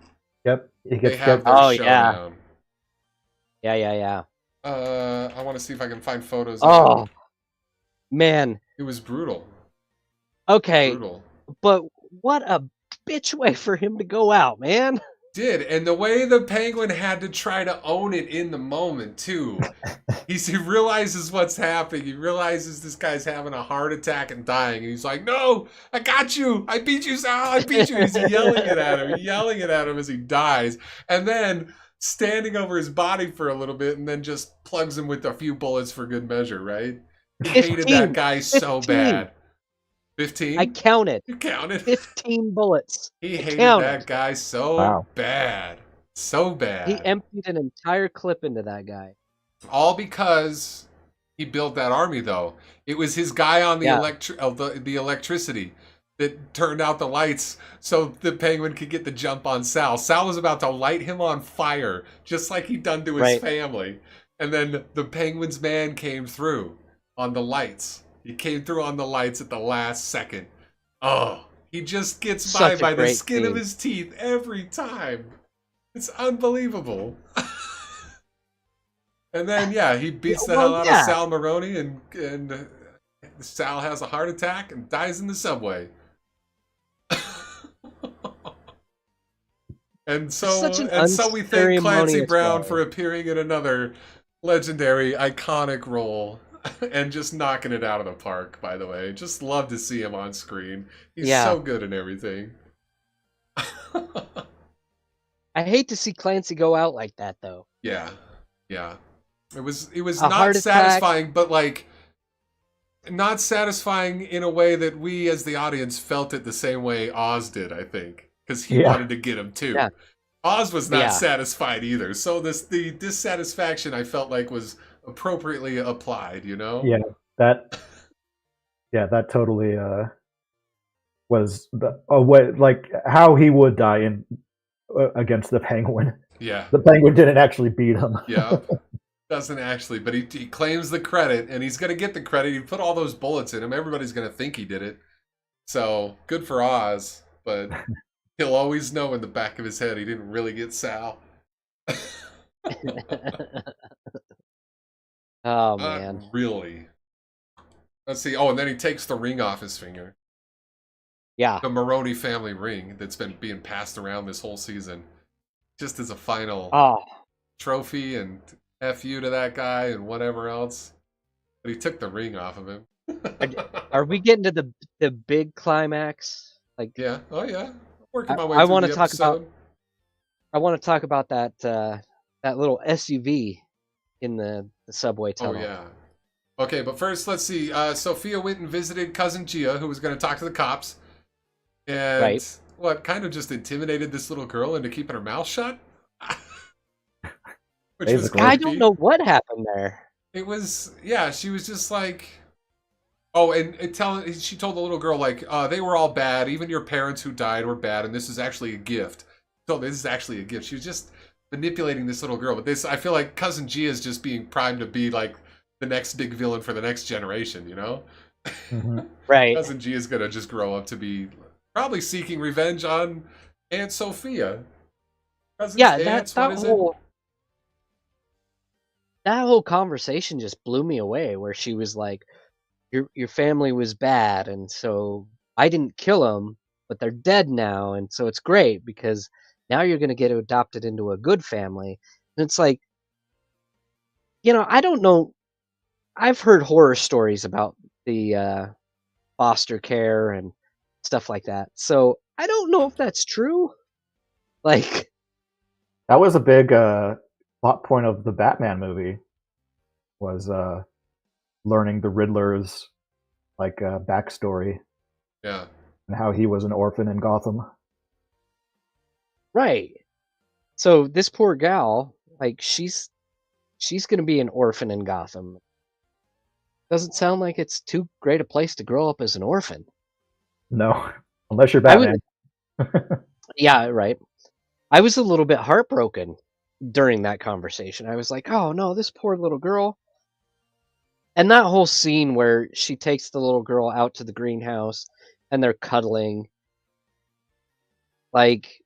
Yep. He They gets have get, their Oh yeah. showdown. Yeah. I want to see if I can find photos Oh of it. man. It was brutal. Okay, Brutal. but what a bitch way for him to go out, man. Did, and the way the Penguin had to try to own it in the moment too. He realizes what's happening. He realizes this guy's having a heart attack and dying. And he's like, "No, I got you. I beat you, Sal. I beat you." He's yelling it at him, yelling it at him as he dies, and then standing over his body for a little bit, and then just plugs him with a few bullets for good measure. Right? He hated that guy so 15. bad. 15? I counted. You counted. 15 bullets. He hated counted. that guy so Wow. bad. So bad. He emptied an entire clip into that guy. All because he built that army, though. It was his guy on the the electricity that turned out the lights so the Penguin could get the jump on Sal. Sal was about to light him on fire, just like he'd done to his family. And then the Penguin's man came through on the lights. He came through on the lights at the last second. Oh, he just gets by the skin of his teeth every time. It's unbelievable. And then, yeah, he beats the hell out of Sal Maroni, and Sal has a heart attack and dies in the subway. and so we thank Clancy Brown for appearing in another legendary, iconic role and just knocking it out of the park, by the way. Just love to see him on screen. He's so good in everything. I hate to see Clancy go out like that, though. Yeah. It was not satisfying, but like not satisfying in a way that we as the audience felt it the same way Oz did, I think. Because he wanted to get him too. Yeah. Oz was not satisfied either. So the dissatisfaction I felt like was appropriately applied, you know? Yeah, that totally was a way, like how he would die in against the Penguin. Yeah. The Penguin didn't actually beat him. Yeah. Doesn't actually, but he claims the credit, and he's going to get the credit. He put all those bullets in him. Everybody's going to think he did it. So, good for Oz, but he'll always know in the back of his head he didn't really get Sal. Oh, man. Really? Let's see. Oh, and then he takes the ring off his finger. Yeah. The Maroni family ring that's been being passed around this whole season. Just as a final trophy and F you to that guy and whatever else. But he took the ring off of him. Are we getting to the big climax? Like, yeah. Oh, yeah. Working my way I through want the to talk episode. about. I want to talk about that that little SUV in the subway tunnel. Oh, yeah. Okay, but first, let's see. Sophia went and visited cousin Gia, who was going to talk to the cops. And kind of just intimidated this little girl into keeping her mouth shut? Which was creepy. I don't know what happened there. It was, she was just like, Oh, and she told the little girl, like, they were all bad. Even your parents who died were bad, and this is actually a gift. So this is actually a gift. She was just manipulating this little girl. But this, I feel like Cousin Gia is just being primed to be like the next big villain for the next generation, you know? Mm-hmm. Right. Cousin Gia is gonna just grow up to be probably seeking revenge on Aunt Sophia. Cousin's Yeah, aunts, that what is it? whole conversation just blew me away. Where she was like, "Your family was bad, and so I didn't kill them, but they're dead now, and so it's great because now you're gonna get adopted into a good family." And it's like, I don't know. I've heard horror stories about the foster care and stuff like that. So I don't know if that's true. Like, That was a big plot point of the Batman movie. Was learning the Riddler's backstory Yeah. and how he was an orphan in Gotham. right. So this poor gal, like, she's gonna be an orphan in Gotham. Doesn't sound like it's too great a place to grow up as an orphan. No, unless you're I would, Batman. yeah, right. I was a little bit heartbroken during that conversation. I was like, oh no, this poor little girl. And that whole scene where she takes the little girl out to the greenhouse and they're cuddling, like,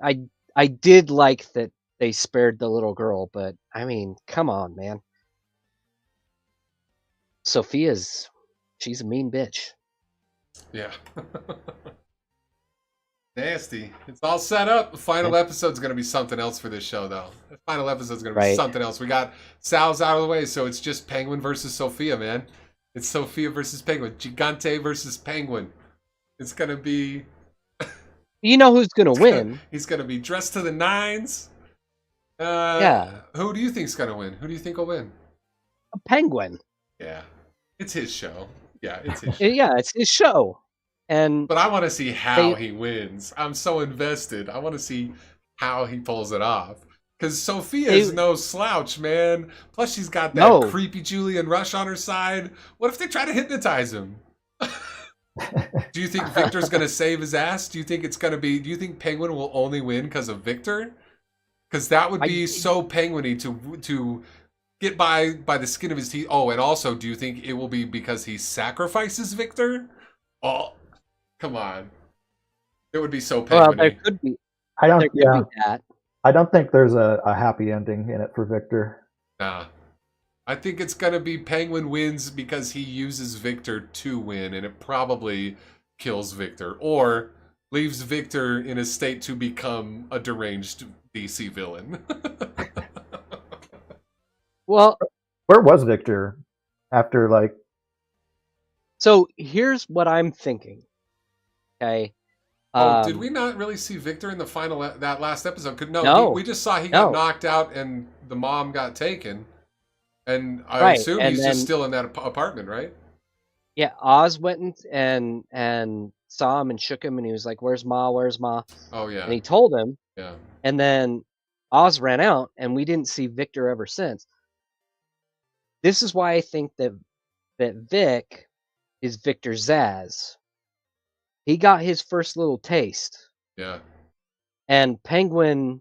I did like that they spared the little girl, but I mean, come on, man. She's a mean bitch. Yeah. Nasty. It's all set up. The final episode's going to be something else for this show, though. The final episode's going to be Right. something else. We got Sal's out of the way, so it's just Penguin versus Sophia, man. It's Sophia versus Penguin. Gigante versus Penguin. It's going to be... You know who's gonna win? He's going to be dressed to the nines. Yeah. Who do you think's going to win? Who do you think will win? A penguin. Yeah. It's his show. Yeah, it's his show. Yeah, it's his show. And But I want to see how he wins. I'm so invested. I want to see how he pulls it off. Because Sophia is no slouch, man. Plus, she's got that creepy Julian Rush on her side. What if they try to hypnotize him? Do you think Victor's going to save his ass? Do you think it's going to be... Do you think Penguin will only win because of Victor? Because that would be so Penguin-y to get by the skin of his teeth. Oh, and also, do you think it will be because he sacrifices Victor? Oh... Come on. It would be so Penguin-y. Well, there could be. I don't. There could be that. I don't think there's a happy ending in it for Victor. Nah. I think it's gonna be Penguin wins because he uses Victor to win, and it probably kills Victor. Or leaves Victor in a state to become a deranged DC villain. Well... Where was Victor after, like... So, here's what I'm thinking. Okay. Did we not really see Victor in the final that last episode? No. We just saw he got knocked out and the mom got taken, and I assume he's just still in that apartment, right? Yeah, Oz went and saw him and shook him, and he was like, "Where's Ma? Where's Ma?" Oh yeah. And he told him. Yeah. And then Oz ran out, and we didn't see Victor ever since. This is why I think that Vic is Victor Zsasz. He got his first little taste. Yeah. And Penguin,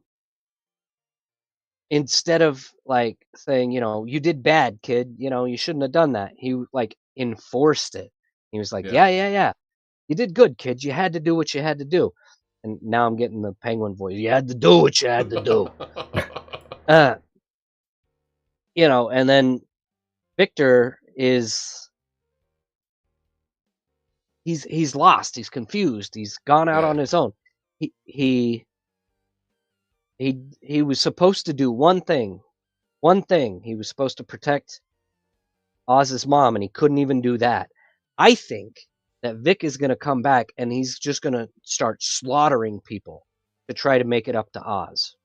instead of like saying, you did bad, kid, you shouldn't have done that, he like enforced it. He was like, yeah. You did good, kid. You had to do what you had to do. And now I'm getting the Penguin voice. You had to do what you had to do. And then Victor is... He's lost. He's confused. He's gone out on his own. He was supposed to do one thing. One thing. He was supposed to protect Oz's mom, and he couldn't even do that. I think that Vic is going to come back, and he's just going to start slaughtering people to try to make it up to Oz.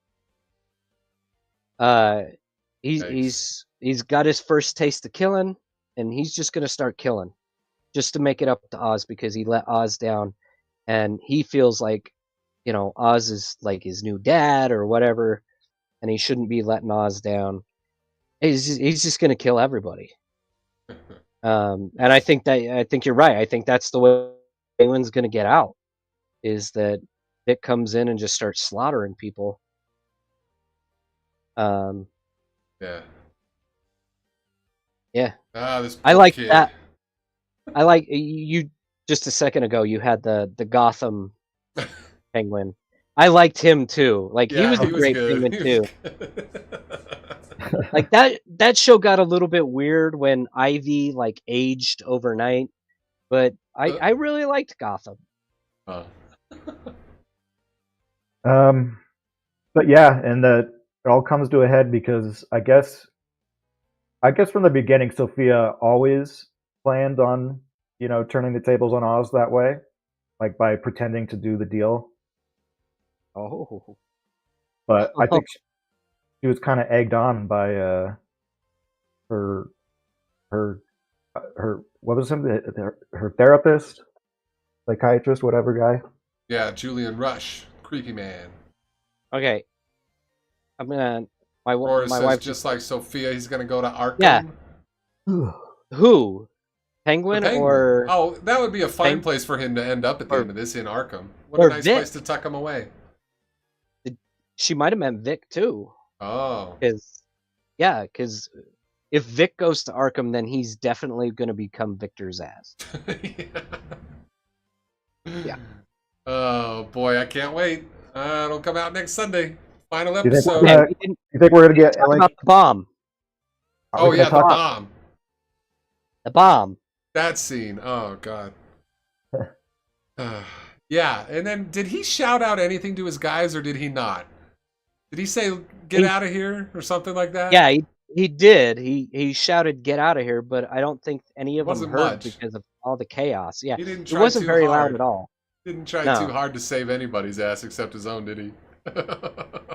He's got his first taste of killing, and he's just going to start killing. Just to make it up to Oz because he let Oz down, and he feels like, Oz is like his new dad or whatever, and he shouldn't be letting Oz down. He's just gonna kill everybody. And I think you're right. I think that's the way Penguin's going to get out. Is that Vic comes in and just starts slaughtering people. Yeah. Yeah. Ah, this I poor like kid. that. I like you. Just a second ago, you had the Gotham Penguin. I liked him too. Like he Yeah, was a he was great good. Penguin He was too. good. Like that show got a little bit weird when Ivy like aged overnight, but I really liked Gotham. Oh. But yeah, and that it all comes to a head because I guess from the beginning, Sophia always planned on turning the tables on Oz that way, like by pretending to do the deal. Oh, But I think she was kind of egged on by her what was him her therapist, psychiatrist, whatever guy. Yeah, Julian Rush, creepy man. okay. I'm gonna Aurora my says wife just like Sophia, he's gonna go to Arkham. Yeah. Who? The Penguin, Penguin. or Oh, that would be a fine Peng- place for him to end up at the or- end of this, in Arkham. What a or nice Vic. place to tuck him away. She might have meant Vic too. Oh. Because if Vic goes to Arkham, then he's definitely going to become Victor's ass. Yeah. Oh boy, I can't wait. It'll come out next Sunday. Final You think episode. we're you think we're gonna get Talk like about the bomb. Oh yeah, the talk- bomb. The bomb. That scene. Oh god. Yeah, and then did he shout out anything to his guys or did he not? Did he say "get out of here" or something like that? Yeah, he did. He shouted "get out of here," but I don't think any of them Wasn't heard much. because of all the chaos. Yeah, He didn't it try wasn't too very hard. loud at all. Didn't try No. too hard to save anybody's ass except his own, did he?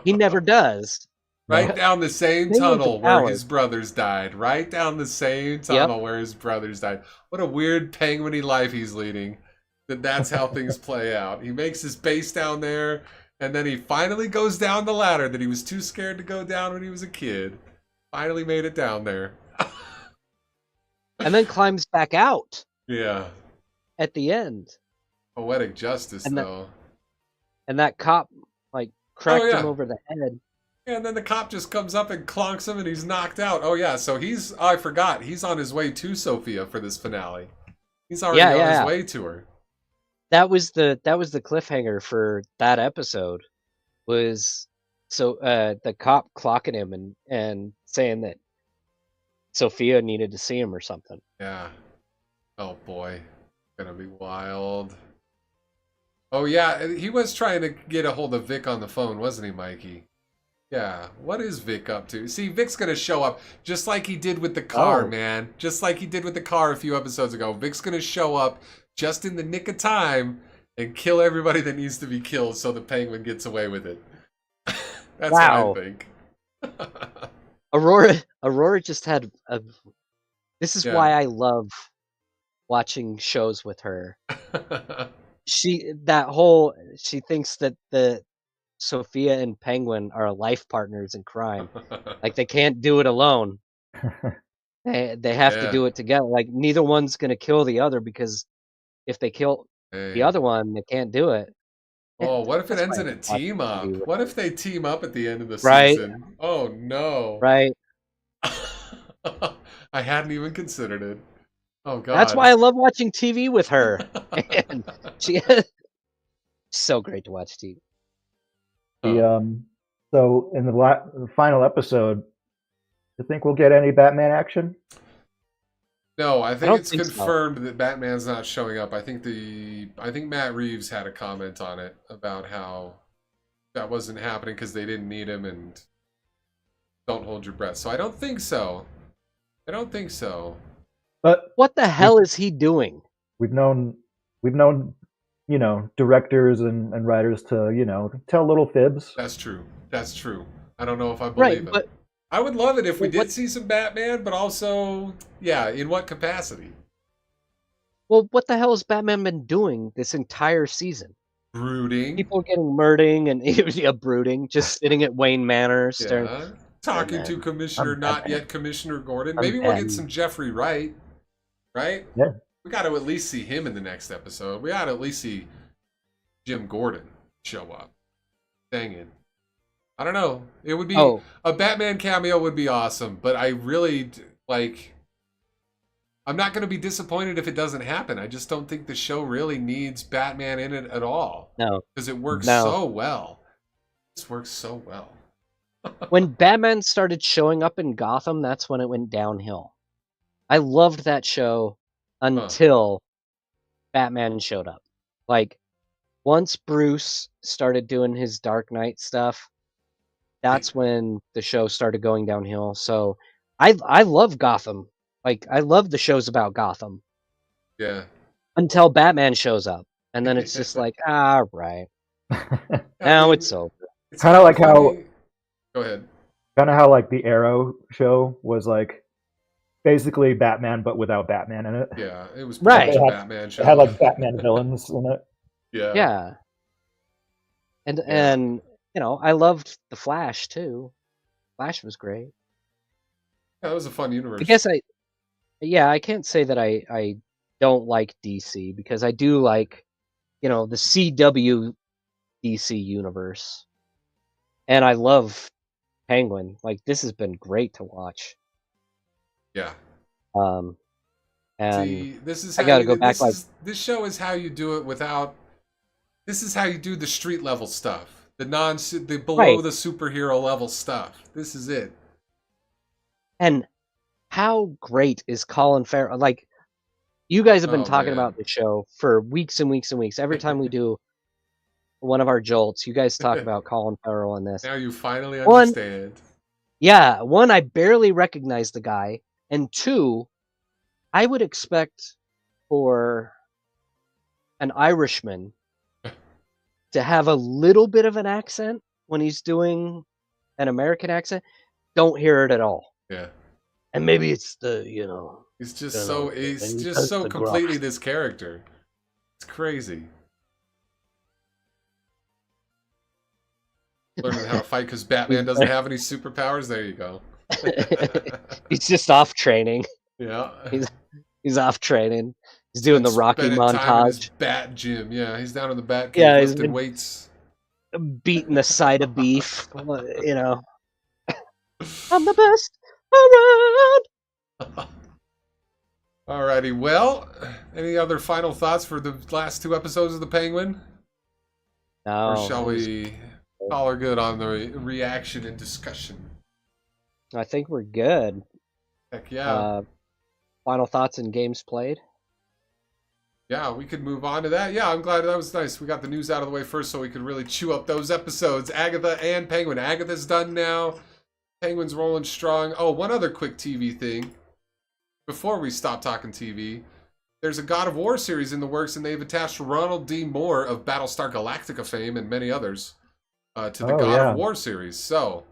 He never does. Right down the same Penguin's a tunnel where coward. his brothers died. Right down the same tunnel where his brothers died. What a weird penguin-y life he's leading. That's how things play out. He makes his base down there, and then he finally goes down the ladder that he was too scared to go down when he was a kid. Finally made it down there. And then climbs back out Yeah. at the end. Poetic justice, And though. And that cop like cracked yeah. him over the head. And then the cop just comes up and clonks him and he's knocked out. Oh yeah, so I forgot, he's on his way to Sophia for this finale. He's already on his way to her. That was the cliffhanger for that episode. Was the cop clocking him and saying that Sophia needed to see him or something. Yeah. Oh boy. Gonna be wild. Oh yeah, he was trying to get a hold of Vic on the phone, wasn't he, Mikey? Yeah, what is Vic up to? See, Vic's gonna show up just like he did with the car, man. Just like he did with the car a few episodes ago. Vic's gonna show up just in the nick of time and kill everybody that needs to be killed so the Penguin gets away with it. That's what I think. Aurora just had a... This is why I love watching shows with her. She thinks that the Sophia and Penguin are life partners in crime. Like they can't do it alone. They have to do it together. Like neither one's gonna kill the other because if they kill the other one, they can't do it. Oh, what if it ends in a team up? What if they team up at the end of the Right. season? Oh no. Right. I hadn't even considered it. Oh god. That's why I love watching TV with her. And so great to watch TV. So in the final episode, do you think we'll get any Batman action? No, I think it's think confirmed that Batman's not showing up. I think Matt Reeves had a comment on it about how that wasn't happening because they didn't need him and don't hold your breath. So I don't think so. But what the hell is he doing? We've known, directors and writers to, tell little fibs. That's true. I don't know if I believe it. But I would love it if we did see some Batman, but also, in what capacity? Well, what the hell has Batman been doing this entire season? Brooding. People getting murdered and brooding, just sitting at Wayne Manor, staring. Talking to Commissioner, not yet Commissioner Gordon. Maybe we'll get some Jeffrey Wright. right? Yeah. We got to at least see him in the next episode. We got to at least see Jim Gordon show up. Dang it. I don't know. It would be a Batman cameo would be awesome, but I really like. I'm not going to be disappointed if it doesn't happen. I just don't think the show really needs Batman in it at all. No, because it works No. so well. This works so well. When Batman started showing up in Gotham, that's when it went downhill. I loved that show until Batman showed up. Like, once Bruce started doing his Dark Knight stuff, that's when the show started going downhill. So I love Gotham. Like, I love the shows about Gotham. Yeah. Until Batman shows up. And then it's just like, right. Now it's over. It's kind of like how... Go ahead. Kind of how, like, the Arrow show was, like, basically Batman, but without Batman in it. Yeah, it was right. A Batman show. It had, like, Batman villains in it. Yeah. Yeah. And you know, I loved The Flash, too. Flash was great. Yeah, that was a fun universe. I guess I can't say that I don't like DC, because I do like, you know, the CW DC universe. And I love Penguin. Like, this has been great to watch. Yeah. And see, this is how I gotta go back. This show is how you do it without. This is how you do the street level stuff, the below the superhero level stuff. This is it. And how great is Colin Farrell? Like, you guys have been talking about the show for weeks and weeks and weeks. Every time we do one of our Jolts, you guys talk about Colin Farrell in this. Now you finally understand. One, I barely recognize the guy. And two, I would expect for an Irishman to have a little bit of an accent when he's doing an American accent. Don't hear it at all. Yeah. And maybe it's the, you know... He's just so completely this character. It's crazy. Learning how to fight because Batman doesn't have any superpowers. There you go. He's just off training. Yeah. He's off training. He's doing the Rocky montage. Bat gym. Yeah, he's down in the bat cave lifting weights. Beating the side of beef. You know. I'm the best around. Alrighty. Well, any other final thoughts for the last two episodes of The Penguin? No. Or shall we call her good on the reaction and discussion? I think we're good. Heck yeah. Final thoughts and games played? Yeah, we could move on to that. Yeah, I'm glad that was nice. We got the news out of the way first so we could really chew up those episodes. Agatha and Penguin. Agatha's done now. Penguin's rolling strong. Oh, one other quick TV thing. Before we stop talking TV, there's a God of War series in the works, and they've attached Ronald D. Moore of Battlestar Galactica fame and many others to the God of War series. So,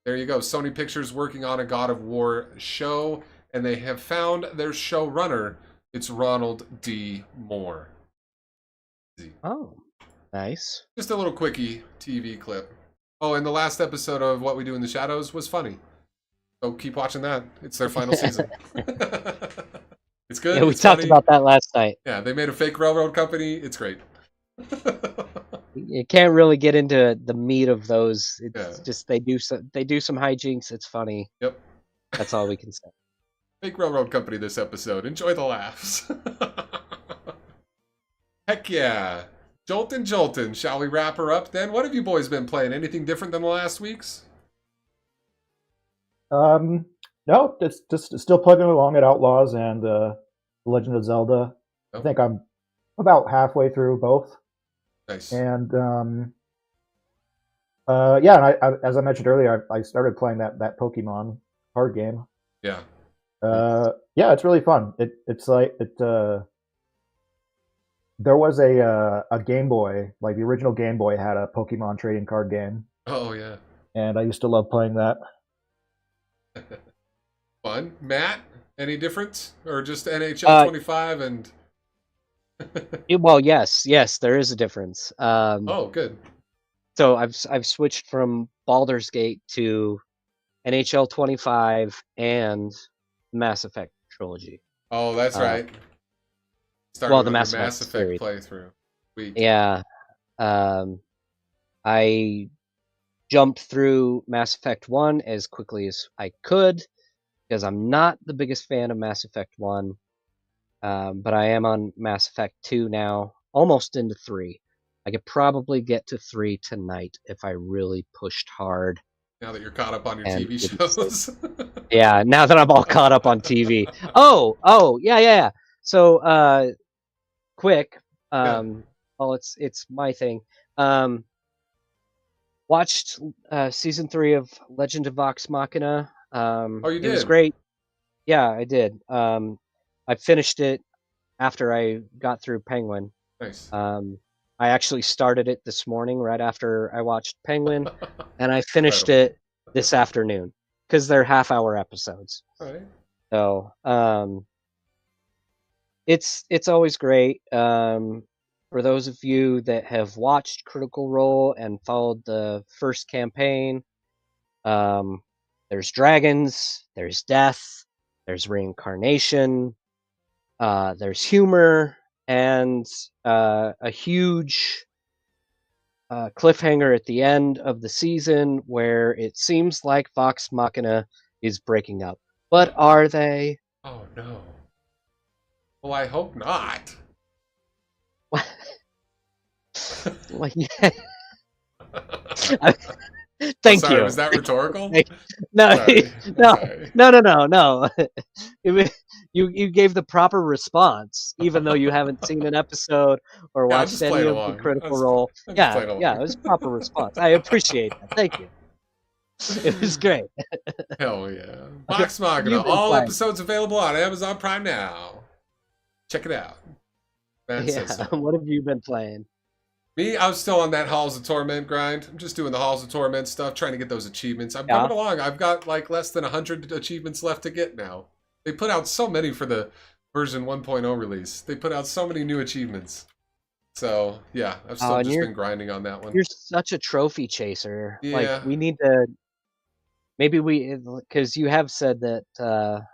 there you go. Sony Pictures working on a God of War show, and they have found their showrunner. It's Ronald D. Moore. Oh, nice. Just a little quickie TV clip. Oh, and the last episode of What We Do in the Shadows was funny. So keep watching that. It's their final season. It's good. Yeah, we talked about that last night. Yeah, they made a fake railroad company. It's great. You can't really get into the meat of those. It's just they do some hijinks. It's funny. Yep. That's all we can say. Fake railroad company this episode. Enjoy the laughs. Heck yeah. Joltin'. Shall we wrap her up then? What have you boys been playing? Anything different than the last week's? No, it's just still plugging along at Outlaws and The Legend of Zelda. I think I'm about halfway through both. Nice. And yeah, and I as I mentioned earlier, I started playing that Pokemon card game. Yeah. Yeah, it's really fun. It's like there was a Game Boy, like the original Game Boy had a Pokemon trading card game. Oh yeah. And I used to love playing that. Fun. Matt, any difference? Or just NHL 25 and... Well, yes, there is a difference. Oh, good. So I've switched from Baldur's Gate to NHL 25 and Mass Effect trilogy. Oh, that's right. Started Well, the on Mass your Mass Effect Effect series. playthrough. Week. Yeah. I jumped through Mass Effect 1 as quickly as I could because I'm not the biggest fan of Mass Effect 1. But I am on Mass Effect 2 now, almost into 3. I could probably get to 3 tonight if I really pushed hard. Now that you're caught up on your And TV didn't sleep. shows. Yeah, now that I'm all caught up on TV. Oh, yeah. So, quick. Yeah. Well, it's my thing. Watched season 3 of Legend of Vox Machina. Oh, you It was did? great. Yeah, I did. I finished it after I got through Penguin. Nice. I actually started it this morning right after I watched Penguin, and I finished it this afternoon because they're half-hour episodes. All right. So it's always great. For those of you that have watched Critical Role and followed the first campaign, there's dragons, there's death, there's reincarnation, there's humor, and a huge cliffhanger at the end of the season where it seems like Vox Machina is breaking up. But are they? Oh, no. Well, I hope not. Like, yeah. Thank Sorry, you. was that rhetorical? No, Sorry. no. You gave the proper response, even though you haven't seen an episode or Yeah, I'm watched just any playing of the along. Critical Role. I'm just Yeah, playing along. it was a proper response. I appreciate that. Thank you. It was great. Hell yeah. Vox You've Machina. been All playing. episodes available on Amazon Prime now. Check it out. Man Yeah. says so. What have you been playing? Me, I'm still on that Halls of Torment grind. I'm just doing the Halls of Torment stuff, trying to get those achievements. I'm coming along. I've got like less than 100 achievements left to get now. They put out so many for the version 1.0 release. They put out so many new achievements. So, yeah, I've still just been grinding on that one. You're such a trophy chaser. Yeah. Like, we need to... Maybe because you have said that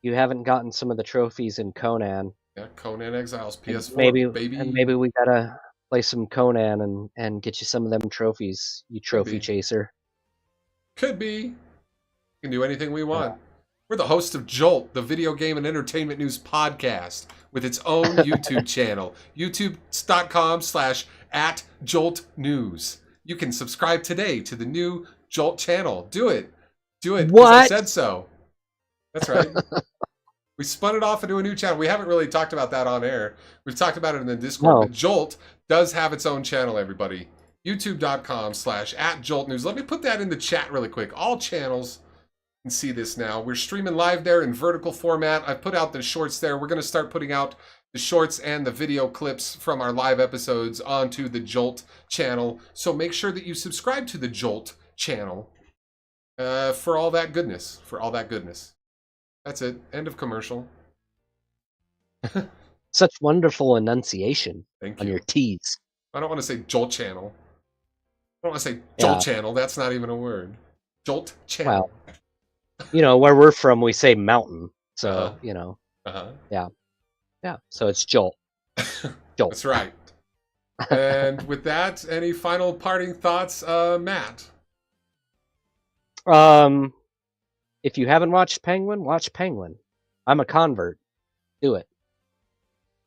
you haven't gotten some of the trophies in Conan. Yeah, Conan Exiles, PS4, baby. And maybe we gotta play some Conan and get you some of them trophies, you trophy chaser. Could be. We can do anything we want. We're the host of Jolt, the video game and entertainment news podcast, with its own YouTube channel, youtube.com/@JoltNews. You can subscribe today to the new Jolt channel. Do it. Do it, because I said so. That's right. We spun it off into a new channel. We haven't really talked about that on air. We've talked about it in the Discord. But Jolt does have its own channel, everybody. youtube.com/@JoltNews. Let me put that in the chat really quick. All channels can see this now. We're streaming live there in vertical format. I've put out the shorts there. We're going to start putting out the shorts and the video clips from our live episodes onto the Jolt channel. So make sure that you subscribe to the Jolt channel for all that goodness. That's it. End of commercial. Such wonderful enunciation Thank on you. your T's. I don't want to say Jolt channel. I don't want to say Jolt channel. That's not even a word. Jolt channel. Well, where we're from, we say mountain. So, Yeah. So it's Jolt. Jolt. That's right. And with that, any final parting thoughts, Matt? If you haven't watched Penguin, watch Penguin. I'm a convert. Do it.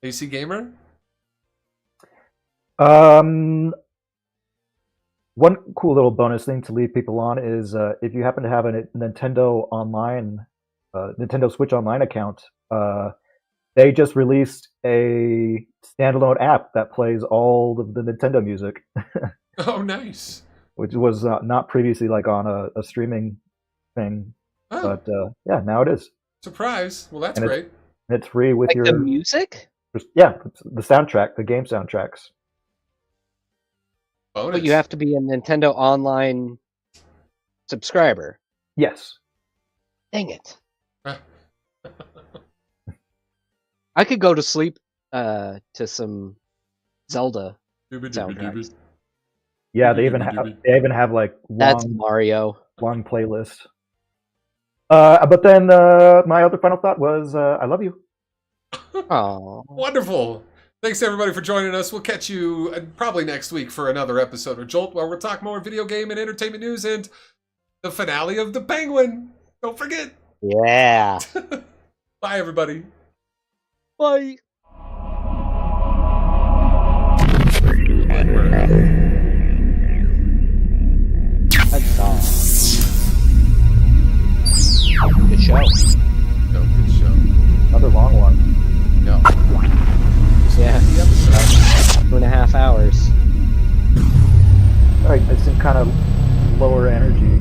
AC Gamer? One cool little bonus thing to lead people on is if you happen to have a Nintendo Switch Online account, they just released a standalone app that plays all of the Nintendo music. Oh, nice. Which was not previously like on a streaming thing. Oh. But now it is. Surprise. Well, that's great. And it's free with the music? Yeah, the soundtrack, the game soundtracks. Bonus. But you have to be a Nintendo Online subscriber. Yes. Dang it. I could go to sleep to some Zelda soundtracks. Yeah, they even have like That's Mario. long playlists. But then my other final thought was I love you. Oh, Wonderful. Thanks everybody for joining us. We'll catch you probably next week for another episode of Jolt, where we'll talk more video game and entertainment news and the finale of The Penguin. Don't forget. yeah. Bye, everybody. Bye. That's all. Good show. No, good show. Another long one. No. Yeah. The episode. 2.5 hours. All right, it's in kind of lower energy